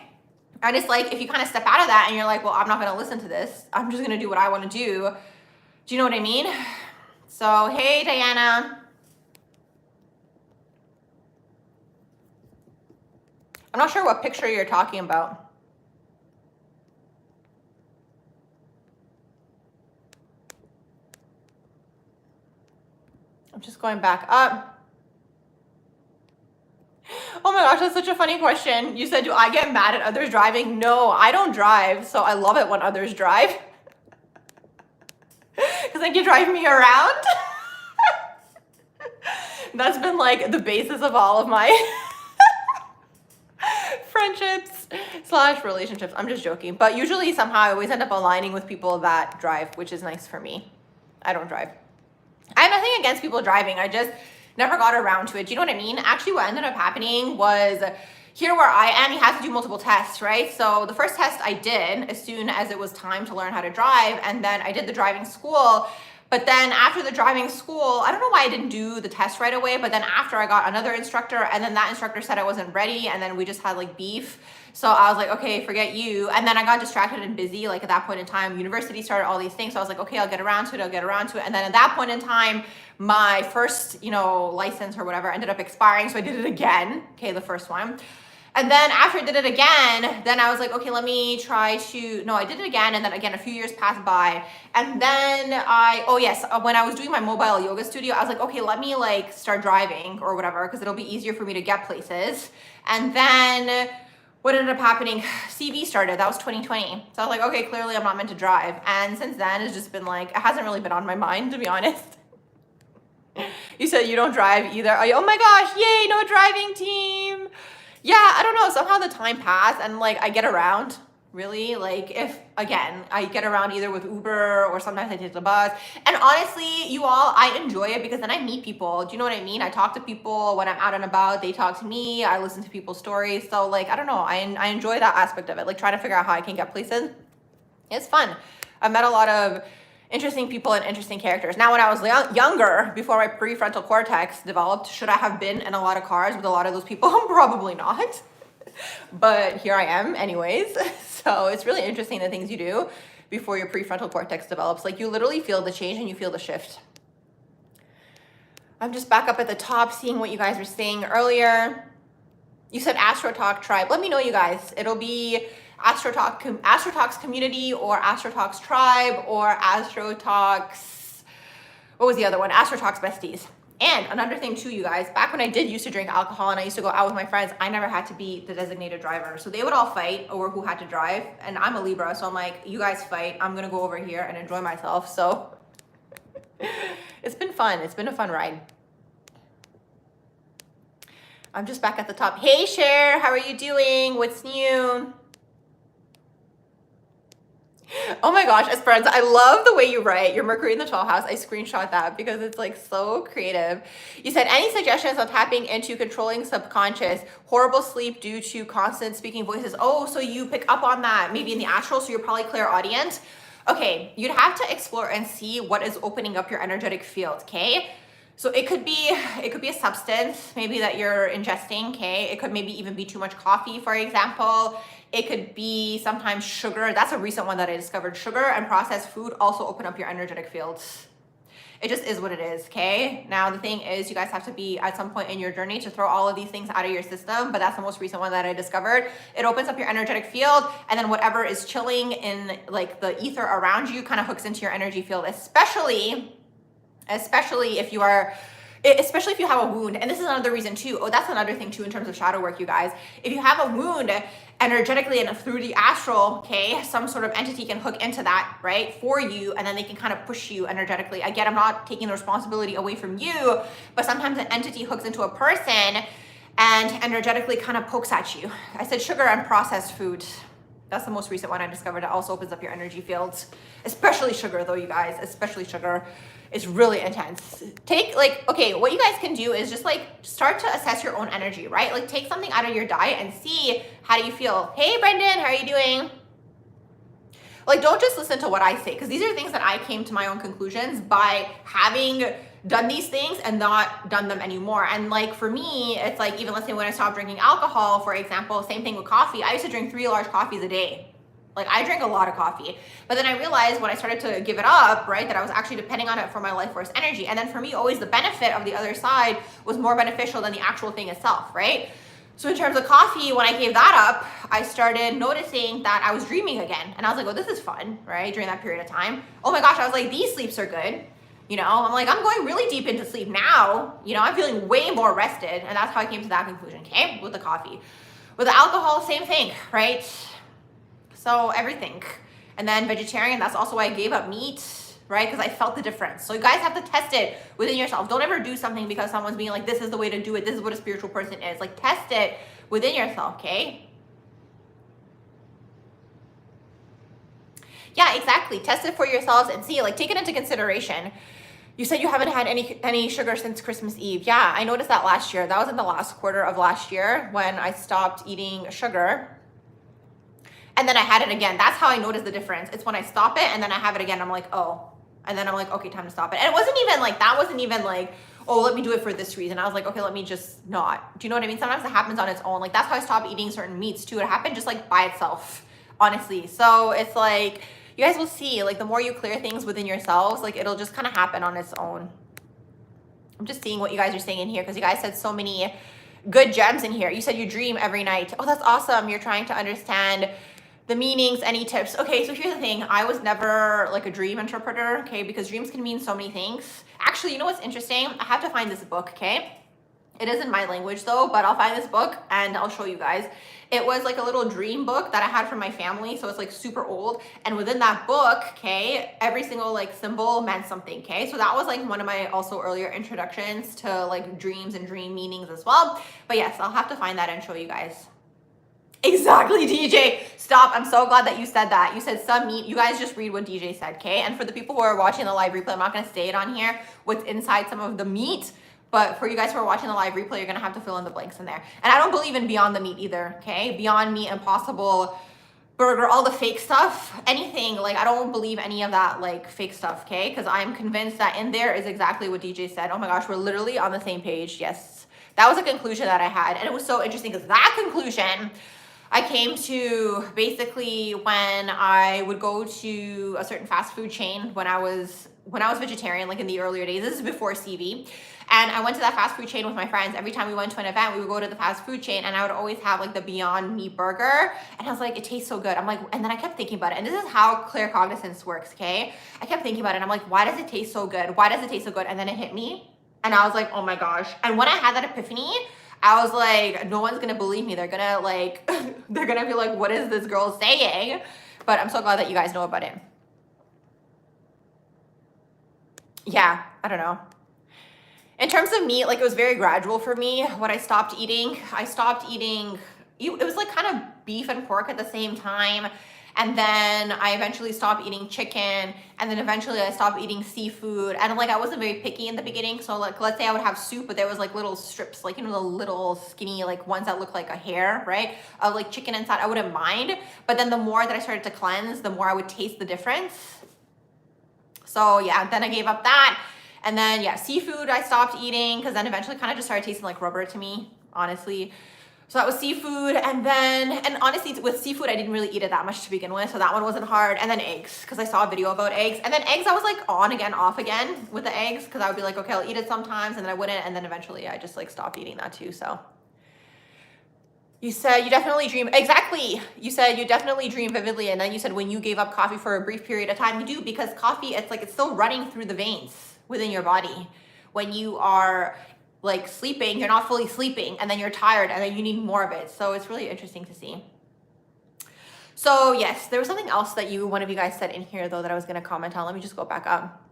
And it's like, if you kind of step out of that and you're like, well, I'm not going to listen to this. I'm just going to do what I want to do. Do you know what I mean? So, hey, Diana. I'm not sure what picture you're talking about. I'm just going back up. Oh my gosh, that's such a funny question. You said, do I get mad at others driving? No, I don't drive, so I love it when others drive. Because they can drive me around. That's been like the basis of all of my friendships / relationships. I'm just joking. But usually somehow I always end up aligning with people that drive, which is nice for me. I don't drive. I have nothing against people driving. I just never got around to it. Do you know what I mean? Actually, what ended up happening was here where I am, you have to do multiple tests, right? So the first test I did as soon as it was time to learn how to drive. And then I did the driving school. But then after the driving school, I don't know why I didn't do the test right away, but then after I got another instructor, and then that instructor said I wasn't ready, and then we just had like beef. So I was like, okay, forget you. And then I got distracted and busy, like at that point in time, university started, all these things. So I was like, okay, I'll get around to it. And then at that point in time, my first, license or whatever ended up expiring. So I did it again. Okay, the first one. And then after I did it again, then I was like, okay, let me try to, no, I did it again. And then again, a few years passed by. And then when I was doing my mobile yoga studio, I was like, okay, let me like start driving or whatever, because it'll be easier for me to get places. And then what ended up happening, CV started, that was 2020. So I was like, okay, clearly I'm not meant to drive. And since then it's just been like, it hasn't really been on my mind, to be honest. You said you don't drive either. Oh my gosh, yay, no driving team. Yeah, I don't know, somehow the time passed and like I get around, really. Like if, again, I get around either with Uber or sometimes I take the bus. And honestly, you all, I enjoy it because then I meet people. Do you know what I mean? I talk to people when I'm out and about, they talk to me, I listen to people's stories. So like, I don't know, I enjoy that aspect of it, like trying to figure out how I can get places. It's fun. I've met a lot of interesting people and interesting characters. Now, when I was younger, before my prefrontal cortex developed, should I have been in a lot of cars with a lot of those people? Probably not. But here I am anyways. So it's really interesting the things you do before your prefrontal cortex develops. Like you literally feel the change and you feel the shift. I'm just back up at the top seeing what you guys were saying earlier. You said Astro Talk Tribe. Let me know, you guys. It'll be Astro Talks Community or Astro Talks Tribe or Astro Talks, what was the other one? Astro Talks Besties. And another thing too, you guys, back when I did used to drink alcohol and I used to go out with my friends, I never had to be the designated driver. So they would all fight over who had to drive. And I'm a Libra, so I'm like, you guys fight. I'm gonna go over here and enjoy myself. So it's been fun. It's been a fun ride. I'm just back at the top. Hey, Cher, how are you doing? What's new? Oh my gosh, Esperanza, I love the way you write. Your Mercury in the 12th house. I screenshot that because it's like so creative. You said, any suggestions on tapping into controlling subconscious? Horrible sleep due to constant speaking voices. Oh, so you pick up on that maybe in the astral, so you're probably clairaudient. Okay, you'd have to explore and see what is opening up your energetic field, okay? So it could be a substance maybe that you're ingesting, okay? It could maybe even be too much coffee, for example. It could be sometimes sugar. That's a recent one that I discovered. Sugar and processed food also open up your energetic fields. It just is what it is, okay? Now, the thing is, you guys have to be at some point in your journey to throw all of these things out of your system, but that's the most recent one that I discovered. It opens up your energetic field, and then whatever is chilling in like the ether around you kind of hooks into your energy field, especially if you are, especially if you have a wound. And this is another reason too. Oh, that's another thing too in terms of shadow work, you guys. If you have a wound energetically and through the astral, okay, some sort of entity can hook into that, right, for you, and then they can kind of push you energetically. Again, I'm not taking the responsibility away from you, but sometimes an entity hooks into a person and energetically kind of pokes at you. I said sugar and processed food. That's the most recent one I discovered. It also opens up your energy fields, especially sugar though, you guys, especially sugar. Is really intense. Take like, okay, what you guys can do is just like start to assess your own energy, right? Like take something out of your diet and see how do you feel. Hey, Brendan, how are you doing? Like, don't just listen to what I say, because these are things that I came to my own conclusions by having done these things and not done them anymore. And like for me, it's like, even let's say when I stopped drinking alcohol, for example, same thing with coffee. I used to drink 3 large coffees a day. Like I drank a lot of coffee, but then I realized when I started to give it up, right, that I was actually depending on it for my life force energy. And then for me, always the benefit of the other side was more beneficial than the actual thing itself, right? So in terms of coffee, when I gave that up, I started noticing that I was dreaming again. And I was like, oh, this is fun, right? During that period of time. Oh my gosh, I was like, these sleeps are good. You know, I'm like, I'm going really deep into sleep now. You know, I'm feeling way more rested. And that's how I came to that conclusion, okay, with the coffee. With the alcohol, same thing, right? So everything. And then vegetarian, that's also why I gave up meat, right? Because I felt the difference. So you guys have to test it within yourself. Don't ever do something because someone's being like, this is the way to do it. This is what a spiritual person is. Like test it within yourself, okay? Yeah, exactly. Test it for yourselves and see, like take it into consideration. You said you haven't had any sugar since Christmas Eve. Yeah, I noticed that last year. That was in the last quarter of last year when I stopped eating sugar. And then I had it again. That's how I noticed the difference. It's when I stop it and then I have it again. I'm like, oh. And then I'm like, okay, time to stop it. And it wasn't even like, that wasn't even like, oh, let me do it for this reason. I was like, okay, let me just not. Do you know what I mean? Sometimes it happens on its own. Like that's how I stopped eating certain meats too. It happened just like by itself, honestly. So it's like, you guys will see, like the more you clear things within yourselves, like it'll just kind of happen on its own. I'm just seeing what you guys are saying in here because you guys said so many good gems in here. You said you dream every night. Oh, that's awesome. You're trying to understand the meanings. Any tips? Okay, so here's the thing. I was never like a dream interpreter, okay, because dreams can mean so many things. Actually, you know what's interesting? I have to find this book, okay? It is in my language though, but I'll find this book and I'll show you guys. It was like a little dream book that I had from my family, so it's like super old. And within that book, okay, every single like symbol meant something, okay? So that was like one of my also earlier introductions to like dreams and dream meanings as well. But yes, I'll have to find that and show you guys. Exactly, DJ. Stop. I'm so glad that you said that. You said some meat. You guys just read what DJ said, okay? And for the people who are watching the live replay, I'm not going to say it on here, what's inside some of the meat. But for you guys who are watching the live replay, you're going to have to fill in the blanks in there. And I don't believe in Beyond the Meat either, okay? Beyond Meat, Impossible Burger, all the fake stuff, anything. Like, I don't believe any of that, like, fake stuff, okay? Because I'm convinced that in there is exactly what DJ said. Oh my gosh, we're literally on the same page. Yes. That was a conclusion that I had. And it was so interesting because that conclusion I came to basically when I would go to a certain fast food chain when I was vegetarian, like in the earlier days. This is before CV. And I went to that fast food chain with my friends. Every time we went to an event, we would go to the fast food chain and I would always have like the Beyond Meat burger. And I was like, it tastes so good. I'm like, and then I kept thinking about it. And this is how claircognizance works, okay? I kept thinking about it. And I'm like, why does it taste so good? Why does it taste so good? And then it hit me. And I was like, oh my gosh. And when I had that epiphany, I was like, no one's gonna believe me. They're gonna like, they're gonna be like, what is this girl saying? But I'm so glad that you guys know about it. Yeah, I don't know. In terms of meat, like it was very gradual for me. When I stopped eating, it was like kind of beef and pork at the same time. And then I eventually stopped eating chicken. And then eventually I stopped eating seafood. And like, I wasn't very picky in the beginning. So like, let's say I would have soup, but there was like little strips, like, you know, the little skinny, like ones that look like a hair, right? Of like chicken inside, I wouldn't mind. But then the more that I started to cleanse, the more I would taste the difference. So yeah, then I gave up that. And then yeah, seafood I stopped eating because then eventually kind of just started tasting like rubber to me, honestly. So that was seafood. And then, and honestly with seafood, I didn't really eat it that much to begin with. So that one wasn't hard. And then eggs, because I saw a video about eggs. And then eggs, I was like on again, off again with the eggs, because I would be like, okay, I'll eat it sometimes, and then I wouldn't. And then eventually I just like stopped eating that too. So you said you definitely dream. Exactly. You said you definitely dream vividly. And then you said when you gave up coffee for a brief period of time, you do, because coffee, it's like, it's still running through the veins within your body. When you are like sleeping, you're not fully sleeping, and then you're tired, and then you need more of it. So it's really interesting to see. So yes, there was something else that one of you guys said in here though that I was going to comment on. Let me just go back up.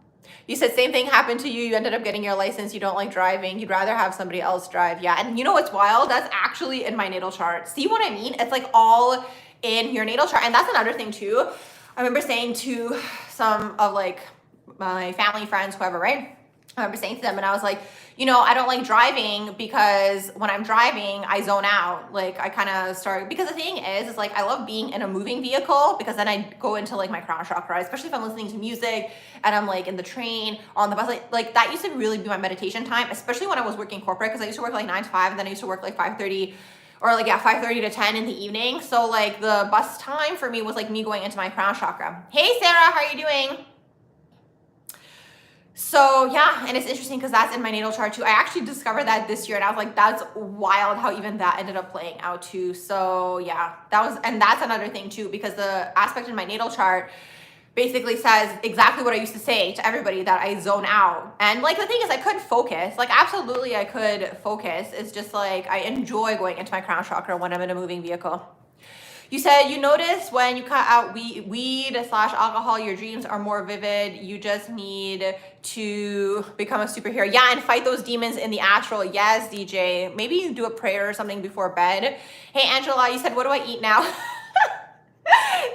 You said same thing happened to you. You ended up getting your license. You don't like driving. You'd rather have somebody else drive. Yeah. And you know what's wild? That's actually in my natal chart. See what I mean? It's like all in your natal chart. And that's another thing too. I remember saying to some of like my family, friends, whoever, right? I remember saying to them, and I was like, you know, I don't like driving because when I'm driving, I zone out. Like I kind of start, because the thing is like, I love being in a moving vehicle because then I go into like my crown chakra, especially if I'm listening to music and I'm like in the train or on the bus. Like that used to really be my meditation time, especially when I was working corporate, because I used to work like 9 to 5, and then I used to work like 5:30 or like, yeah, 5:30 to 10 in the evening. So like the bus time for me was like me going into my crown chakra. Hey, Sarah, how are you doing? So yeah, and it's interesting because that's in my natal chart too. I actually discovered that this year, and I was like, that's wild how even that ended up playing out too. So yeah, and that's another thing too, because the aspect in my natal chart basically says exactly what I used to say to everybody, that I zone out. And like the thing is, I could focus, like absolutely I could focus. It's just like I enjoy going into my crown chakra when I'm in a moving vehicle. You said you notice when you cut out weed/alcohol, your dreams are more vivid. You just need to become a superhero. Yeah, and fight those demons in the astral. Yes, DJ. Maybe you do a prayer or something before bed. Hey, Angela, you said, what do I eat now?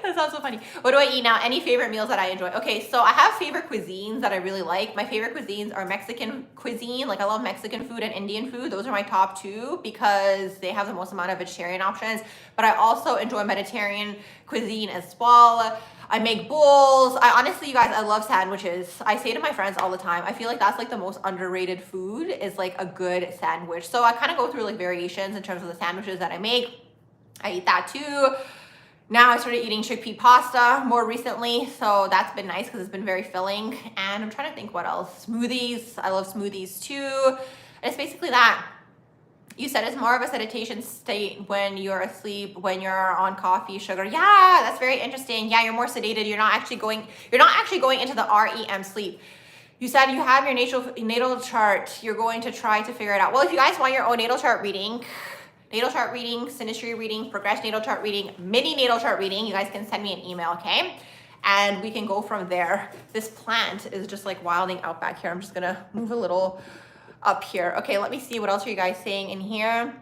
That sounds so funny. What do I eat now? Any favorite meals that I enjoy? Okay, so I have favorite cuisines that I really like. My favorite cuisines are Mexican cuisine. Like I love Mexican food and Indian food. Those are my top two because they have the most amount of vegetarian options. But I also enjoy Mediterranean cuisine as well. I make bowls. Honestly, you guys, I love sandwiches. I say to my friends all the time, I feel like that's like the most underrated food, is like a good sandwich. So I kind of go through like variations in terms of the sandwiches that I make. I eat that too. Now I started eating chickpea pasta more recently, so that's been nice because it's been very filling. And I'm trying to think what else. Smoothies. I love smoothies too. And it's basically that. You said it's more of a sedation state when you're asleep, when you're on coffee, sugar. Yeah, that's very interesting. Yeah, you're more sedated. You're not actually going into the REM sleep. You said you have your natal chart. You're going to try to figure it out. Well, if you guys want your own natal chart reading, synastry reading, progressed natal chart reading, mini natal chart reading, you guys can send me an email, okay? And we can go from there. This plant is just like wilding out back here. I'm just gonna move a little up here. Okay, let me see what else are you guys saying in here.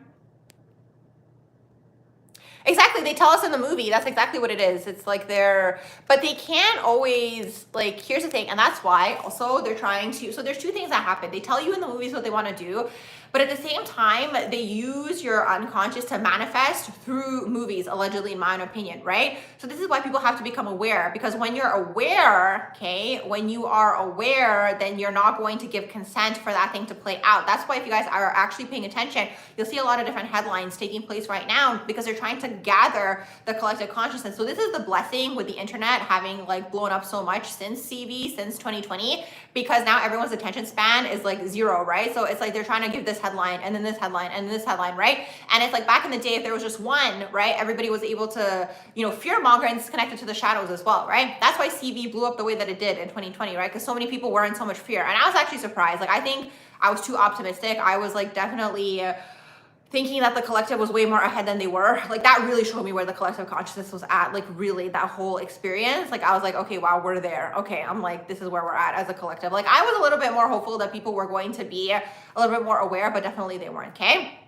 Exactly, they tell us in the movie. That's exactly what it is. It's like but they can't always, like, here's the thing, and that's why also they're trying to, so there's two things that happen. They tell you in the movies what they want to do, but at the same time, they use your unconscious to manifest through movies, allegedly, in my own opinion, right? So this is why people have to become aware, because when you're aware, okay, when you are aware, then you're not going to give consent for that thing to play out. That's why if you guys are actually paying attention, you'll see a lot of different headlines taking place right now because they're trying to gather the collective consciousness. So this is the blessing with the internet having like blown up so much since CV, since 2020, because now everyone's attention span is like 0, right? So it's like they're trying to give this headline and then this headline and this headline, right? And it's like back in the day, if there was just one, right, everybody was able to, you know, fear mongering is connected to the shadows as well, right? That's why CV blew up the way that it did in 2020, right? Because so many people were in so much fear. And I was actually surprised. Like, I think I was too optimistic. I was like definitely thinking that the collective was way more ahead than they were. Like, that really showed me where the collective consciousness was at. Like, really, that whole experience. Like, I was like, okay, wow, we're there. Okay, I'm like, this is where we're at as a collective. Like, I was a little bit more hopeful that people were going to be a little bit more aware, but definitely they weren't, okay?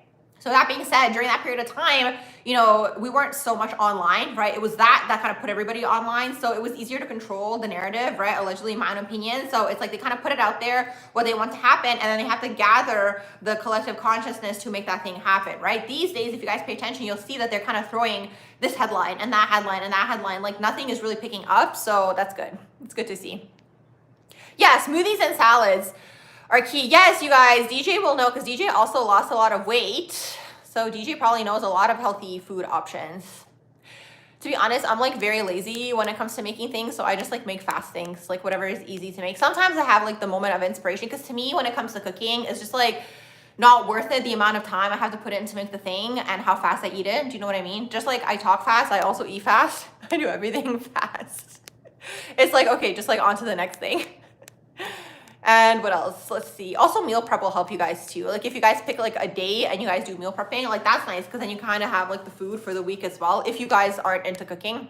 So that being said, during that period of time, you know, we weren't so much online, right? It was that kind of put everybody online. So it was easier to control the narrative, right? Allegedly, in my own opinion. So it's like they kind of put it out there, what they want to happen, and then they have to gather the collective consciousness to make that thing happen, right? These days, if you guys pay attention, you'll see that they're kind of throwing this headline and that headline and that headline. Like nothing is really picking up. So that's good. It's good to see. Yeah, smoothies and salads are key. Yes, you guys, DJ will know because DJ also lost a lot of weight. So DJ probably knows a lot of healthy food options. To be honest, I'm like very lazy when it comes to making things. So I just like make fast things, like whatever is easy to make. Sometimes I have like the moment of inspiration because to me, when it comes to cooking, it's just like not worth it, the amount of time I have to put in to make the thing and how fast I eat it. Do you know what I mean? Just like I talk fast, I also eat fast. I do everything fast. It's like, okay, just like on to the next thing. And what else? Let's see. Also, meal prep will help you guys too. Like if you guys pick like a day and you guys do meal prepping, like that's nice because then you kind of have like the food for the week as well if you guys aren't into cooking.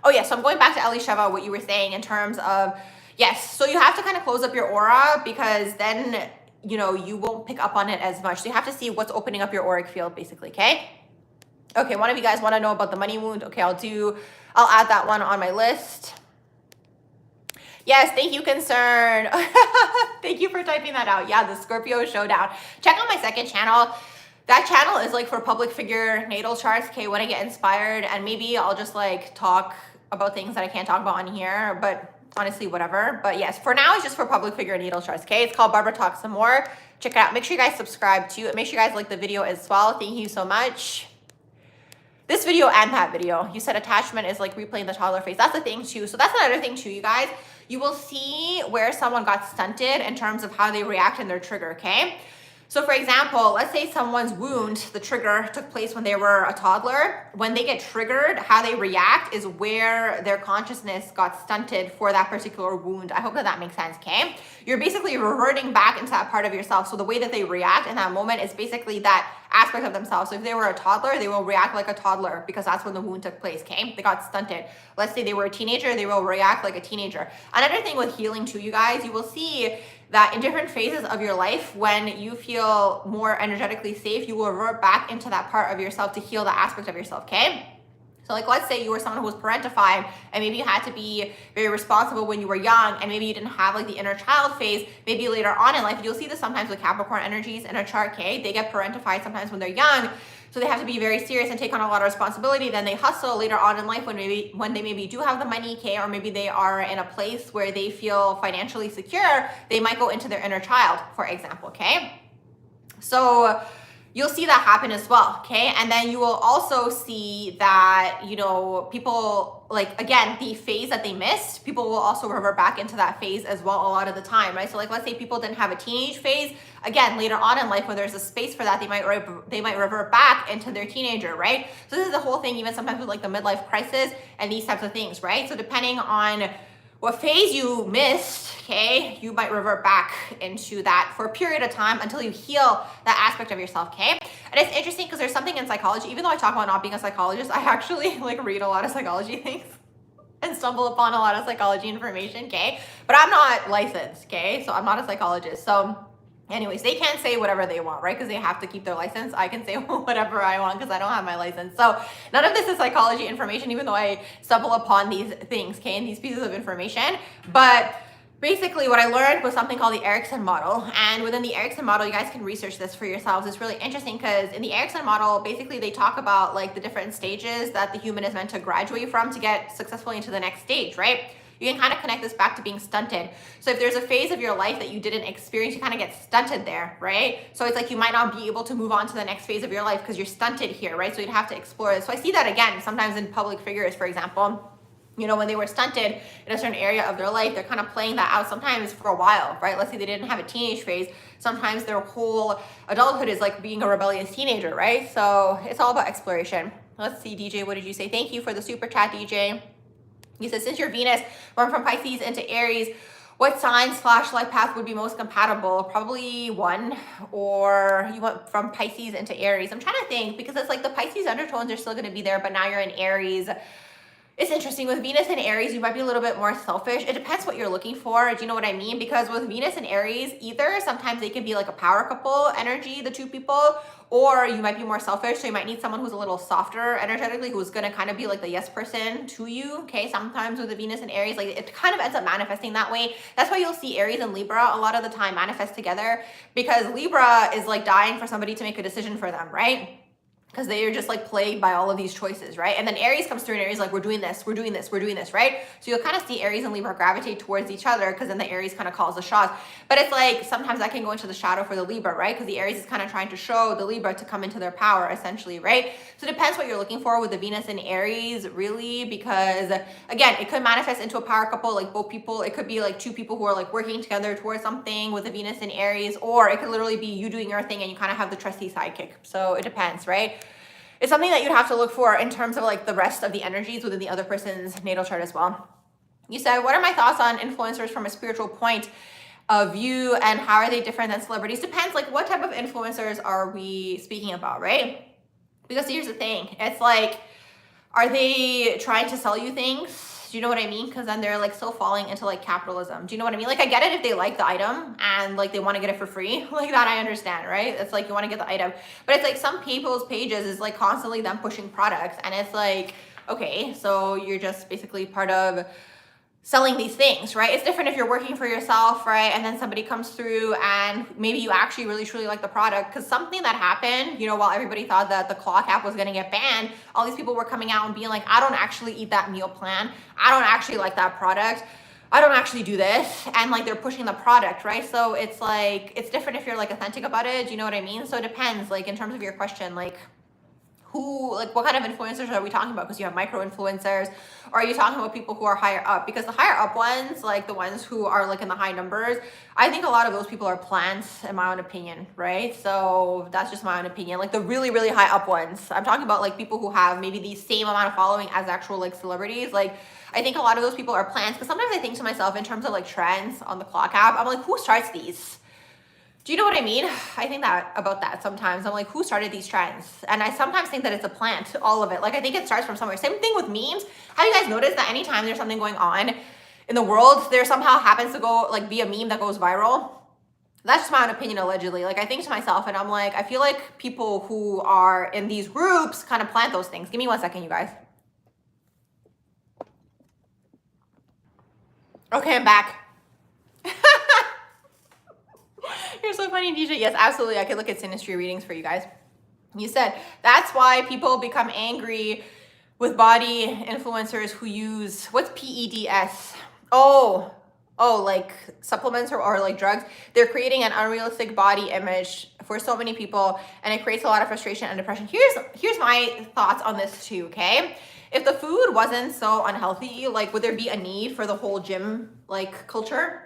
Oh yeah, so I'm going back to Elisheva, what you were saying in terms of, yes, so you have to kind of close up your aura because then, you know, you won't pick up on it as much. So you have to see what's opening up your auric field basically, okay? Okay, one of you guys want to know about the money wound. Okay, I'll add that one on my list. Yes, thank you, Concern. Thank you for typing that out. Yeah, the Scorpio Showdown. Check out my second channel. That channel is like for public figure natal charts, okay, when I get inspired, and maybe I'll just like talk about things that I can't talk about on here, but honestly, whatever. But yes, for now, it's just for public figure natal charts, okay? It's called Barbara Talks Some More. Check it out. Make sure you guys subscribe to it. Make sure you guys like the video as well. Thank you so much. This video and that video. You said attachment is like replaying the toddler phase. That's the thing too. So that's another thing too, you guys. You will see where someone got stunted in terms of how they react in their trigger, okay? So for example, let's say someone's wound, the trigger took place when they were a toddler. When they get triggered, how they react is where their consciousness got stunted for that particular wound. I hope that makes sense, okay? You're basically reverting back into that part of yourself. So the way that they react in that moment is basically that aspect of themselves. So if they were a toddler, they will react like a toddler because that's when the wound took place, okay? They got stunted. Let's say they were a teenager, they will react like a teenager. Another thing with healing too, you guys, you will see that in different phases of your life, when you feel more energetically safe, you will revert back into that part of yourself to heal that aspect of yourself, okay? So like, let's say you were someone who was parentified and maybe you had to be very responsible when you were young and maybe you didn't have like the inner child phase, maybe later on in life, you'll see this sometimes with Capricorn energies in a chart, okay? They get parentified sometimes when they're young. So they have to be very serious and take on a lot of responsibility. Then they hustle later on in life when they maybe do have the money, okay, or maybe they are in a place where they feel financially secure, they might go into their inner child, for example, okay? So you'll see that happen as well, okay? And then you will also see that, you know, people, like, again, the phase that they missed, people will also revert back into that phase as well a lot of the time, right? So like, let's say people didn't have a teenage phase, again, later on in life when there's a space for that, they might revert back into their teenager, right? So this is the whole thing, even sometimes with like the midlife crisis and these types of things, right? So depending on what phase you missed, okay, you might revert back into that for a period of time until you heal that aspect of yourself, okay? And it's interesting because there's something in psychology, even though I talk about not being a psychologist, I actually like read a lot of psychology things and stumble upon a lot of psychology information, okay? But I'm not licensed, okay? So I'm not a psychologist. So anyways, they can't say whatever they want, right? Because they have to keep their license. I can say whatever I want because I don't have my license. So none of this is psychology information, even though I stumble upon these things, okay, and these pieces of information. But basically what I learned was something called the Erickson model. And within the Erickson model, you guys can research this for yourselves. It's really interesting because in the Erickson model, basically they talk about like the different stages that the human is meant to graduate from to get successfully into the next stage, right? You can kind of connect this back to being stunted. So if there's a phase of your life that you didn't experience, you kind of get stunted there, right? So it's like you might not be able to move on to the next phase of your life because you're stunted here, right? So you'd have to explore this. So I see that again, sometimes in public figures, for example, you know, when they were stunted in a certain area of their life, they're kind of playing that out sometimes for a while, right? Let's say they didn't have a teenage phase. Sometimes their whole adulthood is like being a rebellious teenager, right? So it's all about exploration. Let's see, DJ, what did you say? Thank you for the super chat, DJ. You said, since your Venus went from Pisces into Aries, what sign/life path would be most compatible? Probably one, or you went from Pisces into Aries. I'm trying to think because it's like the Pisces undertones are still going to be there, but now you're in Aries. It's interesting with Venus and Aries, you might be a little bit more selfish. It depends what you're looking for. Do you know what I mean? Because with Venus and Aries, either sometimes they can be like a power couple energy, the two people, or you might be more selfish. So you might need someone who's a little softer energetically, who's going to kind of be like the yes person to you. Okay. Sometimes with the Venus and Aries, like it kind of ends up manifesting that way. That's why you'll see Aries and Libra a lot of the time manifest together, because Libra is like dying for somebody to make a decision for them, right? Because they are just like plagued by all of these choices, right? And then Aries comes through and Aries like, we're doing this, we're doing this, we're doing this, right? So you'll kind of see Aries and Libra gravitate towards each other, because then the Aries kind of calls the shots. But it's like sometimes that can go into the shadow for the Libra, right? Because the Aries is kind of trying to show the Libra to come into their power essentially, right? So it depends what you're looking for with the Venus and Aries, really, because again, it could manifest into a power couple, like both people. It could be like two people who are like working together towards something with the Venus and Aries, or it could literally be you doing your thing and you kind of have the trusty sidekick. So it depends, right? It's something that you'd have to look for in terms of like the rest of the energies within the other person's natal chart as well. You said, what are my thoughts on influencers from a spiritual point of view, and how are they different than celebrities? Depends, like what type of influencers are we speaking about, right? Because here's the thing. It's like, are they trying to sell you things? Do you know what I mean? Because then they're like still falling into like capitalism. Do you know what I mean? Like I get it if they like the item and like they want to get it for free, like that I understand, right? It's like you want to get the item, but it's like some people's pages is like constantly them pushing products, and it's like, okay, so you're just basically part of selling these things, right? It's different if you're working for yourself, right? And then somebody comes through and maybe you actually really truly like the product, because something that happened, you know, while everybody thought that the claw cap was going to get banned, all these people were coming out and being like, I don't actually eat that meal plan. I don't actually like that product. I don't actually do this. And like they're pushing the product, right? So it's like, it's different if you're like authentic about it. Do you know what I mean? So it depends, like in terms of your question, like who, like what kind of influencers are we talking about? Because you have micro influencers, or are you talking about people who are higher up? Because the higher up ones, like the ones who are like in the high numbers, I think a lot of those people are plants, in my own opinion, right? So that's just my own opinion. Like the really, really high up ones, I'm talking about like people who have maybe the same amount of following as actual like celebrities. Like I think a lot of those people are plants, because sometimes I think to myself in terms of like trends on the clock app, I'm like, who starts these? Do you know what I mean? I think that about that sometimes. I'm like, who started these trends? And I sometimes think that it's a plant, all of it. Like I think it starts from somewhere. Same thing with memes. Have you guys noticed that anytime there's something going on in the world, there somehow happens to go like be a meme that goes viral? That's just my own opinion, allegedly. Like I think to myself and I'm like, I feel like people who are in these groups kind of plant those things. Give me 1 second, you guys. Okay, I'm back. You're so funny, DJ. Yes, absolutely. I could look at synastry readings for you guys. You said that's why people become angry with body influencers who use, what's PEDS? Oh, like supplements or like drugs. They're creating an unrealistic body image for so many people, and it creates a lot of frustration and depression. Here's my thoughts on this too, okay? If the food wasn't so unhealthy, like would there be a need for the whole gym like culture?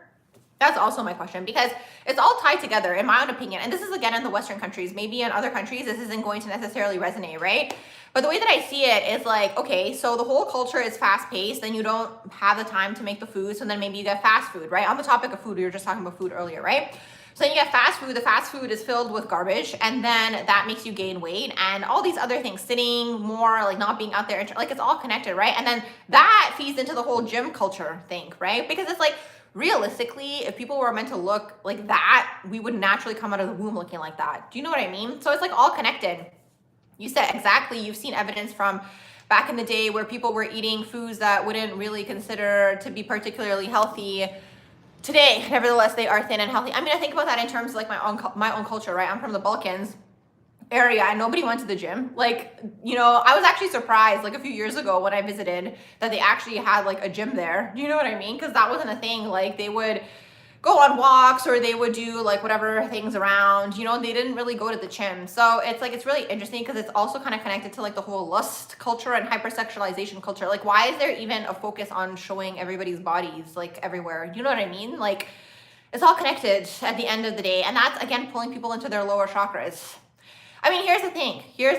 That's also my question, because it's all tied together in my own opinion. And this is again in the Western countries. Maybe in other countries, this isn't going to necessarily resonate, right? But the way that I see it is like, okay, so the whole culture is fast paced and you don't have the time to make the food. So then maybe you get fast food, right? On the topic of food, we were just talking about food earlier, right? So then you get fast food. The fast food is filled with garbage, and then that makes you gain weight and all these other things, sitting more, like not being out there. Like it's all connected, right? And then that feeds into the whole gym culture thing, right? Because it's like, realistically, if people were meant to look like that, we would naturally come out of the womb looking like that. Do you know what I mean? So it's like all connected. You said exactly. You've seen evidence from back in the day where people were eating foods that wouldn't really consider to be particularly healthy. Today, nevertheless, they are thin and healthy. I mean, I think about that in terms of like my own culture, right? I'm from the Balkans area and nobody went to the gym. Like, you know, I was actually surprised like a few years ago when I visited that they actually had like a gym there. Do you know what I mean? Because that wasn't a thing. Like they would go on walks or they would do like whatever things around, you know, they didn't really go to the gym. So it's like, it's really interesting because it's also kind of connected to like the whole lust culture and hypersexualization culture. Like why is there even a focus on showing everybody's bodies like everywhere? You know what I mean? Like it's all connected at the end of the day. And that's again, pulling people into their lower chakras. I mean, here's the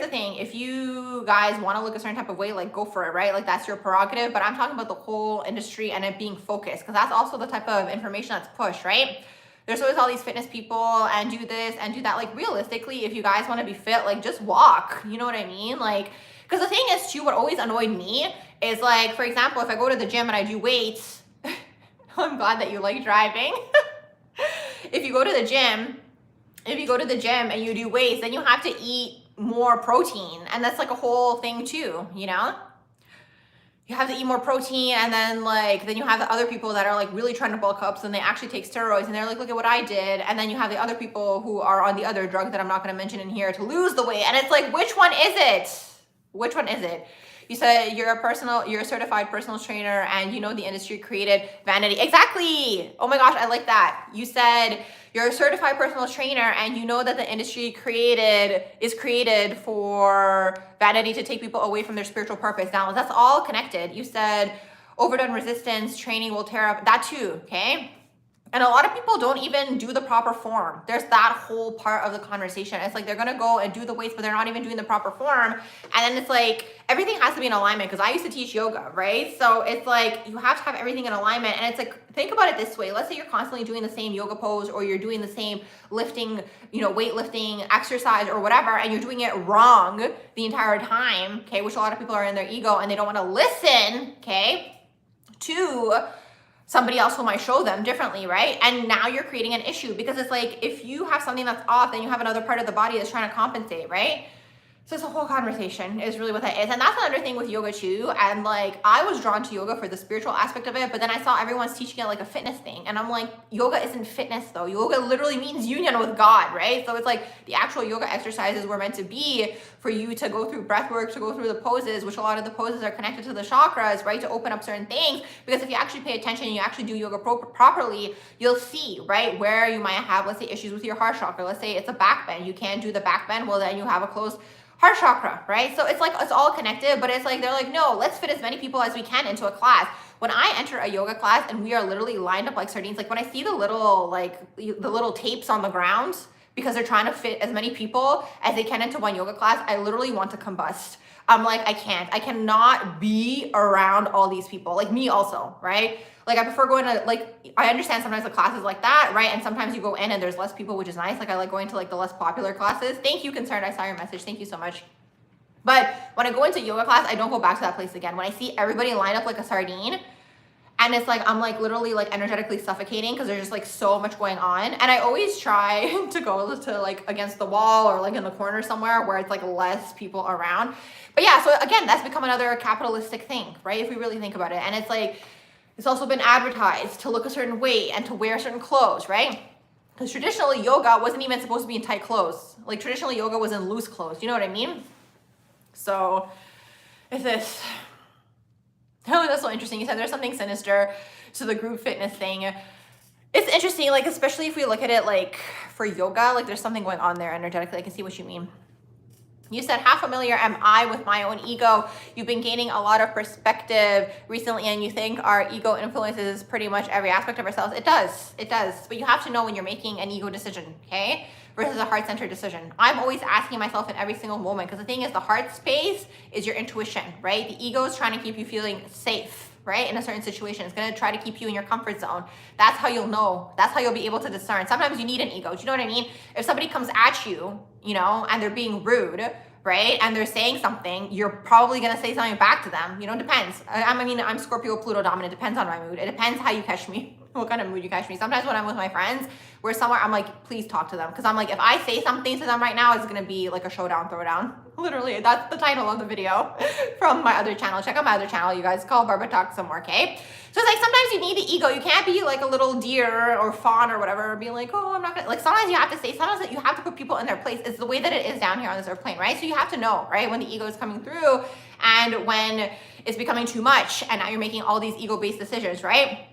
thing. If you guys want to look a certain type of way, like go for it, right? Like that's your prerogative, but I'm talking about the whole industry and it being focused because that's also the type of information that's pushed, right? There's always all these fitness people and do this and do that. Like realistically, if you guys want to be fit, like just walk, you know what I mean? Like, because the thing is too, what always annoyed me is like, for example, if I go to the gym and I do weights, I'm glad that you like driving. If you go to the gym and you do weights, then you have to eat more protein. And that's like a whole thing too, you know? You have to eat more protein, and then you have the other people that are like really trying to bulk up, so then they actually take steroids and they're like, look at what I did. And then you have the other people who are on the other drug that I'm not going to mention in here to lose the weight. And it's like, which one is it? Which one is it? You said you're a certified personal trainer, and you know the industry created vanity. Exactly. Oh my gosh, I like that. You said you're a certified personal trainer, and you know that the industry is created for vanity, to take people away from their spiritual purpose. Now, that's all connected. You said overdone resistance training will tear up. That too, okay? And a lot of people don't even do the proper form. There's that whole part of the conversation. It's like they're gonna go and do the weights, but they're not even doing the proper form. And then it's like everything has to be in alignment, because I used to teach yoga, right? So it's like you have to have everything in alignment. And it's like, think about it this way. Let's say you're constantly doing the same yoga pose, or you're doing the same lifting, weightlifting exercise or whatever, and you're doing it wrong the entire time, okay? Which a lot of people are in their ego and they don't wanna listen, okay, to somebody else who might show them differently, right? And now you're creating an issue, because it's like, if you have something that's off, then you have another part of the body that's trying to compensate, right? So it's a whole conversation is really what that is. And that's another thing with yoga too. And like, I was drawn to yoga for the spiritual aspect of it, but then I saw everyone's teaching it like a fitness thing. And I'm like, yoga isn't fitness though. Yoga literally means union with God, right? So it's like the actual yoga exercises were meant to be for you to go through breath work, to go through the poses, which a lot of the poses are connected to the chakras, right? To open up certain things. Because if you actually pay attention and you actually do yoga properly, you'll see, right? Where you might have, let's say, issues with your heart chakra. Let's say it's a back bend. You can't do the back bend. Well, then you have a closed heart chakra, right? So it's like, it's all connected, but it's like, they're like, no, let's fit as many people as we can into a class. When I enter a yoga class and we are literally lined up like sardines, like when I see the little tapes on the ground, because they're trying to fit as many people as they can into one yoga class, I literally want to combust. I'm like, I cannot be around all these people, like me also, right? Like I prefer going to, like, I understand sometimes the classes like that, right? And sometimes you go in and there's less people, which is nice. Like I like going to like the less popular classes. Thank you, Concerned. I saw your message. Thank you so much. But when I go into yoga class, I don't go back to that place again. When I see everybody lined up like a sardine, and it's like, I'm like literally like energetically suffocating, because there's just like so much going on. And I always try to go to like against the wall or like in the corner somewhere where it's like less people around. But yeah, so again, that's become another capitalistic thing, right? If we really think about it. And it's like, it's also been advertised to look a certain way and to wear certain clothes, right? Because traditionally yoga wasn't even supposed to be in tight clothes. Like traditionally yoga was in loose clothes. You know what I mean? So it's this. Oh, that's so interesting. You said there's something sinister to the group fitness thing. It's interesting, like, especially if we look at it like for yoga, like there's something going on there energetically. I can see what you mean. You said, how familiar am I with my own ego? You've been gaining a lot of perspective recently, and you think our ego influences pretty much every aspect of ourselves. It does. But you have to know when you're making an ego decision, okay? Versus a heart-centered decision. I'm always asking myself in every single moment, because the thing is, the heart space is your intuition, right? The ego is trying to keep you feeling safe, right? In a certain situation. It's going to try to keep you in your comfort zone. That's how you'll know. That's how you'll be able to discern. Sometimes you need an ego. Do you know what I mean? If somebody comes at you, and they're being rude, right? And they're saying something, you're probably going to say something back to them. Depends. I'm Scorpio, Pluto dominant. Depends on my mood. It depends how you catch me. What kind of mood you catch me. Sometimes when I'm with my friends, we're somewhere, I'm like, please talk to them. Because I'm like, if I say something to them right now, it's going to be like a showdown, throwdown. Literally, that's the title of the video from my other channel. Check out my other channel, you guys. Call Barbara Talk Some More, okay? So it's like, sometimes you need the ego. You can't be like a little deer or fawn or whatever, be like, oh, I'm not going to, like, sometimes you have to say, sometimes you have to put people in their place. It's the way that it is down here on this airplane, right? So you have to know, right? When the ego is coming through and when it's becoming too much and now you're making all these ego-based decisions, right?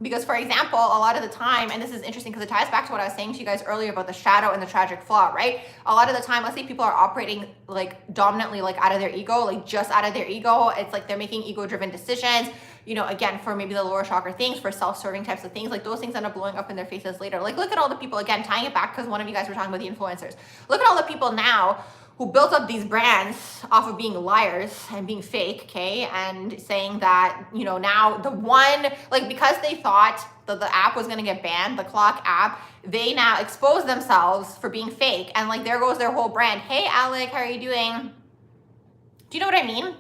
Because, for example, a lot of the time, and this is interesting because it ties back to what I was saying to you guys earlier about the shadow and the tragic flaw, right? A lot of the time, let's say people are operating like dominantly, like out of their ego, like just out of their ego. It's like they're making ego-driven decisions, again, for maybe the lower chakra things, for self-serving types of things, like those things end up blowing up in their faces later. Like, look at all the people, again, tying it back because one of you guys were talking about the influencers. Look at all the people now who built up these brands off of being liars and being fake, okay? And saying that, now the one, like, because they thought that the app was gonna get banned, the clock app, they now expose themselves for being fake. And like, there goes their whole brand. Hey, Alec, how are you doing? Do you know what I mean?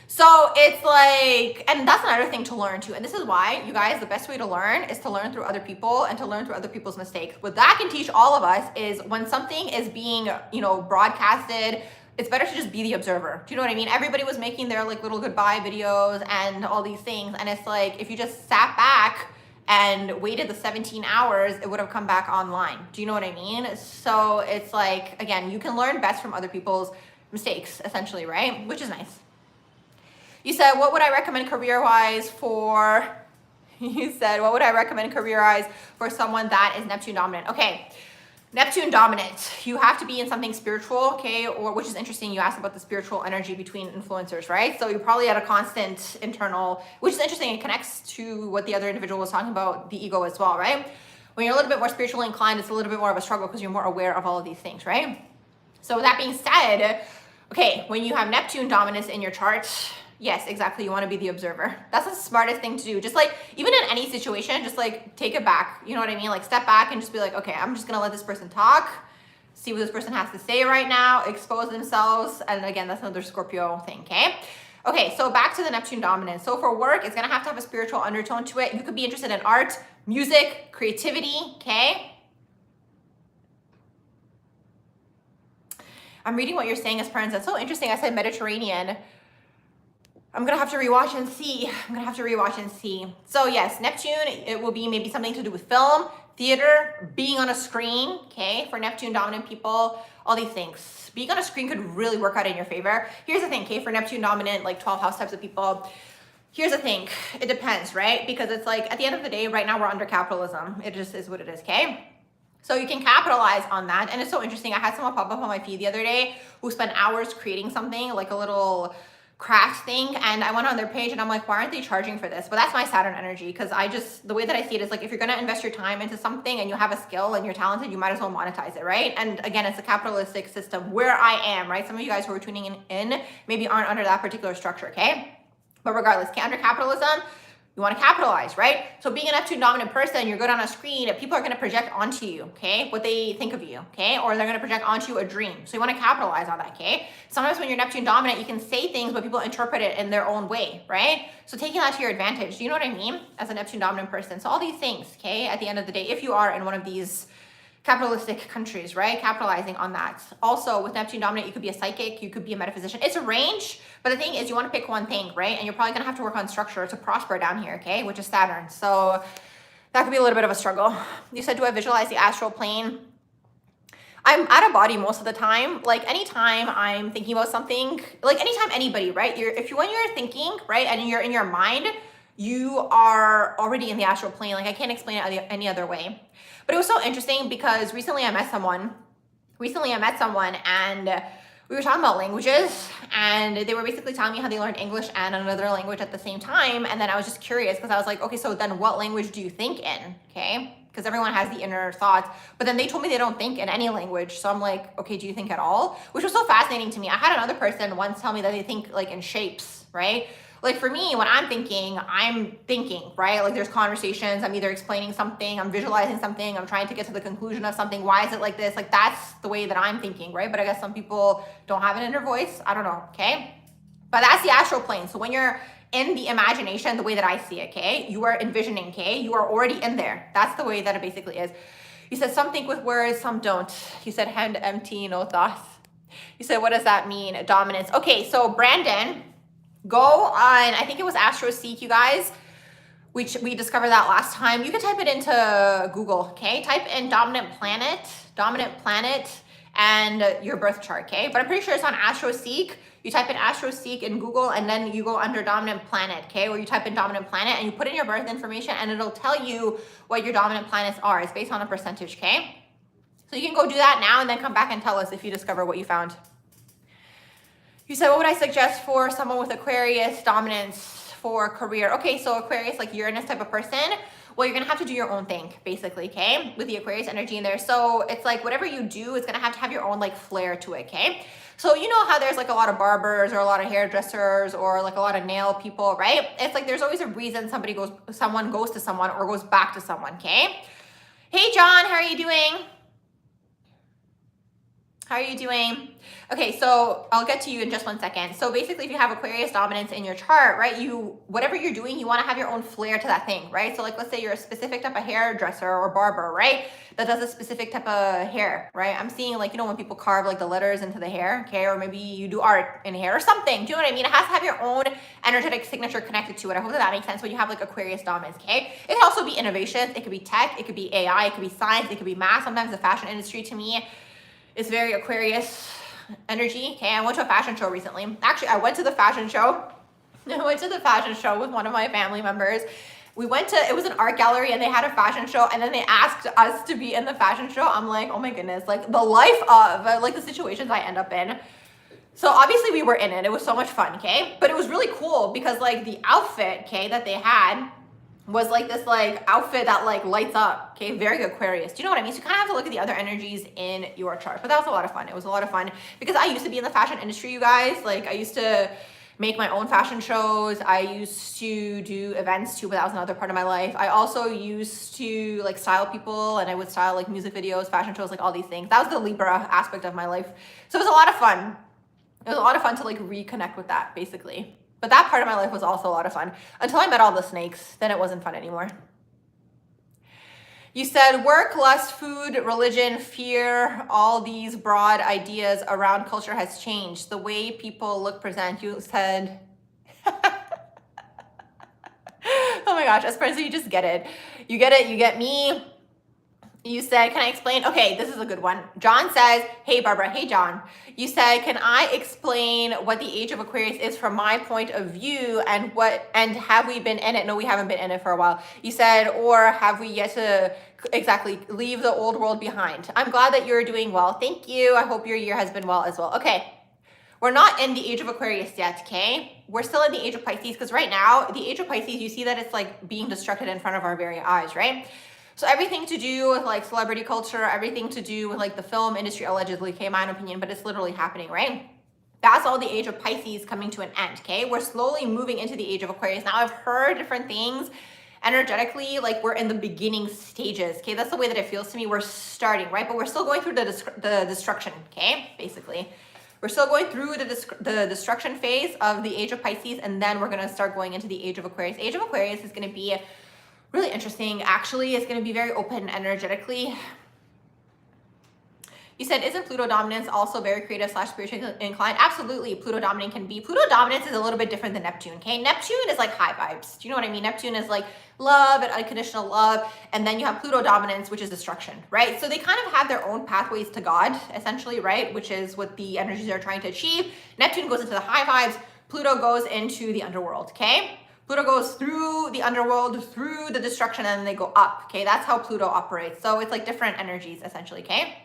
So it's like, and that's another thing to learn too. And this is why, you guys, the best way to learn is to learn through other people and to learn through other people's mistakes. What that can teach all of us is when something is being, you know, broadcasted, it's better to just be the observer. Do you know what I mean? Everybody was making their like little goodbye videos and all these things. And it's like, if you just sat back and waited the 17 hours, it would have come back online. Do you know what I mean? So it's like, again, you can learn best from other people's mistakes, essentially, right? Which is nice. You said, what would I recommend career-wise for, you said, what would I recommend career-wise for someone that is Neptune dominant? Okay, Neptune dominant, you have to be in something spiritual, okay? Or, which is interesting, you asked about the spiritual energy between influencers, right? So you're probably at a constant internal, which is interesting, it connects to what the other individual was talking about, the ego as well, right? When you're a little bit more spiritually inclined, it's a little bit more of a struggle because you're more aware of all of these things, right? So with that being said, okay, when you have Neptune dominance in your chart, yes, exactly. You want to be the observer. That's the smartest thing to do. Just like, even in any situation, just like take it back. You know what I mean? Like step back and just be like, okay, I'm just going to let this person talk, see what this person has to say right now, expose themselves. And again, that's another Scorpio thing. Okay. Okay. So back to the Neptune dominance. So for work, it's going to have a spiritual undertone to it. You could be interested in art, music, creativity. Okay. I'm reading what you're saying as parents. That's so interesting. I said Mediterranean. I'm going to have to rewatch and see. So yes, Neptune, it will be maybe something to do with film, theater, being on a screen, okay? For Neptune dominant people, all these things. Being on a screen could really work out in your favor. Here's the thing, okay? For Neptune dominant, like 12 house types of people, here's the thing. It depends, right? Because it's like, at the end of the day, right now we're under capitalism. It just is what it is, okay? So you can capitalize on that. And it's so interesting. I had someone pop up on my feed the other day who spent hours creating something, like a little craft thing, and I went on their page and I'm like, why aren't they charging for this? But that's my Saturn energy, because I just, the way that I see it is like, if you're going to invest your time into something and you have a skill and you're talented, you might as well monetize it, right? And again, it's a capitalistic system where I am, right? Some of you guys who are tuning in maybe aren't under that particular structure, okay? But regardless, under capitalism, you want to capitalize, right? So being a Neptune dominant person, you're good on a screen, people are going to project onto you, okay, what they think of you, okay, or they're going to project onto you a dream. So you want to capitalize on that, okay? Sometimes when you're Neptune dominant, you can say things, but people interpret it in their own way, right? So taking that to your advantage, do you know what I mean? As a Neptune dominant person. So all these things, okay, at the end of the day, if you are in one of these capitalistic countries, right? Capitalizing on that. Also with Neptune dominant, you could be a psychic, you could be a metaphysician. It's a range, but the thing is you want to pick one thing, right? And you're probably going to have to work on structure to prosper down here, okay? Which is Saturn. So that could be a little bit of a struggle. You said, do I visualize the astral plane? I'm out of body most of the time. Like anytime I'm thinking about something, like anytime anybody, right? When you're thinking, right? And you're in your mind, you are already in the astral plane. Like I can't explain it any other way. But it was so interesting because recently I met someone and we were talking about languages, and they were basically telling me how they learned English and another language at the same time. And then I was just curious because I was like, okay, so then what language do you think in? Okay. Because everyone has the inner thoughts, but then they told me they don't think in any language. So I'm like, okay, do you think at all? Which was so fascinating to me. I had another person once tell me that they think like in shapes, right? Like for me, when I'm thinking, right? Like there's conversations, I'm either explaining something, I'm visualizing something, I'm trying to get to the conclusion of something. Why is it like this? Like that's the way that I'm thinking, right? But I guess some people don't have an inner voice. I don't know, okay? But that's the astral plane. So when you're in the imagination, the way that I see it, okay? You are envisioning, okay? You are already in there. That's the way that it basically is. You said some think with words, some don't. You said hand empty, no thoughts. You said, what does that mean? Dominance. Okay, so Brandon, go on, I think it was AstroSeek, you guys. We discovered that last time. You can type it into Google, okay? Type in dominant planet, and your birth chart, okay? But I'm pretty sure it's on AstroSeek. You type in AstroSeek in Google, and then you go under dominant planet, okay? Or you type in dominant planet, and you put in your birth information, and it'll tell you what your dominant planets are. It's based on a percentage, okay? So you can go do that now, and then come back and tell us if you discover what you found. You said, what would I suggest for someone with Aquarius dominance for career? Okay, so Aquarius, like Uranus type of person, well, you're gonna have to do your own thing, basically, okay? With the Aquarius energy in there. So it's like whatever you do, it's gonna have to have your own like flair to it, okay? So you know how there's like a lot of barbers or a lot of hairdressers or like a lot of nail people, right? It's like there's always a reason someone goes to someone or goes back to someone, okay? Hey, John, how are you doing? How are you doing? Okay, so I'll get to you in just 1 second. So basically, if you have Aquarius dominance in your chart, right, whatever you're doing, you want to have your own flair to that thing, right? So like, let's say you're a specific type of hairdresser or barber, right, that does a specific type of hair, right? I'm seeing like, you know, when people carve like the letters into the hair, okay, or maybe you do art in hair or something. Do you know what I mean? It has to have your own energetic signature connected to it. I hope that makes sense when you have like Aquarius dominance, okay? It can also be innovations. It could be tech. It could be AI. It could be science. It could be math. Sometimes the fashion industry, to me, it's very Aquarius energy. Okay, I went to a fashion show recently. Actually, I went to the fashion show. I went to the fashion show with one of my family members. We went to, it was an art gallery and they had a fashion show and then they asked us to be in the fashion show. I'm like, oh my goodness, like the life of, like the situations I end up in. So obviously we were in it. It was so much fun, okay? But it was really cool because like the outfit, okay, that they had was like this like outfit that like lights up, okay? Very Aquarius. Do you know what I mean? So you kind of have to look at the other energies in your chart. But that was a lot of fun. It was a lot of fun because I used to be in the fashion industry, you guys. Like I used to make my own fashion shows. I used to do events too, but that was another part of my life. I also used to like style people and I would style like music videos, fashion shows, like all these things. That was the Libra aspect of my life. So it was a lot of fun. It was a lot of fun to like reconnect with that basically. But that part of my life was also a lot of fun until I met all the snakes. Then it wasn't fun anymore. You said work, lust, food, religion, fear, all these broad ideas around culture has changed. The way people look, present. You said, oh my gosh, Espresso, you just get it. You get it, you get me. You said, can I explain? Okay, this is a good one. John says, hey, Barbara. Hey, John. You said, can I explain what the age of Aquarius is from my point of view and have we been in it? No, we haven't been in it for a while. You said, or have we yet to exactly leave the old world behind? I'm glad that you're doing well. Thank you. I hope your year has been well as well. Okay. We're not in the age of Aquarius yet, okay? We're still in the age of Pisces because right now, the age of Pisces, you see that it's like being destructed in front of our very eyes, right? So everything to do with like celebrity culture, everything to do with like the film industry allegedly, okay, my own opinion, but it's literally happening, right? That's all the age of Pisces coming to an end, okay? We're slowly moving into the age of Aquarius. Now I've heard different things energetically, like we're in the beginning stages, okay? That's the way that it feels to me. We're starting, right? But we're still going through the destruction, okay? Basically. We're still going through the destruction phase of the age of Pisces, and then we're gonna start going into the age of Aquarius. Age of Aquarius is gonna be really interesting. Actually, it's going to be very open energetically. You said, isn't Pluto dominance also very creative / spiritually inclined? Absolutely, Pluto dominant can be. Pluto dominance is a little bit different than Neptune, okay? Neptune is like high vibes. Do you know what I mean? Neptune is like love and unconditional love. And then you have Pluto dominance, which is destruction, right? So they kind of have their own pathways to God, essentially, right? Which is what the energies are trying to achieve. Neptune goes into the high vibes. Pluto goes into the underworld, okay? Pluto goes through the underworld, through the destruction, and then they go up, okay? That's how Pluto operates. So it's like different energies, essentially, okay?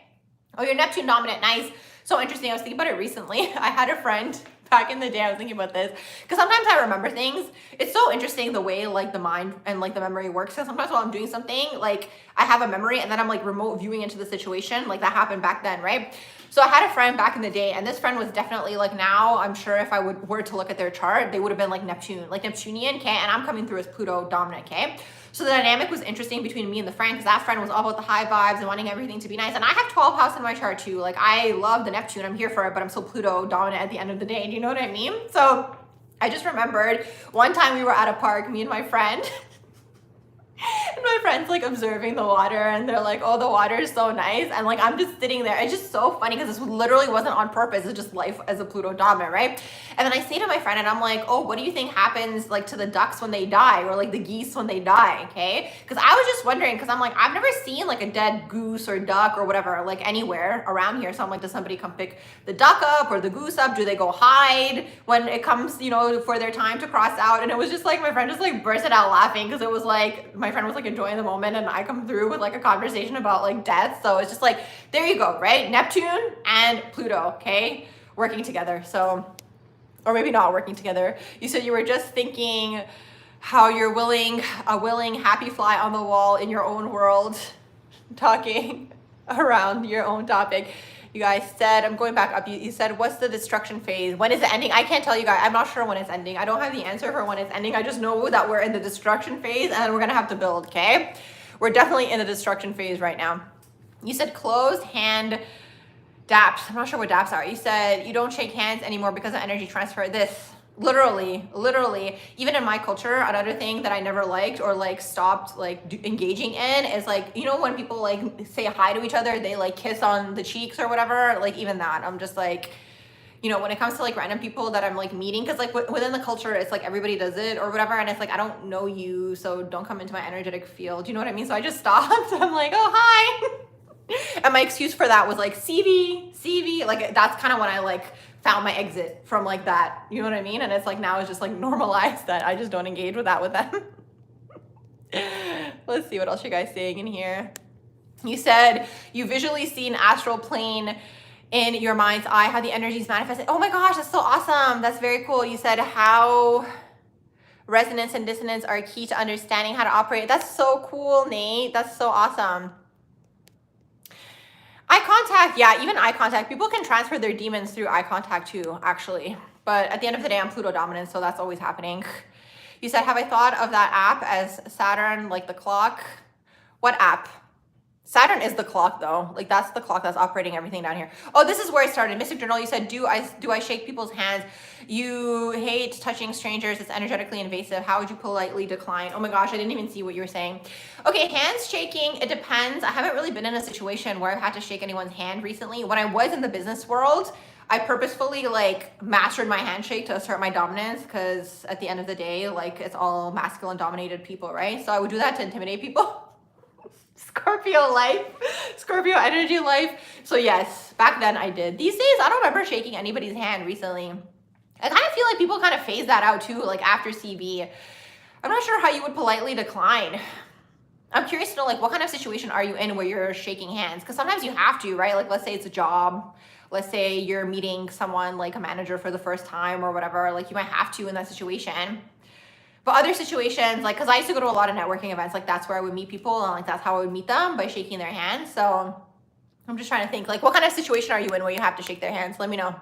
Oh, you're Neptune dominant, nice. So interesting, I was thinking about it recently. I had a friend back in the day, I was thinking about this, because sometimes I remember things. It's so interesting the way like the mind and like the memory works. So sometimes while I'm doing something, like I have a memory and then I'm like remote viewing into the situation. Like that happened back then, right? So I had a friend back in the day, and this friend was definitely like, now I'm sure if I were to look at their chart, they would have been like Neptune, like Neptunian, okay? And I'm coming through as Pluto dominant, okay? So the dynamic was interesting between me and the friend, because that friend was all about the high vibes and wanting everything to be nice. And I have 12 house in my chart too. Like I love the Neptune, I'm here for it, but I'm still Pluto dominant at the end of the day. Do you know what I mean? So I just remembered one time we were at a park, me and my friend, and my friend's like observing the water and they're like, oh, the water is so nice. And like, I'm just sitting there. It's just so funny because this literally wasn't on purpose. It's just life as a Pluto dominant, right? And then I say to my friend and I'm like, oh, what do you think happens like to the ducks when they die, or like the geese when they die, okay? Because I was just wondering, because I'm like, I've never seen like a dead goose or duck or whatever, like anywhere around here. So I'm like, does somebody come pick the duck up or the goose up? Do they go hide when it comes, you know, for their time to cross out? And it was just like, my friend just like bursted out laughing because it was like, my friend was like enjoying the moment and I come through with like a conversation about like death. So it's just like, there you go, right? Neptune and Pluto, okay? Working together. So, or maybe not working together. You said you were just thinking how you're a willing happy fly on the wall in your own world, talking around your own topic. You guys said, I'm going back up. You said, what's the destruction phase? When is it ending? I can't tell you guys. I'm not sure when it's ending. I don't have the answer for when it's ending. I just know that we're in the destruction phase and we're going to have to build, okay? We're definitely in the destruction phase right now. You said closed hand Daps. I'm not sure what daps are. You said you don't shake hands anymore because of energy transfer. This literally, even in my culture, another thing that I never liked or like stopped like engaging in is like, you know, when people like say hi to each other, they like kiss on the cheeks or whatever. Like even that, I'm just like, you know, when it comes to like random people that I'm like meeting, because like within the culture, it's like everybody does it or whatever. And it's like, I don't know you, so don't come into my energetic field. You know what I mean? So I just stopped. I'm like, oh, hi. And my excuse for that was like CV, like that's kind of when I like found my exit from like that, you know what I mean? And it's like now it's just like normalized that I just don't engage with that with them. Let's see what else you guys saying in here. You said you visually see an astral plane in your mind's eye, how the energies manifested. Oh my gosh, that's so awesome. That's very cool. You said how resonance and dissonance are key to understanding how to operate. That's so cool, Nate. That's so awesome. Eye contact, yeah, even eye contact. People can transfer their demons through eye contact too, actually. But at the end of the day, I'm Pluto dominant, so that's always happening. You said, have I thought of that app as Saturn, like the clock? What app? Saturn is the clock though. Like that's the clock that's operating everything down here. Oh, this is where I started. Mystic Journal, you said, do I shake people's hands? You hate touching strangers. It's energetically invasive. How would you politely decline? Oh my gosh, I didn't even see what you were saying. Okay, hands shaking, it depends. I haven't really been in a situation where I've had to shake anyone's hand recently. When I was in the business world, I purposefully like mastered my handshake to assert my dominance because at the end of the day, like it's all masculine dominated people, right? So I would do that to intimidate people. Scorpio life, Scorpio energy life. So yes, back then I did. These days, I don't remember shaking anybody's hand recently. I kind of feel like people kind of phase that out too, like after CB. I'm not sure how you would politely decline. I'm curious to know, like, what kind of situation are you in where you're shaking hands? Because sometimes you have to, right? Like, let's say it's a job. Let's say you're meeting someone like a manager for the first time or whatever. Like, you might have to in that situation. But other situations, like, because I used to go to a lot of networking events, like that's where I would meet people and like that's how I would meet them, by shaking their hands. So I'm just trying to think, like, what kind of situation are you in where you have to shake their hands? Let me know.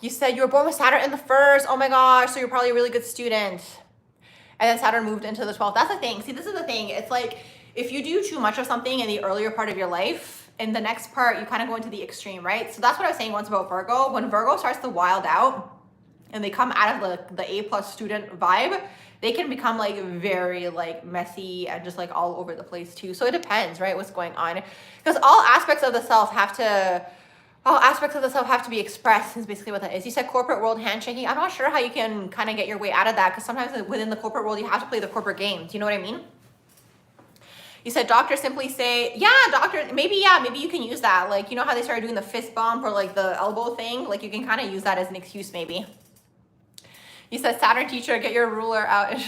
You said you were born with Saturn in the first. Oh my gosh, so you're probably a really good student. And then Saturn moved into the 12th. That's the thing. See, this is the thing. It's like if you do too much of something in the earlier part of your life, in the next part, you kind of go into the extreme, right? So that's what I was saying once about Virgo. When Virgo starts to wild out and they come out of the A+ student vibe, they can become like very like messy and just like all over the place too. So it depends, right? What's going on? Because all aspects of the self have to be expressed is basically what that is. You said corporate world handshaking. I'm not sure how you can kind of get your way out of that because sometimes within the corporate world, you have to play the corporate games. You know what I mean? You said doctor simply say, yeah, doctor, maybe you can use that. Like, you know how they started doing the fist bump or like the elbow thing? Like you can kind of use that as an excuse maybe. You said Saturn teacher, get your ruler out.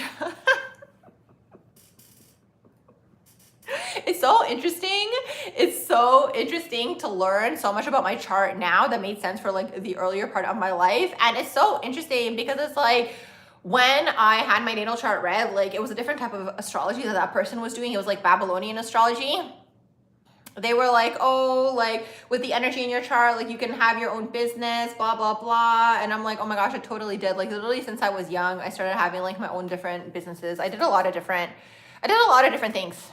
It's so interesting. It's so interesting to learn so much about my chart now that made sense for like the earlier part of my life. And it's so interesting because it's like, when I had my natal chart read, like it was a different type of astrology that person was doing. It was like Babylonian astrology. They were like, oh, like with the energy in your chart, like you can have your own business, blah, blah, blah. And I'm like, oh my gosh, I totally did. Like literally since I was young, I started having like my own different businesses. I did a lot of different things.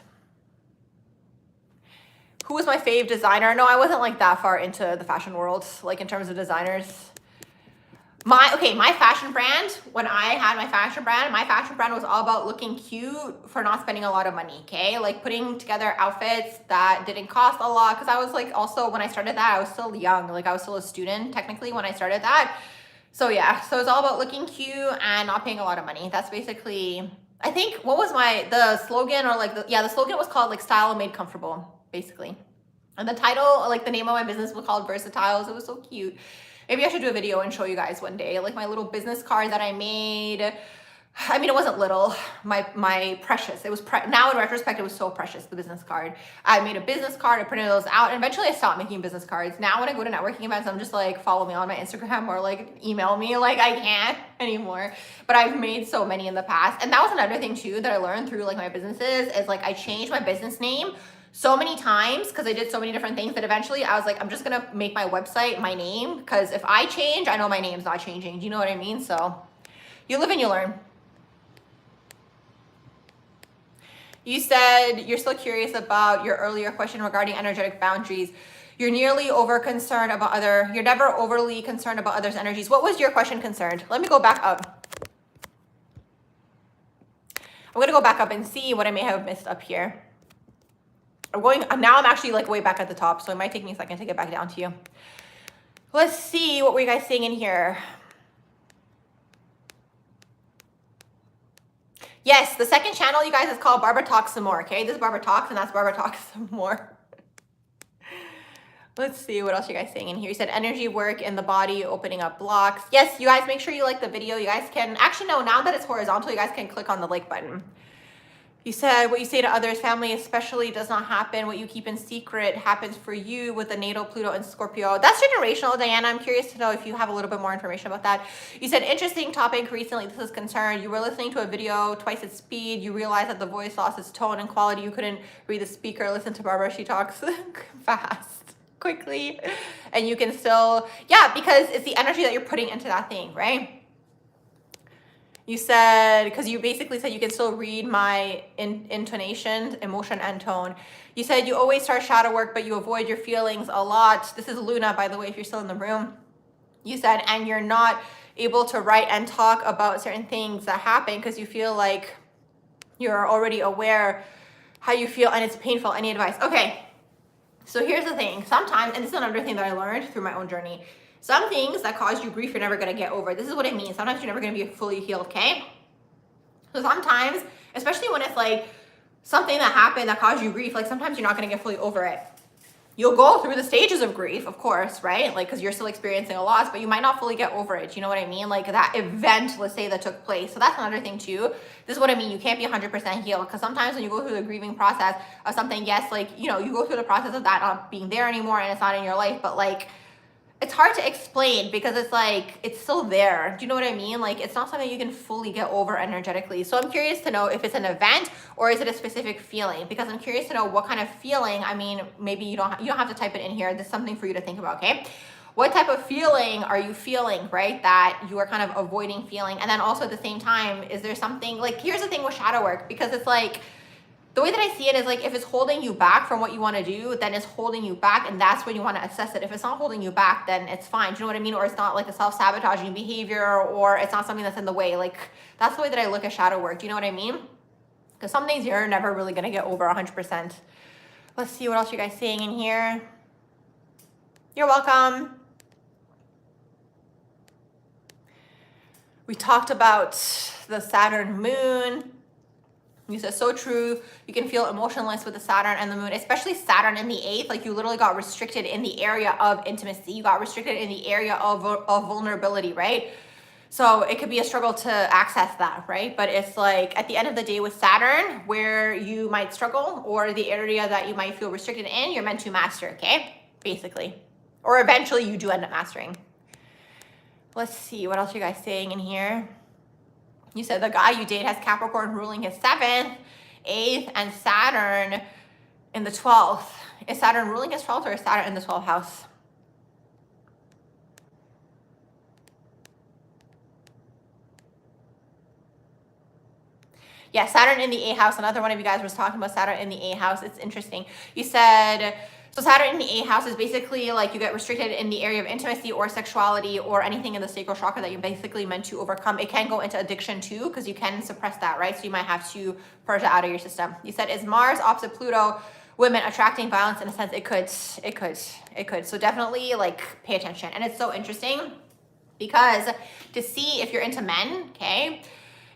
Who was my fave designer? No, I wasn't like that far into the fashion world, like in terms of designers. My fashion brand, when I had my fashion brand was all about looking cute for not spending a lot of money, okay? Like putting together outfits that didn't cost a lot. Cause I was like, also when I started that, I was still young. Like I was still a student technically when I started that. So yeah, so it's all about looking cute and not paying a lot of money. That's basically, I think, what was the slogan or like, the slogan was called like style made comfortable, basically. And the title, like the name of my business was called Versatiles. It was so cute. Maybe I should do a video and show you guys one day, like my little business card that I made. I mean, it wasn't little, my precious. It was, now in retrospect, it was so precious, the business card. I made a business card, I printed those out, and eventually I stopped making business cards. Now when I go to networking events, I'm just like, follow me on my Instagram or like email me, like I can't anymore. But I've made so many in the past. And that was another thing too that I learned through like my businesses is like I changed my business name so many times because I did so many different things that eventually I was like, I'm just gonna make my website my name because if I change, I know my name's not changing. Do you know what I mean? So you live and you learn. You said you're still curious about your earlier question regarding energetic boundaries. You're never overly concerned about others' energies. What was your question concerned? Let me go back up. I'm gonna go back up and see what I may have missed up here. Now I'm actually like way back at the top, so it might take me a second to get back down to you. Let's see, what were you guys saying in here? Yes, the second channel, you guys, is called Barbara Talks Some More, okay? This is Barbara Talks, and that's Barbara Talks Some More. Let's see, what else are you guys saying in here? You said energy work in the body, opening up blocks. Yes, you guys, make sure you like the video. You guys can, actually, no, now that it's horizontal, you guys can click on the like button. You said what you say to others, family especially, does not happen. What you keep in secret happens for you with the natal Pluto and Scorpio. That's generational, Diana. I'm curious to know if you have a little bit more information about that. You said, interesting topic recently, this is concerned. You were listening to a video twice its speed. You realized that the voice lost its tone and quality. You couldn't read the speaker. Listen to Barbara. She talks fast, quickly. And you can still, yeah, because it's the energy that you're putting into that thing, right? You said, because you basically said you can still read my intonation, emotion, and tone. You said you always start shadow work, but you avoid your feelings a lot. This is Luna, by the way, if you're still in the room. You said, and you're not able to write and talk about certain things that happen because you feel like you're already aware how you feel and it's painful. Any advice? Okay, so here's the thing. Sometimes, and this is another thing that I learned through my own journey, some things that cause you grief, you're never going to get over. This is what I mean. Sometimes you're never going to be fully healed, okay? So sometimes, especially when it's like something that happened that caused you grief, like sometimes you're not going to get fully over it. You'll go through the stages of grief, of course, right? Like, because you're still experiencing a loss, but you might not fully get over it. You know what I mean? Like that event, let's say, that took place. So that's another thing too. This is what I mean. You can't be 100% healed, because sometimes when you go through the grieving process of something, yes, like, you know, you go through the process of that not being there anymore and it's not in your life, but like, it's hard to explain because it's like, it's still there. Do you know what I mean? Like, it's not something you can fully get over energetically. So I'm curious to know if it's an event or is it a specific feeling, because I'm curious to know what kind of feeling. I mean, maybe you don't have to type it in here. There's something for you to think about, okay? What type of feeling are you feeling, right? That you are kind of avoiding feeling. And then also at the same time, is there something like, here's the thing with shadow work, because it's like, the way that I see it is like, if it's holding you back from what you want to do, then it's holding you back, and that's when you want to assess it. If it's not holding you back, then it's fine. Do you know what I mean? Or it's not like a self-sabotaging behavior, or it's not something that's in the way. Like, that's the way that I look at shadow work. Do you know what I mean? Because some things you're never really going to get over 100%. Let's see what else you guys saying in here. You're welcome. We talked about the Saturn moon. You said, so true. You can feel emotionless with the Saturn and the moon, especially Saturn in the 8th. Like, you literally got restricted in the area of intimacy. You got restricted in the area of vulnerability, right? So it could be a struggle to access that, right? But it's like, at the end of the day with Saturn, where you might struggle or the area that you might feel restricted in, you're meant to master, okay? Basically. Or eventually you do end up mastering. Let's see, what else are you guys saying in here? You said the guy you date has Capricorn ruling his 7th, 8th, and Saturn in the 12th. Is Saturn ruling his 12th, or is Saturn in the 12th house? Yeah, Saturn in the 8th house. Another one of you guys was talking about Saturn in the 8th house. It's interesting. You said, so Saturn in the 8th house is basically like you get restricted in the area of intimacy or sexuality or anything in the sacral chakra that you're basically meant to overcome. It can go into addiction too, because you can suppress that, right? So you might have to purge that out of your system. You said, is Mars opposite Pluto, women attracting violence? In a sense, it could. So definitely like pay attention. And it's so interesting because to see if you're into men, okay?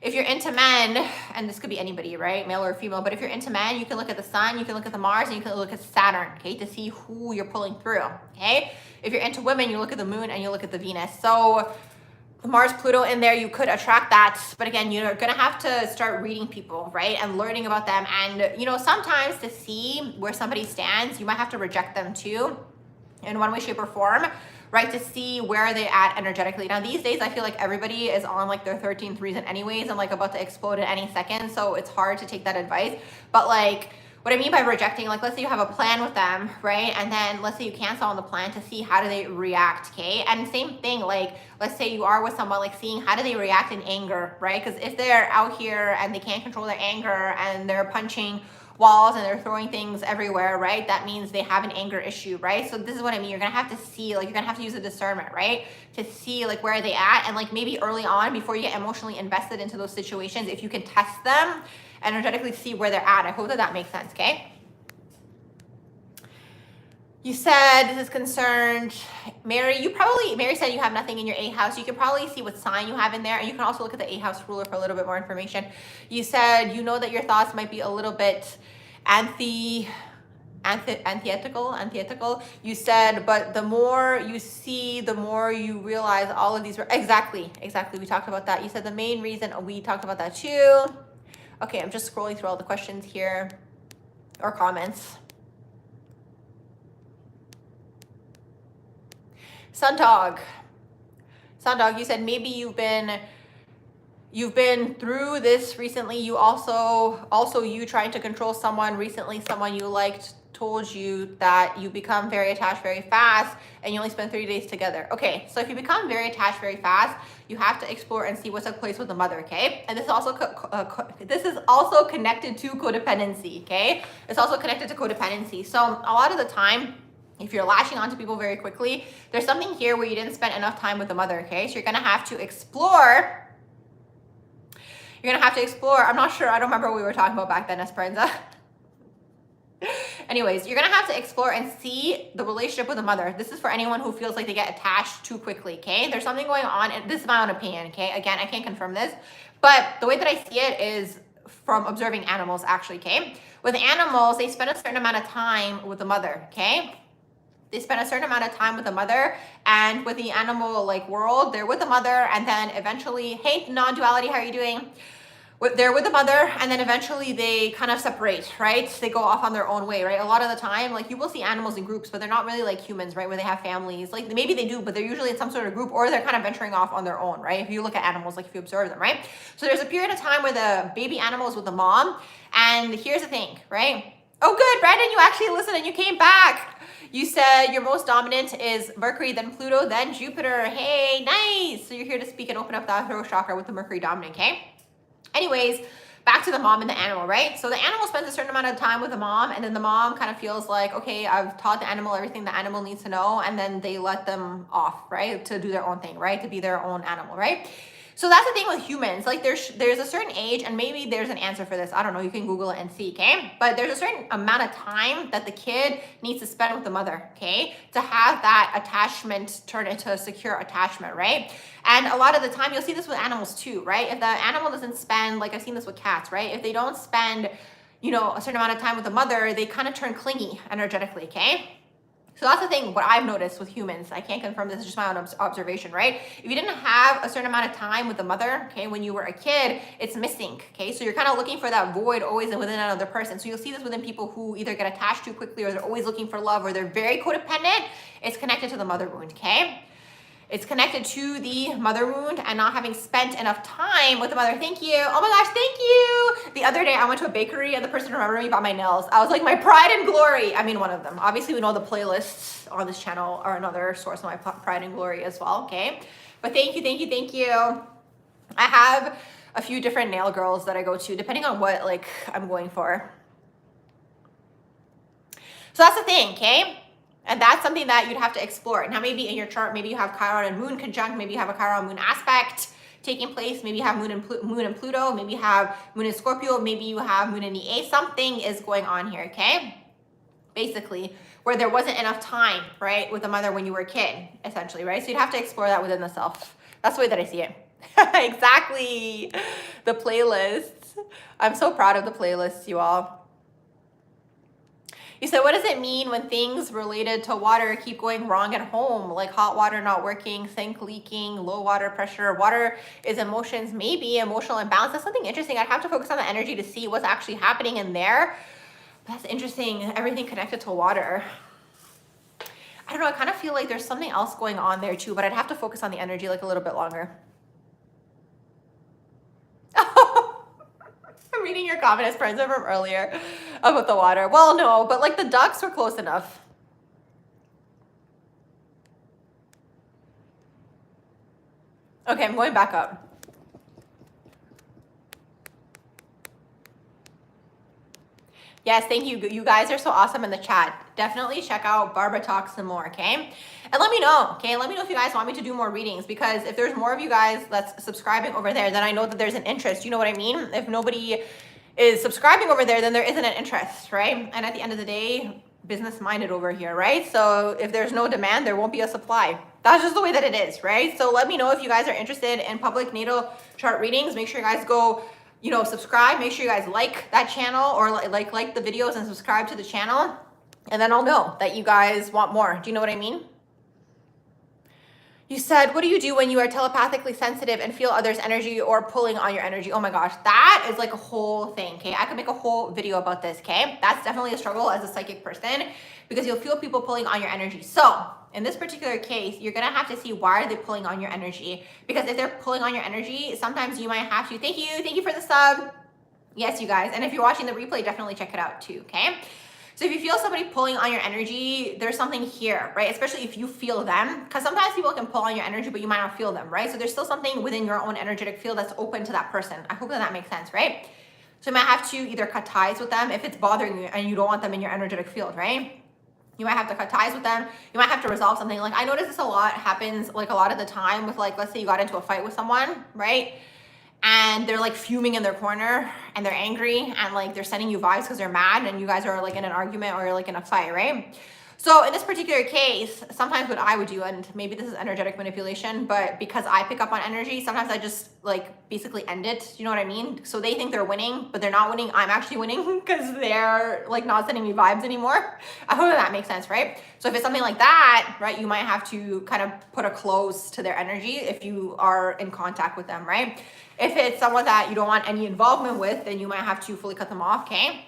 If you're into men, and this could be anybody, right? Male or female, but if you're into men, you can look at the sun, you can look at the Mars, and you can look at Saturn, okay? To see who you're pulling through, okay? If you're into women, you look at the moon and you look at the Venus. So the Mars, Pluto in there, you could attract that. But again, you're gonna have to start reading people, right? And learning about them. And you know, sometimes to see where somebody stands, you might have to reject them too, in one way, shape, or form, right? To see where they at energetically. Now these days, I feel like everybody is on like their 13th reason anyways, and like about to explode at any second. So it's hard to take that advice. But like, What I mean by rejecting, like let's say you have a plan with them, right? And then let's say you cancel on the plan to see how do they react, okay? And same thing, like let's say you are with someone, like seeing how do they react in anger, right? Because if they're out here and they can't control their anger and they're punching walls and they're throwing things everywhere, right? That means they have an anger issue, right? So this is what I mean. You're gonna have to see, like you're gonna have to use a discernment, right? To see like where are they at, and like maybe early on before you get emotionally invested into those situations, if you can test them, energetically see where they're at. I hope that that makes sense, okay? You said this is concerned. Mary said you have nothing in your 8th house. You can probably see what sign you have in there. And you can also look at the 8th house ruler for a little bit more information. You said you know that your thoughts might be a little bit antithetical. You said, but the more you see, the more you realize all of these. Exactly. We talked about that. You said the main reason, we talked about that too. Okay, I'm just scrolling through all the questions here or comments. Sundog, you said maybe you've been through this recently. You also you trying to control someone recently, someone you liked told you that you become very attached very fast and you only spend 3 days together. Okay, so if you become very attached very fast, you have to explore and see what's took place with the mother, okay? And this is also connected to codependency, okay? It's also connected to codependency. So a lot of the time, if you're latching onto people very quickly, there's something here where you didn't spend enough time with the mother, okay? So you're gonna have to explore. I'm not sure, I don't remember what we were talking about back then, Esperanza. Anyways, you're gonna have to explore and see the relationship with the mother. This is for anyone who feels like they get attached too quickly, okay? There's something going on, and this is my own opinion, okay? Again, I can't confirm this, but the way that I see it is from observing animals, actually, okay? With animals, they spend a certain amount of time with the mother, okay? They spend a certain amount of time with the mother, and with the animal like world, they're with the mother, and then eventually, hey, non-duality, how are you doing? They're with the mother, and then eventually they kind of separate, right? They go off on their own way, right? A lot of the time, like you will see animals in groups, but they're not really like humans, right? Where they have families, like maybe they do, but they're usually in some sort of group, or they're kind of venturing off on their own, right? If you look at animals, like if you observe them, right? So there's a period of time where the baby animal is with the mom, and here's the thing, right? Oh, good, Brandon, you actually listened and you came back. You said your most dominant is Mercury, then Pluto, then Jupiter. Hey, nice. So you're here to speak and open up that throat chakra with the Mercury dominant, okay? Anyways, back to the mom and the animal, right? So the animal spends a certain amount of time with the mom, and then the mom kind of feels like, okay, I've taught the animal everything the animal needs to know, and then they let them off, right? To do their own thing, right? To be their own animal, right? So that's the thing with humans. Like there's a certain age, and maybe there's an answer for this. I don't know. You can Google it and see, okay? But there's a certain amount of time that the kid needs to spend with the mother, okay? To have that attachment turn into a secure attachment, right? And a lot of the time, you'll see this with animals too, right? If the animal doesn't spend, like I've seen this with cats, right? If they don't spend, you know, a certain amount of time with the mother, they kind of turn clingy energetically, okay? So that's the thing, what I've noticed with humans. I can't confirm this, it's just my own observation, right? If you didn't have a certain amount of time with the mother, okay, when you were a kid, it's missing, okay? So you're kind of looking for that void always within another person. So you'll see this within people who either get attached too quickly, or they're always looking for love, or they're very codependent. It's connected to the mother wound, okay? It's connected to the mother wound and not having spent enough time with the mother. Thank you. Oh my gosh, thank you. The other day I went to a bakery and the person remembered me by my nails. I was like, my pride and glory. I mean, one of them. Obviously, we know the playlists on this channel are another source of my pride and glory as well, okay? But thank you, thank you, thank you. I have a few different nail girls that I go to, depending on what like I'm going for. So that's the thing, okay? And that's something that you'd have to explore. Now, maybe in your chart, maybe you have Chiron and Moon conjunct, maybe you have a Chiron Moon aspect taking place, maybe you have Moon and Pluto, maybe you have Moon in Scorpio, maybe you have Moon in the A. Something is going on here, okay? Basically, where there wasn't enough time, right, with the mother when you were a kid, essentially, right? So you'd have to explore that within the self. That's the way that I see it. Exactly. The playlists. I'm so proud of the playlists, you all. You said, what does it mean when things related to water keep going wrong at home? Like hot water not working, sink leaking, low water pressure. Water is emotions, maybe emotional imbalance. That's something interesting. I'd have to focus on the energy to see what's actually happening in there. That's interesting. Everything connected to water. I don't know. I kind of feel like there's something else going on there too, but I'd have to focus on the energy like a little bit longer. I'm reading your comment as friends from earlier. about the water. Well, no, but like the ducks were close enough. Okay, I'm going back up. Yes, thank you. You guys are so awesome in the chat. Definitely check out Barbara Talks some more, okay? And let me know, okay? Let me know if you guys want me to do more readings, because if there's more of you guys that's subscribing over there, then I know that there's an interest. You know what I mean? If nobody is subscribing over there, then there isn't an interest, right? And at the end of the day, business minded over here, right? So if there's no demand, there won't be a supply. That's just the way that it is, right? So let me know if you guys are interested in public natal chart readings. Make sure you guys go, you know, subscribe. Make sure you guys like that channel, or like the videos and subscribe to the channel. And then I'll know that you guys want more. Do you know what I mean? You said, what do you do when you are telepathically sensitive and feel others' energy or pulling on your energy? Oh my gosh, that is like a whole thing, okay? I could make a whole video about this, okay? That's definitely a struggle as a psychic person, because you'll feel people pulling on your energy. So in this particular case, you're gonna have to see why are they pulling on your energy. Because if they're pulling on your energy, sometimes you might have to, thank you for the sub. Yes, you guys. And if you're watching the replay, definitely check it out too, okay? So if you feel somebody pulling on your energy, there's something here, right? Especially if you feel them, because sometimes people can pull on your energy, but you might not feel them, right? So there's still something within your own energetic field that's open to that person. I hope that makes sense, right? So you might have to either cut ties with them if it's bothering you and you don't want them in your energetic field, right? You might have to cut ties with them. You might have to resolve something. Like I notice this a lot happens like a lot of the time with like, let's say you got into a fight with someone, right? And they're like fuming in their corner and they're angry and like they're sending you vibes because they're mad and you guys are like in an argument or you're like in a fight, right? So in this particular case, sometimes what I would do, and maybe this is energetic manipulation, but because I pick up on energy, sometimes I just like basically end it. You know what I mean? So they think they're winning, but they're not winning. I'm actually winning because they're like not sending me vibes anymore. I hope that makes sense, right? So if it's something like that, right, you might have to kind of put a close to their energy if you are in contact with them, right? If it's someone that you don't want any involvement with, then you might have to fully cut them off, okay?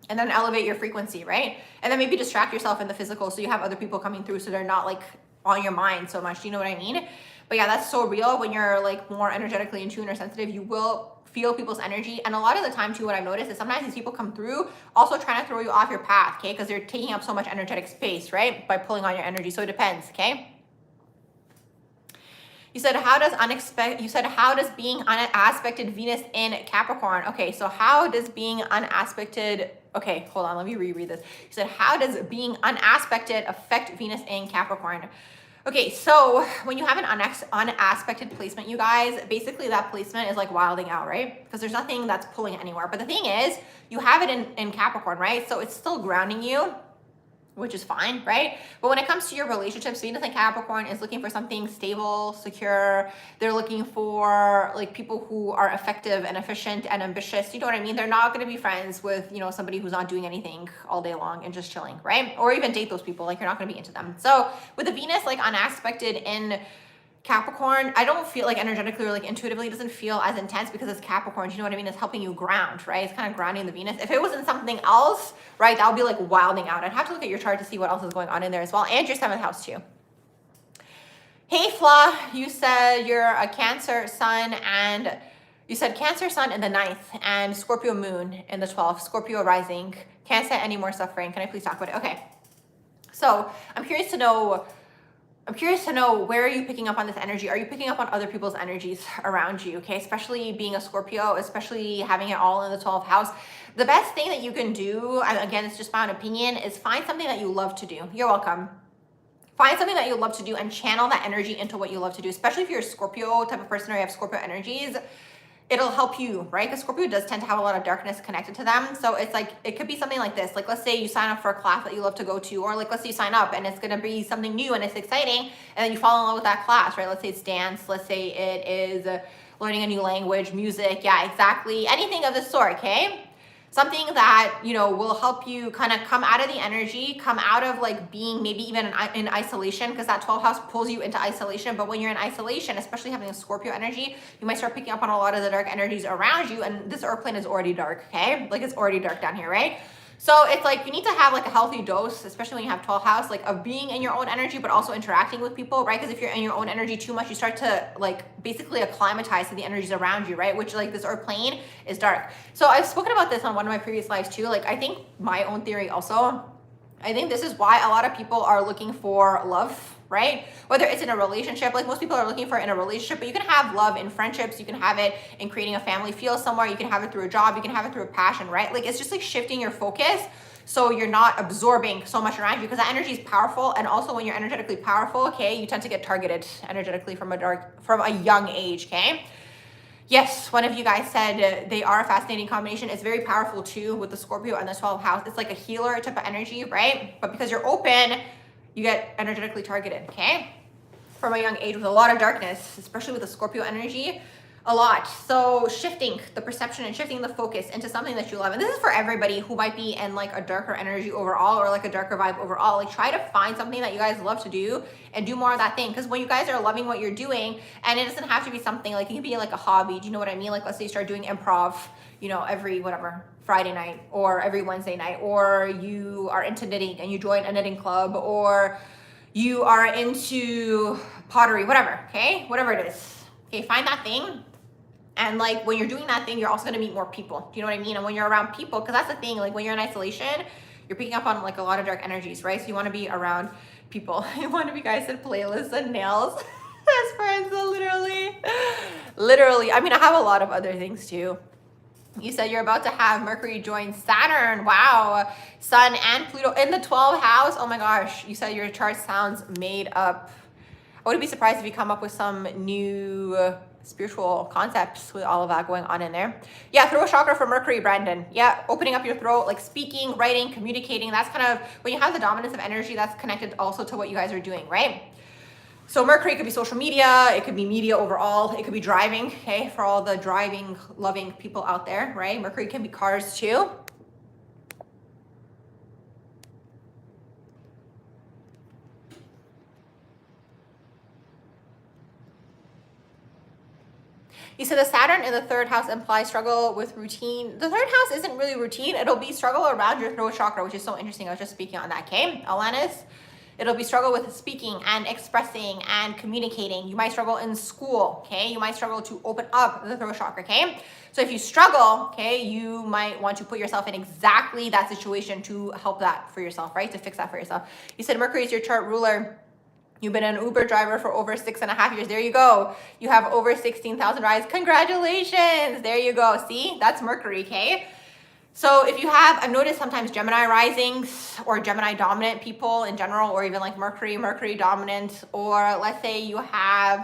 And then elevate your frequency, right? And then maybe distract yourself in the physical so you have other people coming through so they're not like on your mind so much. Do you know what I mean? But yeah, that's so real. When you're like more energetically in tune or sensitive, you will feel people's energy. And a lot of the time too, what I've noticed is sometimes these people come through also trying to throw you off your path, okay? Because they're taking up so much energetic space, right? By pulling on your energy. So it depends, okay? You said, how does being unaspected Venus in Capricorn? Okay, so how does being unaspected, okay, hold on, let me reread this. You said, how does being unaspected affect Venus in Capricorn? Okay, so when you have an unaspected placement, you guys, basically that placement is like wilding out, right? Because there's nothing that's pulling anywhere. But the thing is, you have it in Capricorn, right? So it's still grounding you, which is fine, right? But when it comes to your relationships, Venus and Capricorn is looking for something stable, secure. They're looking for like people who are effective and efficient and ambitious. You know what I mean? They're not going to be friends with, you know, somebody who's not doing anything all day long and just chilling, right? Or even date those people. Like you're not going to be into them. So with the Venus like unaspected in Capricorn, I don't feel like energetically or like intuitively, it doesn't feel as intense because it's Capricorn. Do you know what I mean? It's helping you ground, right? It's kind of grounding the Venus. If it was in something else, right, that would be like wilding out. I'd have to look at your chart to see what else is going on in there as well. And your 7th house too. Hey Fla, you said you're a Cancer sun, and you said Cancer sun in the 9th and Scorpio moon in the 12th, Scorpio rising. Can't say any more suffering. Can I please talk about it? Okay. So I'm curious to know where are you picking up on this energy? Are you picking up on other people's energies around you, okay? Especially being a Scorpio, especially having it all in the 12th house. The best thing that you can do, and again, it's just my own opinion, is find something that you love to do. You're welcome. Find something that you love to do and channel that energy into what you love to do, especially if you're a Scorpio type of person or you have Scorpio energies. It'll help you, right? Because Scorpio does tend to have a lot of darkness connected to them. So it's like, it could be something like this. Like, let's say you sign up for a class that you love to go to, or like, let's say you sign up and it's going to be something new and it's exciting. And then you fall in love with that class, right? Let's say it's dance. Let's say it is learning a new language, music. Yeah, exactly. Anything of the sort, okay? Something that, you know, will help you kind of come out of the energy, come out of like being maybe even in isolation, because that 12th house pulls you into isolation. But when you're in isolation, especially having a Scorpio energy, you might start picking up on a lot of the dark energies around you. And this earth plane is already dark, okay? Like it's already dark down here, right? So it's like you need to have like a healthy dose, especially when you have 12th house, like of being in your own energy, but also interacting with people, right? Because if you're in your own energy too much, you start to like basically acclimatize to the energies around you, right? Which like this earth plane is dark. So I've spoken about this on one of my previous lives too. Like I think my own theory also, I think this is why a lot of people are looking for love, right? Whether it's in a relationship, like most people are looking for it in a relationship, but you can have love in friendships, you can have it in creating a family feel somewhere, you can have it through a job, you can have it through a passion, right? Like it's just like shifting your focus so you're not absorbing so much around you, because that energy is powerful. And also when you're energetically powerful, okay, you tend to get targeted energetically from a young age, okay? Yes, one of you guys said they are a fascinating combination. It's very powerful too with the Scorpio and the 12th house. It's like a healer type of energy, right? But because you're open, you get energetically targeted, okay? From a young age with a lot of darkness, especially with the Scorpio energy, a lot. So shifting the perception and shifting the focus into something that you love. And this is for everybody who might be in like a darker energy overall or like a darker vibe overall. Like try to find something that you guys love to do and do more of that thing. Because when you guys are loving what you're doing, and it doesn't have to be something like, it can be like a hobby. Do you know what I mean? Like let's say you start doing improv, you know, every whatever, Friday night or every Wednesday night, or you are into knitting and you join a knitting club, or you are into pottery, whatever, okay? Whatever it is. Okay, find that thing. And like when you're doing that thing, you're also gonna meet more people. Do you know what I mean? And when you're around people, because that's the thing, like when you're in isolation, you're picking up on like a lot of dark energies, right? So you wanna be around people. One of you guys said playlists and nails. Best friends, so literally. I mean, I have a lot of other things too. You said you're about to have Mercury join Saturn. Wow. Sun and Pluto in the 12th house. Oh my gosh. You said your chart sounds made up. I wouldn't be surprised if you come up with some new spiritual concepts with all of that going on in there. Yeah, throat chakra for Mercury, Brandon. Yeah, opening up your throat, like speaking, writing, communicating. That's kind of, when you have the dominance of energy, that's connected also to what you guys are doing, right? So Mercury could be social media, it could be media overall, it could be driving, okay, for all the driving, loving people out there, right? Mercury can be cars too. You said the Saturn in the 3rd house implies struggle with routine. The 3rd house isn't really routine. It'll be struggle around your throat chakra, which is so interesting. I was just speaking on that, okay? Alanis, it'll be struggle with speaking and expressing and communicating. You might struggle in school, okay? You might struggle to open up the throat chakra, okay? So if you struggle, okay, you might want to put yourself in exactly that situation to help that for yourself, right? To fix that for yourself. You said Mercury is your chart ruler. You've been an Uber driver for over 6.5 years. There you go. You have over 16,000 rides. Congratulations. There you go. See, that's Mercury, okay? So if you have, I've noticed sometimes Gemini risings or Gemini dominant people in general, or even like Mercury dominant, or let's say you have,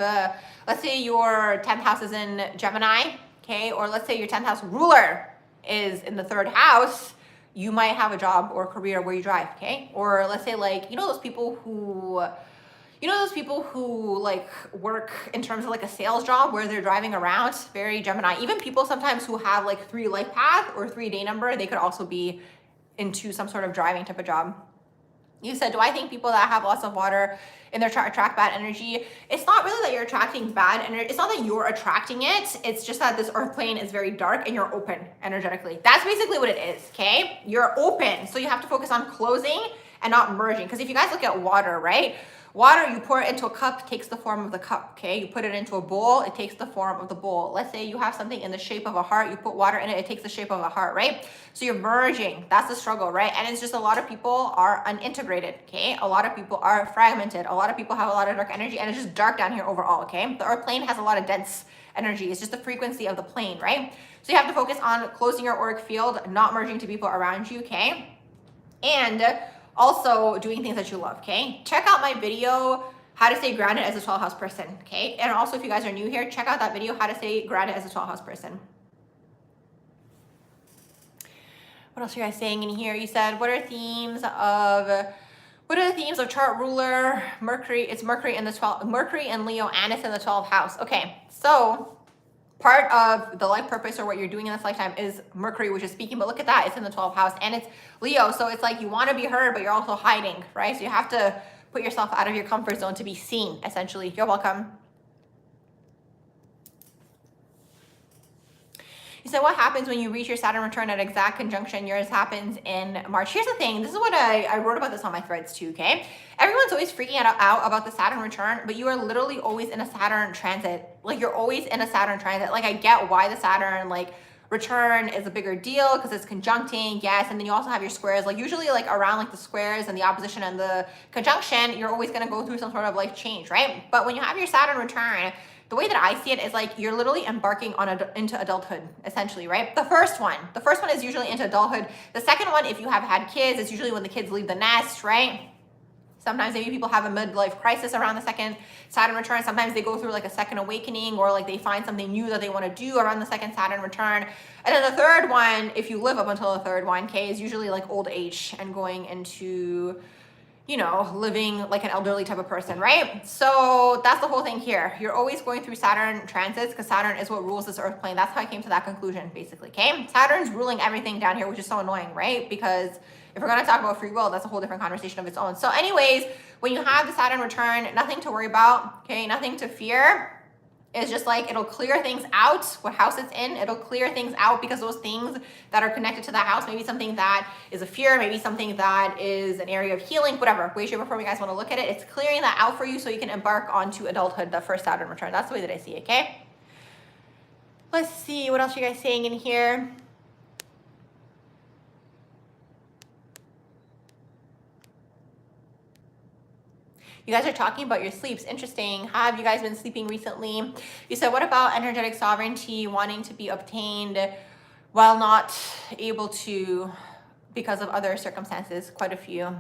let's say your 10th house is in Gemini, okay? Or let's say your 10th house ruler is in the 3rd house. You might have a job or career where you drive, okay? Or let's say like, you know those people who like work in terms of like a sales job where they're driving around, very Gemini. Even people sometimes who have like 3 life path or 3 day number, they could also be into some sort of driving type of job. You said, do I think people that have lots of water in their chart attract bad energy? It's not really that you're attracting bad energy. It's not that you're attracting it. It's just that this earth plane is very dark and you're open energetically. That's basically what it is, okay? You're open. So you have to focus on closing and not merging. Because if you guys look at water, right? Water, you pour it into a cup, takes the form of the cup, okay? You put it into a bowl, it takes the form of the bowl. Let's say you have something in the shape of a heart, you put water in it, it takes the shape of a heart, right? So you're merging, that's the struggle, right? And it's just a lot of people are unintegrated, okay? A lot of people are fragmented. A lot of people have a lot of dark energy, and it's just dark down here overall, okay? The earth plane has a lot of dense energy. It's just the frequency of the plane, right? So you have to focus on closing your auric field, not merging to people around you, okay? And also doing things that you love, okay? Check out my video, how to stay grounded as a 12th house person, okay? And also if you guys are new here, check out that video, how to stay grounded as a 12th house person. What else are you guys saying in here? You said, what are the themes of chart ruler? Mercury, it's Mercury in the 12th, Mercury and Leo, and it's in the 12th house. Okay, so part of the life purpose or what you're doing in this lifetime is Mercury, which is speaking, but look at that, it's in the 12th house and it's Leo. So it's like you want to be heard, but you're also hiding, right? So you have to put yourself out of your comfort zone to be seen, essentially. You're welcome. You said, what happens when you reach your Saturn return at exact conjunction? Yours happens in March. Here's the thing. This is what I wrote about this on my threads too, okay? Everyone's always freaking out about the Saturn return, but you are literally always in a Saturn transit. Like, you're always in a Saturn transit. Like, I get why the Saturn, like, return is a bigger deal because it's conjuncting, yes, and then you also have your squares. Like, usually, like, around like the squares and the opposition and the conjunction, you're always going to go through some sort of life change, right? But when you have your Saturn return, the way that I see it is like you're literally embarking on into adulthood, essentially, right? The first one is usually into adulthood. The second one, if you have had kids, it's usually when the kids leave the nest, right? Sometimes maybe people have a midlife crisis around the second Saturn return. Sometimes they go through like a second awakening, or like they find something new that they want to do around the second Saturn return. And then the third one, if you live up until the third one, okay, is usually like old age and going into, you know, living like an elderly type of person, right? So that's the whole thing here. You're always going through Saturn transits because Saturn is what rules this earth plane. That's how I came to that conclusion, basically, okay? Saturn's ruling everything down here, which is so annoying, right? Because if we're going to talk about free will, that's a whole different conversation of its own. So anyways, when you have the Saturn return, nothing to worry about, okay? Nothing to fear. It's just like, it'll clear things out, what house it's in. It'll clear things out because those things that are connected to that house, maybe something that is a fear, maybe something that is an area of healing, whatever, way, shape, or form you guys want to look at it. It's clearing that out for you so you can embark onto adulthood, the first Saturn return. That's the way that I see it, okay? Let's see, what else are you guys saying in here? You guys are talking about your sleeps. Interesting. Have you guys been sleeping recently? You said, what about energetic sovereignty wanting to be obtained while not able to because of other circumstances? Quite a few.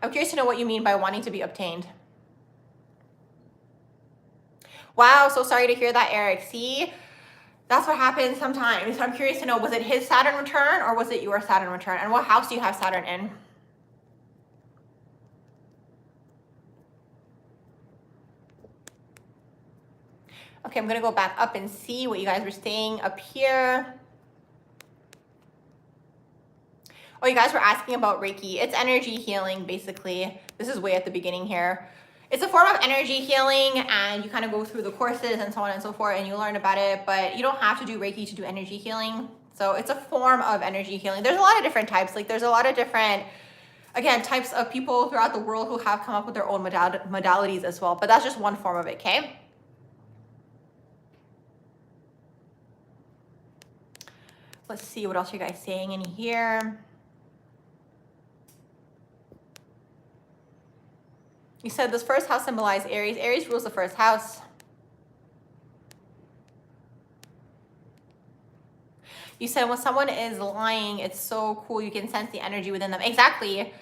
I'm curious to know what you mean by wanting to be obtained. Wow, so sorry to hear that, Eric. See, that's what happens sometimes. I'm curious to know, was it his Saturn return or was it your Saturn return? And what house do you have Saturn in? Okay, I'm going to go back up and see what you guys were saying up here. Oh, you guys were asking about Reiki. It's energy healing, basically. This is way at the beginning here. It's a form of energy healing, and you kind of go through the courses and so on and so forth, and you learn about it, but you don't have to do Reiki to do energy healing. So it's a form of energy healing. There's a lot of different types. Like, there's a lot of different, again, types of people throughout the world who have come up with their own modalities as well, but that's just one form of it, okay? Let's see what else you guys saying in here. You said this first house symbolized Aries. Aries rules the first house. You said when someone is lying, it's so cool. You can sense the energy within them. Exactly.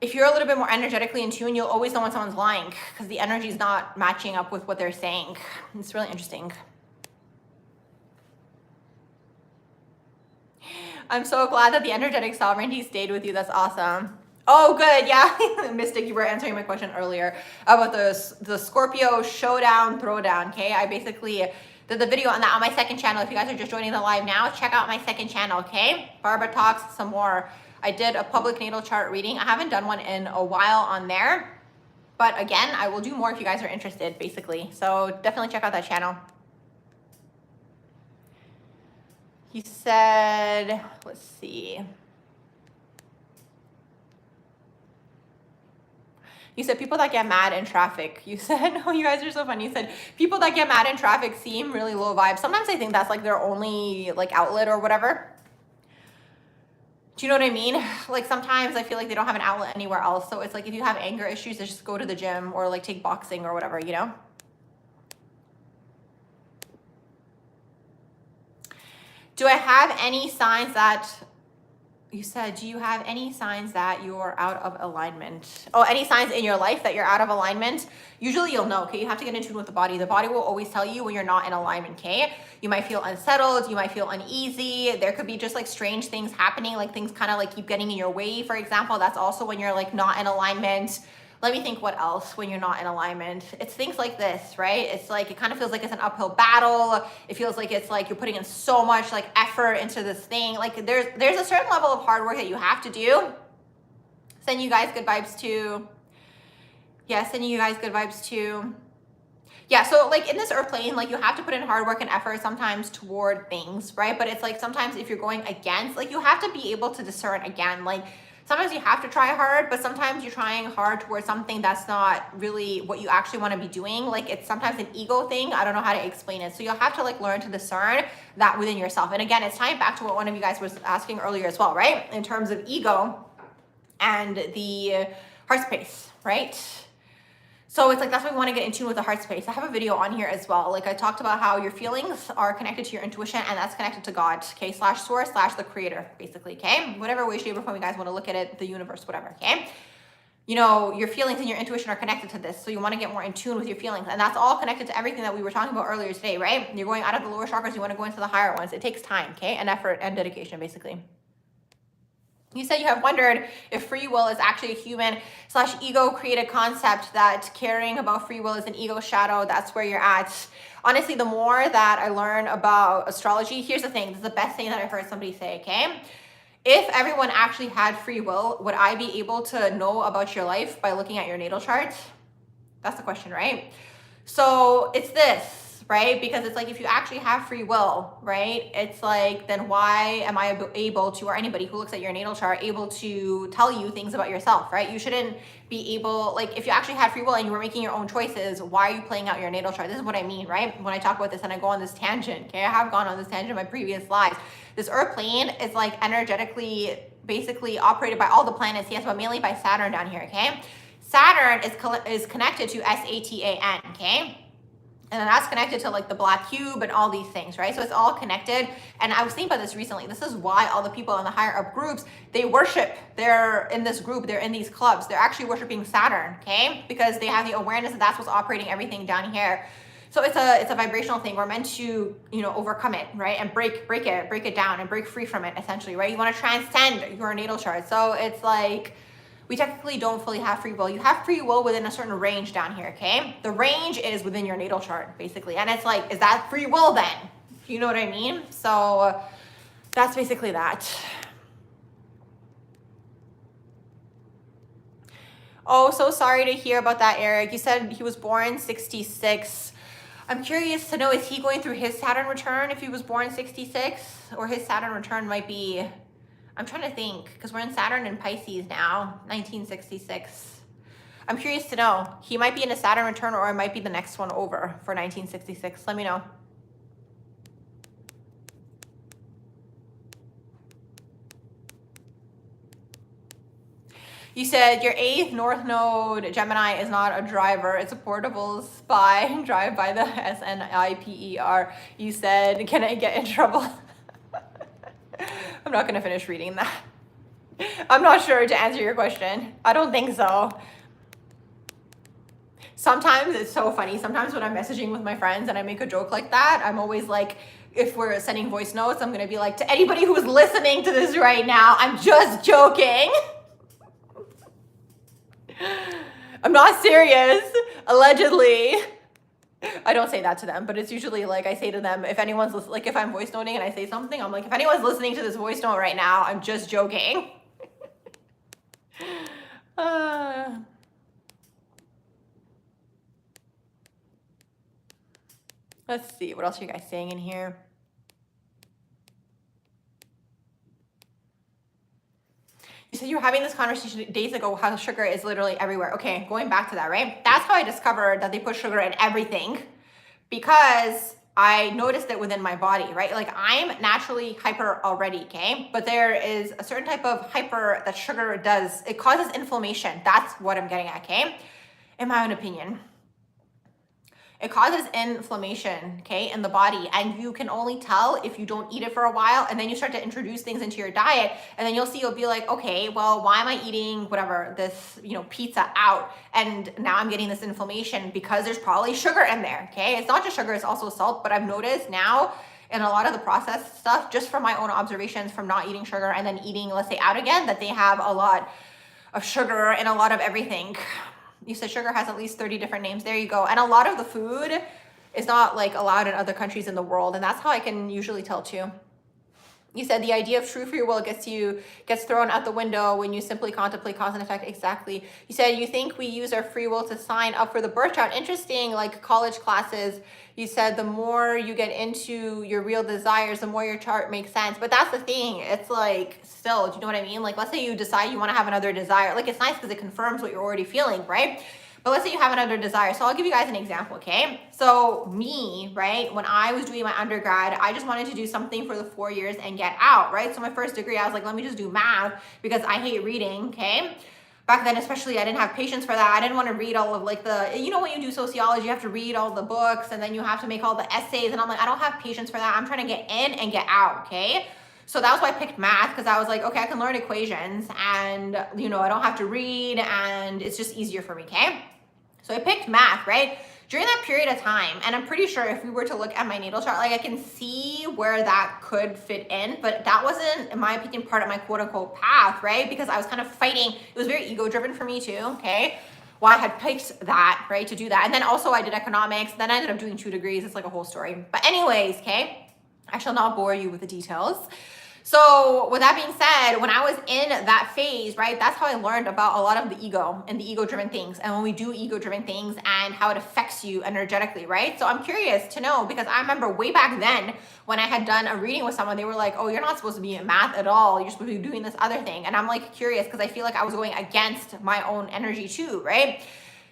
If you're a little bit more energetically in tune, you'll always know when someone's lying because the energy is not matching up with what they're saying. It's really interesting. I'm so glad that the energetic sovereignty stayed with you. That's awesome. Oh, good. Yeah. Mystic, you were answering my question earlier about the Scorpio showdown throwdown. Okay. I basically did the video on that on my second channel. If you guys are just joining the live now, check out my second channel. Okay. Barbara talks some more. I did a public natal chart reading. I haven't done one in a while on there, but again, I will do more if you guys are interested, basically. So definitely check out that channel. He said, let's see. You said people that get mad in traffic. You said, oh, you guys are so funny. You said people that get mad in traffic seem really low vibe. Sometimes I think that's like their only like outlet or whatever. Do you know what I mean? Like sometimes I feel like they don't have an outlet anywhere else. So it's like if you have anger issues, just go to the gym or like take boxing or whatever, you know? Do I have any signs that, you said, do you have any signs that you're out of alignment? Oh, any signs in your life that you're out of alignment? Usually you'll know, okay? You have to get in tune with the body. The body will always tell you when you're not in alignment, okay? You might feel unsettled. You might feel uneasy. There could be just like strange things happening, like things kind of like keep getting in your way, for example. That's also when you're like not in alignment. Let me think what else when you're not in alignment. It's things like this, right? It's like, it kind of feels like it's an uphill battle. It feels like it's like you're putting in so much like effort into this thing. Like there's a certain level of hard work that you have to do. Send you guys good vibes too. Yeah, sending you guys good vibes too. Yeah, so like in this earth plane, like you have to put in hard work and effort sometimes toward things, right? But it's like sometimes if you're going against, like you have to be able to discern again, like sometimes you have to try hard, but sometimes you're trying hard towards something that's not really what you actually want to be doing. Like it's sometimes an ego thing. I don't know how to explain it. So you'll have to like learn to discern that within yourself. And again, it's tying back to what one of you guys was asking earlier as well, right? In terms of ego and the heart space, right? So it's like, that's why we want to get in tune with the heart space. I have a video on here as well. Like I talked about how your feelings are connected to your intuition, and that's connected to God, okay? Slash source, slash the creator, basically, okay? Whatever way, shape, or form you guys want to look at it, the universe, whatever, okay? You know, your feelings and your intuition are connected to this. So you want to get more in tune with your feelings. And that's all connected to everything that we were talking about earlier today, right? You're going out of the lower chakras, you want to go into the higher ones. It takes time, okay? And effort and dedication, basically. You said you have wondered if free will is actually a human / ego created concept, that caring about free will is an ego shadow. That's where you're at. Honestly, the more that I learn about astrology, here's the thing. This is the best thing that I've heard somebody say, okay? If everyone actually had free will, would I be able to know about your life by looking at your natal chart? That's the question, right? So it's this. Right? Because it's like, if you actually have free will, right? It's like, then why am I able to, or anybody who looks at your natal chart, able to tell you things about yourself, right? You shouldn't be able, like, if you actually had free will and you were making your own choices, why are you playing out your natal chart? This is what I mean, right? When I talk about this and I go on this tangent, okay? I have gone on this tangent in my previous lives. This earth plane is like energetically, basically operated by all the planets, yes, but mainly by Saturn down here, okay? Saturn is connected to Satan, okay? And then that's connected to like the black cube and all these things, right? So it's all connected. And I was thinking about this recently. This is why all the people in the higher up groups, they worship, they're in this group, they're in these clubs, they're actually worshiping Saturn, okay? Because they have the awareness that that's what's operating everything down here. So it's a vibrational thing. We're meant to, you know, overcome it, right? And break it down and break free from it, essentially, right? You want to transcend your natal chart. So it's like, we technically don't fully have free will. You have free will within a certain range down here, okay? The range is within your natal chart, basically. And it's like, is that free will then? You know what I mean? So that's basically that. Oh, so sorry to hear about that, Eric. You said he was born 66. I'm curious to know, is he going through his Saturn return if he was born 66? Or his Saturn return might be... I'm trying to think, because we're in Saturn and Pisces now, 1966. I'm curious to know. He might be in a Saturn return, or it might be the next one over for 1966. Let me know. You said your 8th North Node Gemini is not a driver. It's a portable spy. Drive by the SNIPER. You said, can I get in trouble? I'm not going to finish reading that. I'm not sure to answer your question. I don't think so. Sometimes it's so funny. Sometimes when I'm messaging with my friends and I make a joke like that, I'm always like, if we're sending voice notes, I'm going to be like, to anybody who's listening to this right now, I'm just joking. I'm not serious. Allegedly. I don't say that to them, but it's usually like I say to them, if anyone's like, if I'm voice noting and I say something, I'm like, if anyone's listening to this voice note right now, I'm just joking. Let's see, what else are you guys saying in here? You said you were having this conversation days ago, how sugar is literally everywhere. Okay, going back to that, right? That's how I discovered that they put sugar in everything, because I noticed it within my body, right? Like I'm naturally hyper already, okay? But there is a certain type of hyper that sugar does. It causes inflammation. That's what I'm getting at, okay? In my own opinion. It causes inflammation, okay, in the body, and you can only tell if you don't eat it for a while, and then you start to introduce things into your diet, and then you'll be like, okay, well, why am I eating whatever, this, you know, pizza out, and now I'm getting this inflammation because there's probably sugar in there, okay? It's not just sugar, it's also salt, but I've noticed now in a lot of the processed stuff, just from my own observations from not eating sugar and then eating, let's say, out again, that they have a lot of sugar in a lot of everything. You said sugar has at least 30 different names. There you go. And a lot of the food is not like allowed in other countries in the world. And that's how I can usually tell too. You said the idea of true free will gets thrown out the window when you simply contemplate cause and effect. Exactly. You said you think we use our free will to sign up for the birth chart. Interesting, like college classes. You said the more you get into your real desires, the more your chart makes sense. But that's the thing. It's like, still, do you know what I mean? Like, let's say you decide you want to have another desire. Like, it's nice because it confirms what you're already feeling, right? But let's say you have another desire. So I'll give you guys an example, okay? So me, right, when I was doing my undergrad, I just wanted to do something for the 4 years and get out, right? So my first degree, I was like, let me just do math because I hate reading, okay? Back then, especially, I didn't have patience for that. I didn't want to read all of like when you do sociology, you have to read all the books and then you have to make all the essays. And I'm like, I don't have patience for that. I'm trying to get in and get out, okay? So that was why I picked math, because I was like, okay, I can learn equations and, I don't have to read and it's just easier for me, okay? So I picked math, right? During that period of time, and I'm pretty sure if we were to look at my natal chart, like I can see where that could fit in, but that wasn't, in my opinion, part of my quote unquote path, right? Because I was kind of fighting. It was very ego driven for me too, okay? Why I had picked that, right, to do that. And then also I did economics, then I ended up doing 2 degrees. It's like a whole story. But anyways, okay, I shall not bore you with the details. So with that being said, when I was in that phase, right, that's how I learned about a lot of the ego and the ego-driven things. And when we do ego-driven things and how it affects you energetically, right? So I'm curious to know, because I remember way back then when I had done a reading with someone, they were like, oh, you're not supposed to be in math at all. You're supposed to be doing this other thing. And I'm like curious because I feel like I was going against my own energy too, right?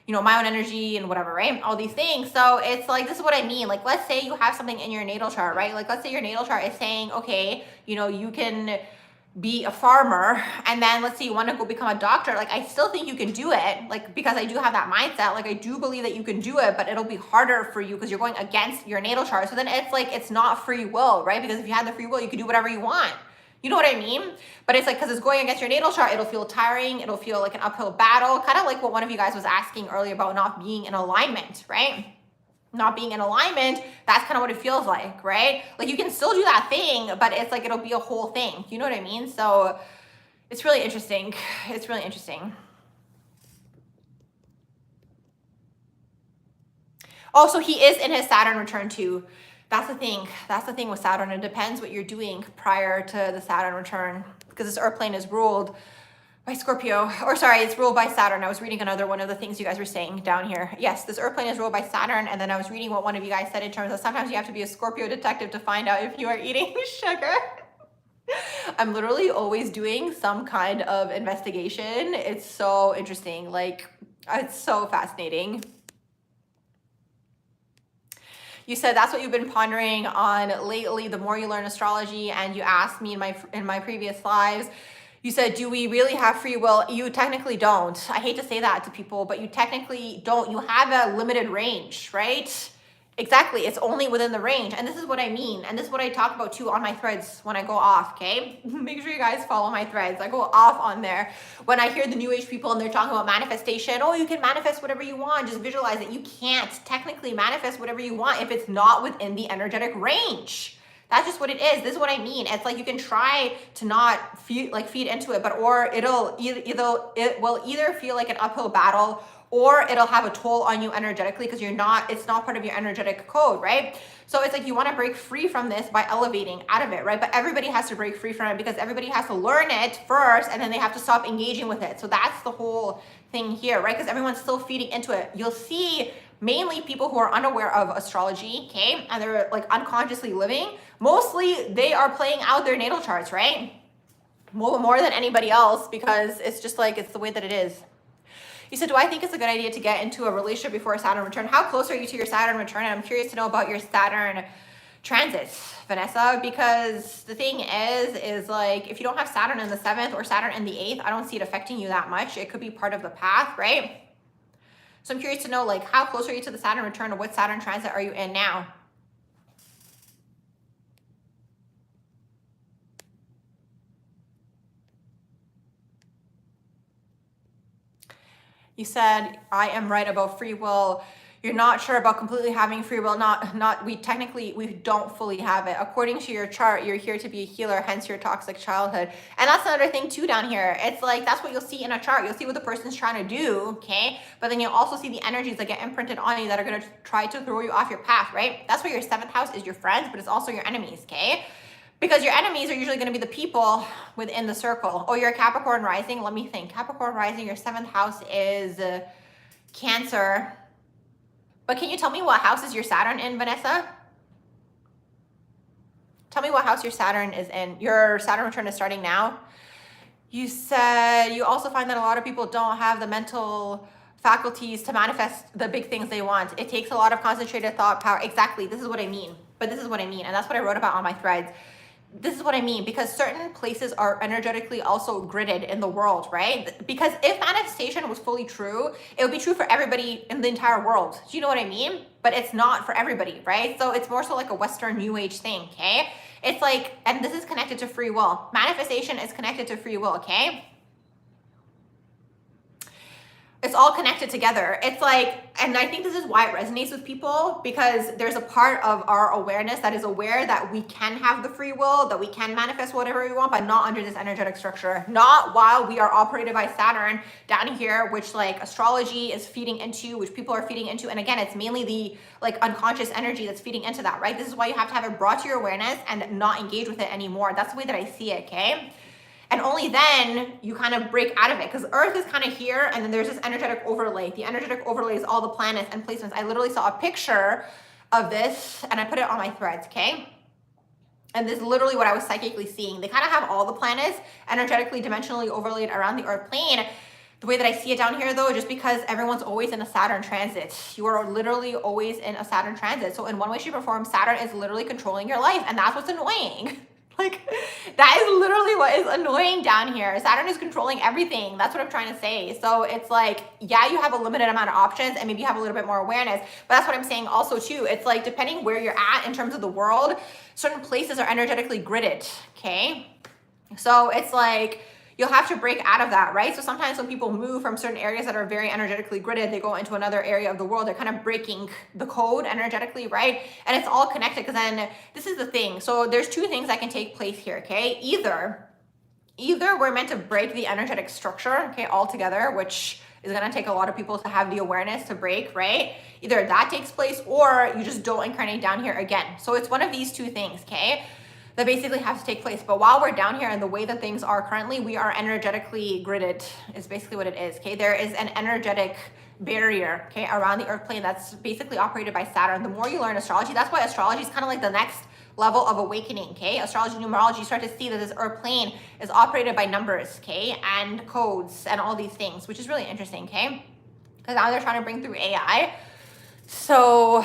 My own energy and whatever, right? All these things. So it's like, this is what I mean. Like, let's say you have something in your natal chart, right? Like, let's say your natal chart is saying, okay, you can be a farmer, and then let's say you want to go become a doctor. Like, I still think you can do it, like, because I do have that mindset. Like, I do believe that you can do it, but it'll be harder for you because you're going against your natal chart. So then it's like, it's not free will, right? Because if you had the free will, you could do whatever you want. You know what I mean? But it's like, because it's going against your natal chart, it'll feel tiring. It'll feel like an uphill battle, kind of like what one of you guys was asking earlier about not being in alignment, right? Not being in alignment, that's kind of what it feels like, right? Like, you can still do that thing, but it's like, it'll be a whole thing. You know what I mean? So it's really interesting. It's really interesting. Oh, so he is in his Saturn return too. That's the thing. That's the thing with Saturn. It depends what you're doing prior to the Saturn return, because this earth plane is ruled by Scorpio, or sorry, it's ruled by Saturn. I was reading another one of the things you guys were saying down here. Yes, this earth plane is ruled by Saturn. And then I was reading what one of you guys said in terms of sometimes you have to be a Scorpio detective to find out if you are eating sugar. I'm literally always doing some kind of investigation. It's so interesting. Like, it's so fascinating. You said that's what you've been pondering on lately, the more you learn astrology, and you asked me in my previous lives, you said, do we really have free will? You technically don't. I hate to say that to people, but you technically don't. You have a limited range, right? Exactly. It's only within the range. And this is what I mean. And this is what I talk about too on my threads when I go off, okay? Make sure you guys follow my threads. I go off on there. When I hear the new age people and they're talking about manifestation, oh, you can manifest whatever you want. Just visualize it. You can't technically manifest whatever you want if it's not within the energetic range. That's just what it is. This is what I mean. It's like you can try to not feed into it, or it will either feel like an uphill battle, or it'll have a toll on you energetically because it's not part of your energetic code, right? So it's like you want to break free from this by elevating out of it, right? But everybody has to break free from it because everybody has to learn it first and then they have to stop engaging with it. So that's the whole thing here, right? Because everyone's still feeding into it. You'll see mainly people who are unaware of astrology, okay? And they're like unconsciously living. Mostly they are playing out their natal charts, right? More than anybody else, because it's just like, it's the way that it is. You said, do I think it's a good idea to get into a relationship before a Saturn return? How close are you to your Saturn return? And I'm curious to know about your Saturn transits, Vanessa, because the thing is like, if you don't have Saturn in the 7th or Saturn in the 8th, I don't see it affecting you that much. It could be part of the path, right? So I'm curious to know, like, how close are you to the Saturn return, or what Saturn transit are you in now? You said, I am right about free will. You're not sure about completely having free will. We don't fully have it. According to your chart, you're here to be a healer, hence your toxic childhood. And that's another thing too down here. It's like, that's what you'll see in a chart. You'll see what the person's trying to do, okay? But then you'll also see the energies that get imprinted on you that are gonna try to throw you off your path, right? That's why your 7th house is your friends, but it's also your enemies, okay? Because your enemies are usually going to be the people within the circle. Oh, you're a Capricorn rising? Let me think. Capricorn rising, your 7th house is Cancer. But can you tell me what house is your Saturn in, Vanessa? Tell me what house your Saturn is in. Your Saturn return is starting now. You said you also find that a lot of people don't have the mental faculties to manifest the big things they want. It takes a lot of concentrated thought power. Exactly. This is what I mean. But this is what I mean. And that's what I wrote about on my threads. This is what I mean, because certain places are energetically also gridded in the world, right? Because if manifestation was fully true, it would be true for everybody in the entire world. Do you know what I mean? But it's not for everybody, right? So it's more so like a Western New Age thing, okay? It's like, and this is connected to free will. Manifestation is connected to free will, okay? It's all connected together. It's like, and I think this is why it resonates with people, because there's a part of our awareness that is aware that we can have the free will, that we can manifest whatever we want, but not under this energetic structure. Not while we are operated by Saturn down here, which like astrology is feeding into, which people are feeding into. And again, it's mainly the like unconscious energy that's feeding into that, right? This is why you have to have it brought to your awareness and not engage with it anymore. That's the way that I see it, okay? And only then you kind of break out of it, because Earth is kind of here, and then there's this energetic overlay. The energetic overlay is all the planets and placements. I literally saw a picture of this and I put it on my threads, okay? And this is literally what I was psychically seeing. They kind of have all the planets energetically, dimensionally overlaid around the Earth plane. The way that I see it down here though, just because everyone's always in a Saturn transit. You are literally always in a Saturn transit. So in one way, shape, or form, Saturn is literally controlling your life, and that's what's annoying. Like, that is literally what is annoying down here. Saturn is controlling everything. That's what I'm trying to say. So it's like, yeah, you have a limited amount of options and maybe you have a little bit more awareness, but that's what I'm saying also too. It's like, depending where you're at in terms of the world, certain places are energetically gridded, okay? So it's like, you'll have to break out of that, right? So sometimes when people move from certain areas that are very energetically gridded, they go into another area of the world, they're kind of breaking the code energetically, right? And it's all connected, because then this is the thing. So there's two things that can take place here, okay? Either we're meant to break the energetic structure, okay, altogether, which is going to take a lot of people to have the awareness to break, right? Either that takes place or you just don't incarnate down here again. So it's one of these two things, okay? That basically have to take place. But while we're down here and the way that things are currently, we are energetically gridded is basically what it is, okay? There is an energetic barrier, okay, around the Earth plane that's basically operated by Saturn. The more you learn astrology, that's why astrology is kind of like the next level of awakening, okay? Astrology, numerology, you start to see that this Earth plane is operated by numbers, okay, and codes and all these things, which is really interesting, okay? Because now they're trying to bring through AI. So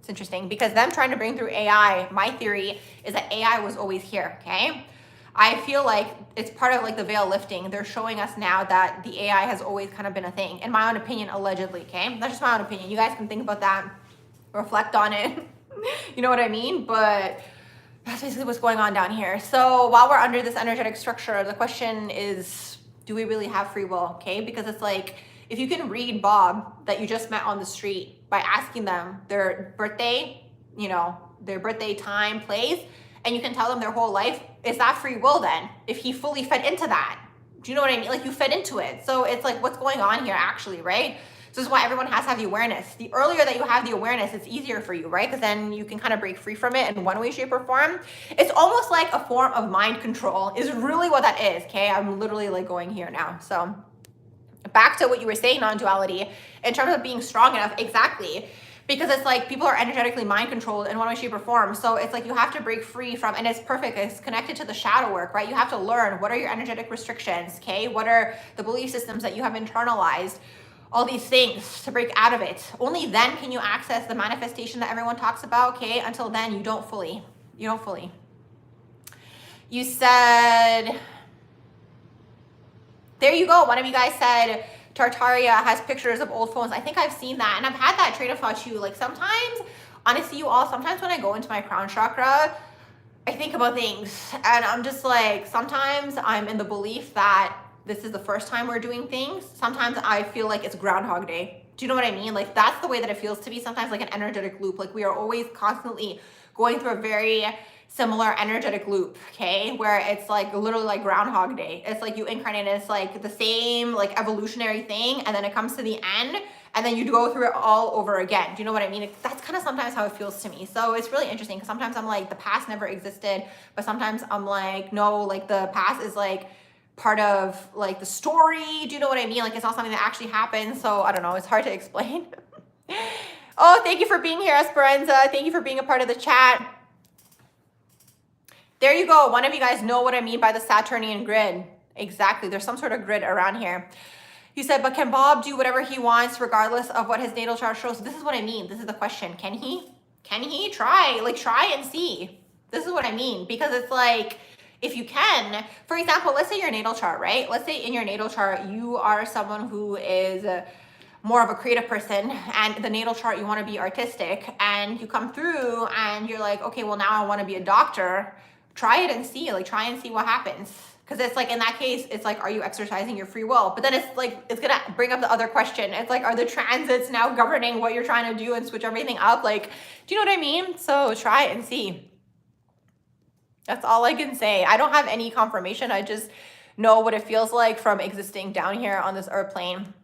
it's interesting, because them trying to bring through AI, my theory is that AI was always here, okay? I feel like it's part of like the veil lifting. They're showing us now that the AI has always kind of been a thing, in my own opinion, allegedly, okay? That's just my own opinion. You guys can think about that, reflect on it. You know what I mean? But that's basically what's going on down here. So while we're under this energetic structure, the question is, do we really have free will, okay? Because it's like, if you can read Bob that you just met on the street by asking them their birthday, you know, their birthday, time, place, and you can tell them their whole life, is that free will then? If he fully fed into that, do you know what I mean? Like, you fed into it. So it's like, what's going on here actually, right? So this is why everyone has to have the awareness. The earlier that you have the awareness, it's easier for you, right? Because then you can kind of break free from it in one way, shape, or form. It's almost like a form of mind control is really what that is, okay? I'm literally like going here now. So back to what you were saying, non-duality, in terms of being strong enough, exactly. Because it's like people are energetically mind controlled in one way, shape, or form. So it's like you have to break free from, and it's perfect, it's connected to the shadow work, right? You have to learn what are your energetic restrictions, okay? What are the belief systems that you have internalized? All these things to break out of it. Only then can you access the manifestation that everyone talks about, okay? Until then, you don't fully. You said, there you go. One of you guys said, Tartaria has pictures of old phones. I think I've seen that. And I've had that train of thought too. Like sometimes, honestly, sometimes when I go into my crown chakra, I think about things and I'm just like, sometimes I'm in the belief that this is the first time we're doing things. Sometimes I feel like it's Groundhog Day. Do you know what I mean? Like that's the way that it feels to me sometimes, like an energetic loop. Like we are always constantly going through a very similar energetic loop, okay? Where it's like literally like Groundhog Day. It's like you incarnate and it's like the same like evolutionary thing, and then it comes to the end and then you go through it all over again. Do you know what I mean? That's kind of sometimes how it feels to me. So it's really interesting because sometimes I'm like, the past never existed, but sometimes I'm like, no, like the past is like part of like the story. Do you know what I mean? Like it's not something that actually happened. So I don't know, it's hard to explain. Oh, thank you for being here, Esperanza. Thank you for being a part of the chat. There you go. One of you guys know what I mean by the Saturnian grid. Exactly. There's some sort of grid around here. You said, but can Bob do whatever he wants regardless of what his natal chart shows? This is what I mean. This is the question. Can he? Can he? Try. Like, try and see. This is what I mean. Because it's like, if you can, for example, let's say your natal chart, right? Let's say in your natal chart, you are someone who is more of a creative person, and the natal chart, you want to be artistic, and you come through and you're like, okay, well, now I want to be a doctor. Try it and see. Like, try and see what happens. Because it's like, in that case, it's like, are you exercising your free will? But then it's like, it's going to bring up the other question. It's like, are the transits now governing what you're trying to do and switch everything up? Like, do you know what I mean? So try and see. That's all I can say. I don't have any confirmation. I just know what it feels like from existing down here on this earth plane.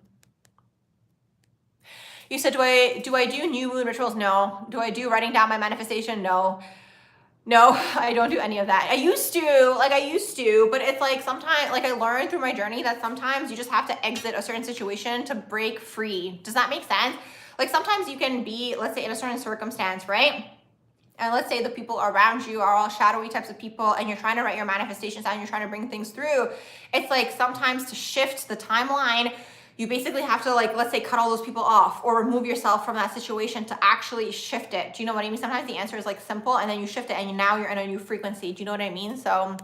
You said, do I do new moon rituals? No. Do I do writing down my manifestation? No. No, I don't do any of that. I used to, but it's like sometimes, like I learned through my journey that sometimes you just have to exit a certain situation to break free. Does that make sense? Like sometimes you can be, let's say in a certain circumstance, right? And let's say the people around you are all shadowy types of people and you're trying to write your manifestations down, you're trying to bring things through. It's like sometimes to shift the timeline, you basically have to, like, let's say cut all those people off or remove yourself from that situation to actually shift it. Do you know what I mean? Sometimes the answer is like simple and then you shift it and now you're in a new frequency. Do you know what I mean? So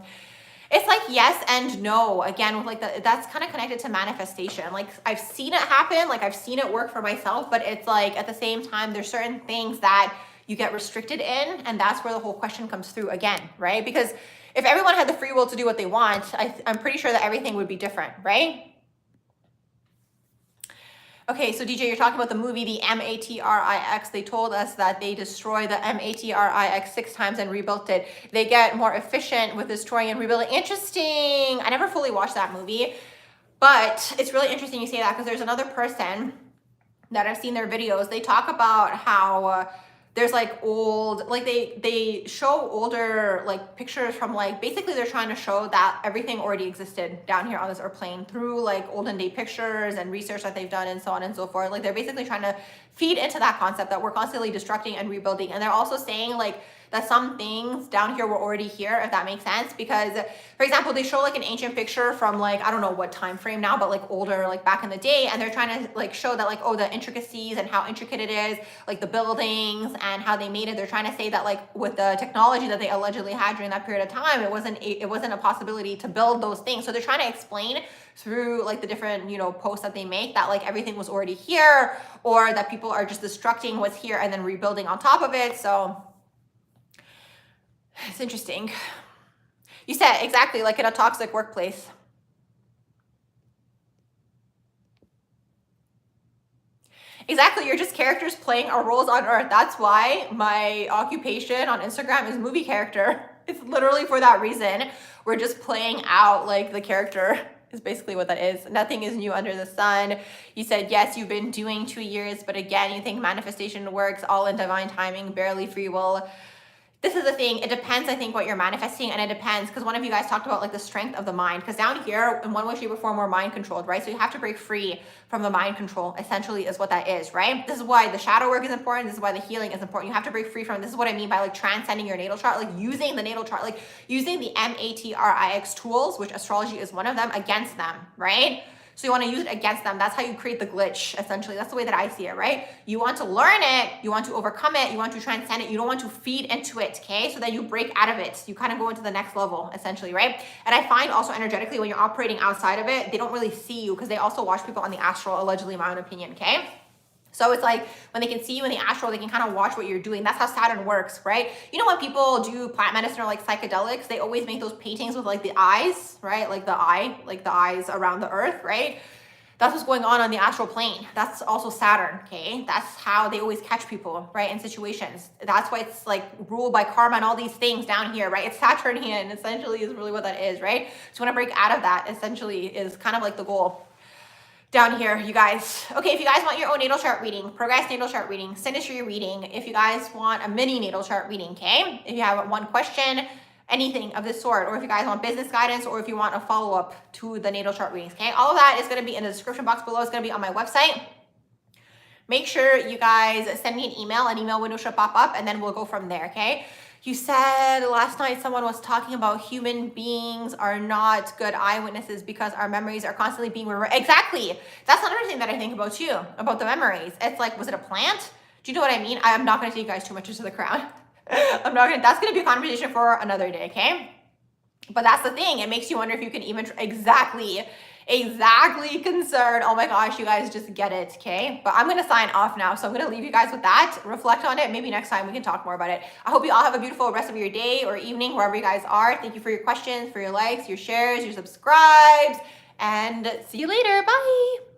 it's like yes and no. Again, with like that's kind of connected to manifestation. Like I've seen it happen, like I've seen it work for myself, but it's like at the same time, there's certain things that you get restricted in, and that's where the whole question comes through again, right? Because if everyone had the free will to do what they want, I'm pretty sure that everything would be different, right? Okay, so DJ, you're talking about the movie, the Matrix. They told us that they destroy the Matrix 6 times and rebuilt it. They get more efficient with destroying and rebuilding. Interesting. I never fully watched that movie, but it's really interesting you say that because there's another person that I've seen their videos. They talk about how there's like old, like they show older like pictures from like, basically they're trying to show that everything already existed down here on this earth plane through like olden day pictures and research that they've done and so on and so forth. Like they're basically trying to feed into that concept that we're constantly destructing and rebuilding. And they're also saying like that some things down here were already here, if that makes sense. Because for example, they show like an ancient picture from like, I don't know what time frame now, but like older, like back in the day. And they're trying to like show that like, oh, the intricacies and how intricate it is, like the buildings and how they made it. They're trying to say that like with the technology that they allegedly had during that period of time, it wasn't a possibility to build those things. So they're trying to explain through like the different, you know, posts that they make that like everything was already here, or that people are just destructing what's here and then rebuilding on top of it. So it's interesting. You said exactly like in a toxic workplace. Exactly. You're just characters playing our roles on earth. That's why my occupation on Instagram is movie character. It's literally for that reason. We're just playing out like the character is basically what that is. Nothing is new under the sun. You said, yes, you've been doing 2 years, but again, you think manifestation works all in divine timing, barely free will. This is the thing. It depends, I think, what you're manifesting, and it depends because one of you guys talked about like the strength of the mind, because down here in one way, shape, or form, we're mind controlled, right? So you have to break free from the mind control, essentially, is what that is, right? This is why the shadow work is important. This is why the healing is important. You have to break free from it. This is what I mean by like transcending your natal chart, like using the natal chart, like using the Matrix tools, which astrology is one of them, against them, right? So you want to use it against them. That's how you create the glitch, essentially. That's the way that I see it, right? You want to learn it. You want to overcome it. You want to transcend it. You don't want to feed into it, okay? So then you break out of it. You kind of go into the next level, essentially, right? And I find also energetically when you're operating outside of it, they don't really see you because they also watch people on the astral, allegedly, in my own opinion, okay? So it's like when they can see you in the astral, they can kind of watch what you're doing. That's how Saturn works, right? You know when people do plant medicine or like psychedelics, they always make those paintings with like the eyes, right? Like the eyes around the earth, right? That's what's going on the astral plane. That's also Saturn, okay? That's how they always catch people, right? In situations. That's why it's like ruled by karma and all these things down here, right? It's Saturnian, essentially, is really what that is, right? So you want to break out of that, essentially, is kind of like the goal. down here, you guys. Okay, if you guys want your own natal chart reading, progress natal chart reading, synastry reading, if you guys want a mini natal chart reading, okay? If you have one question, anything of this sort, or if you guys want business guidance, or if you want a follow-up to the natal chart readings, okay? All of that is gonna be in the description box below. It's gonna be on my website. Make sure you guys send me an email window should pop up, and then we'll go from there, okay? You said last night someone was talking about human beings are not good eyewitnesses because our memories are constantly being reversed. Exactly. That's another thing that I think about too, about the memories. It's like, was it a plant? Do you know what I mean? I'm not going to take you guys too much into the crown. That's going to be a conversation for another day, okay? But that's the thing. It makes you wonder if you can even, exactly concerned. Oh my gosh, you guys just get it, okay? But I'm gonna sign off now, so I'm gonna leave you guys with that. Reflect on it. Maybe next time we can talk more about it. I hope you all have a beautiful rest of your day or evening, wherever you guys are. Thank you for your questions, for your likes, your shares, your subscribes, and see you later. Bye.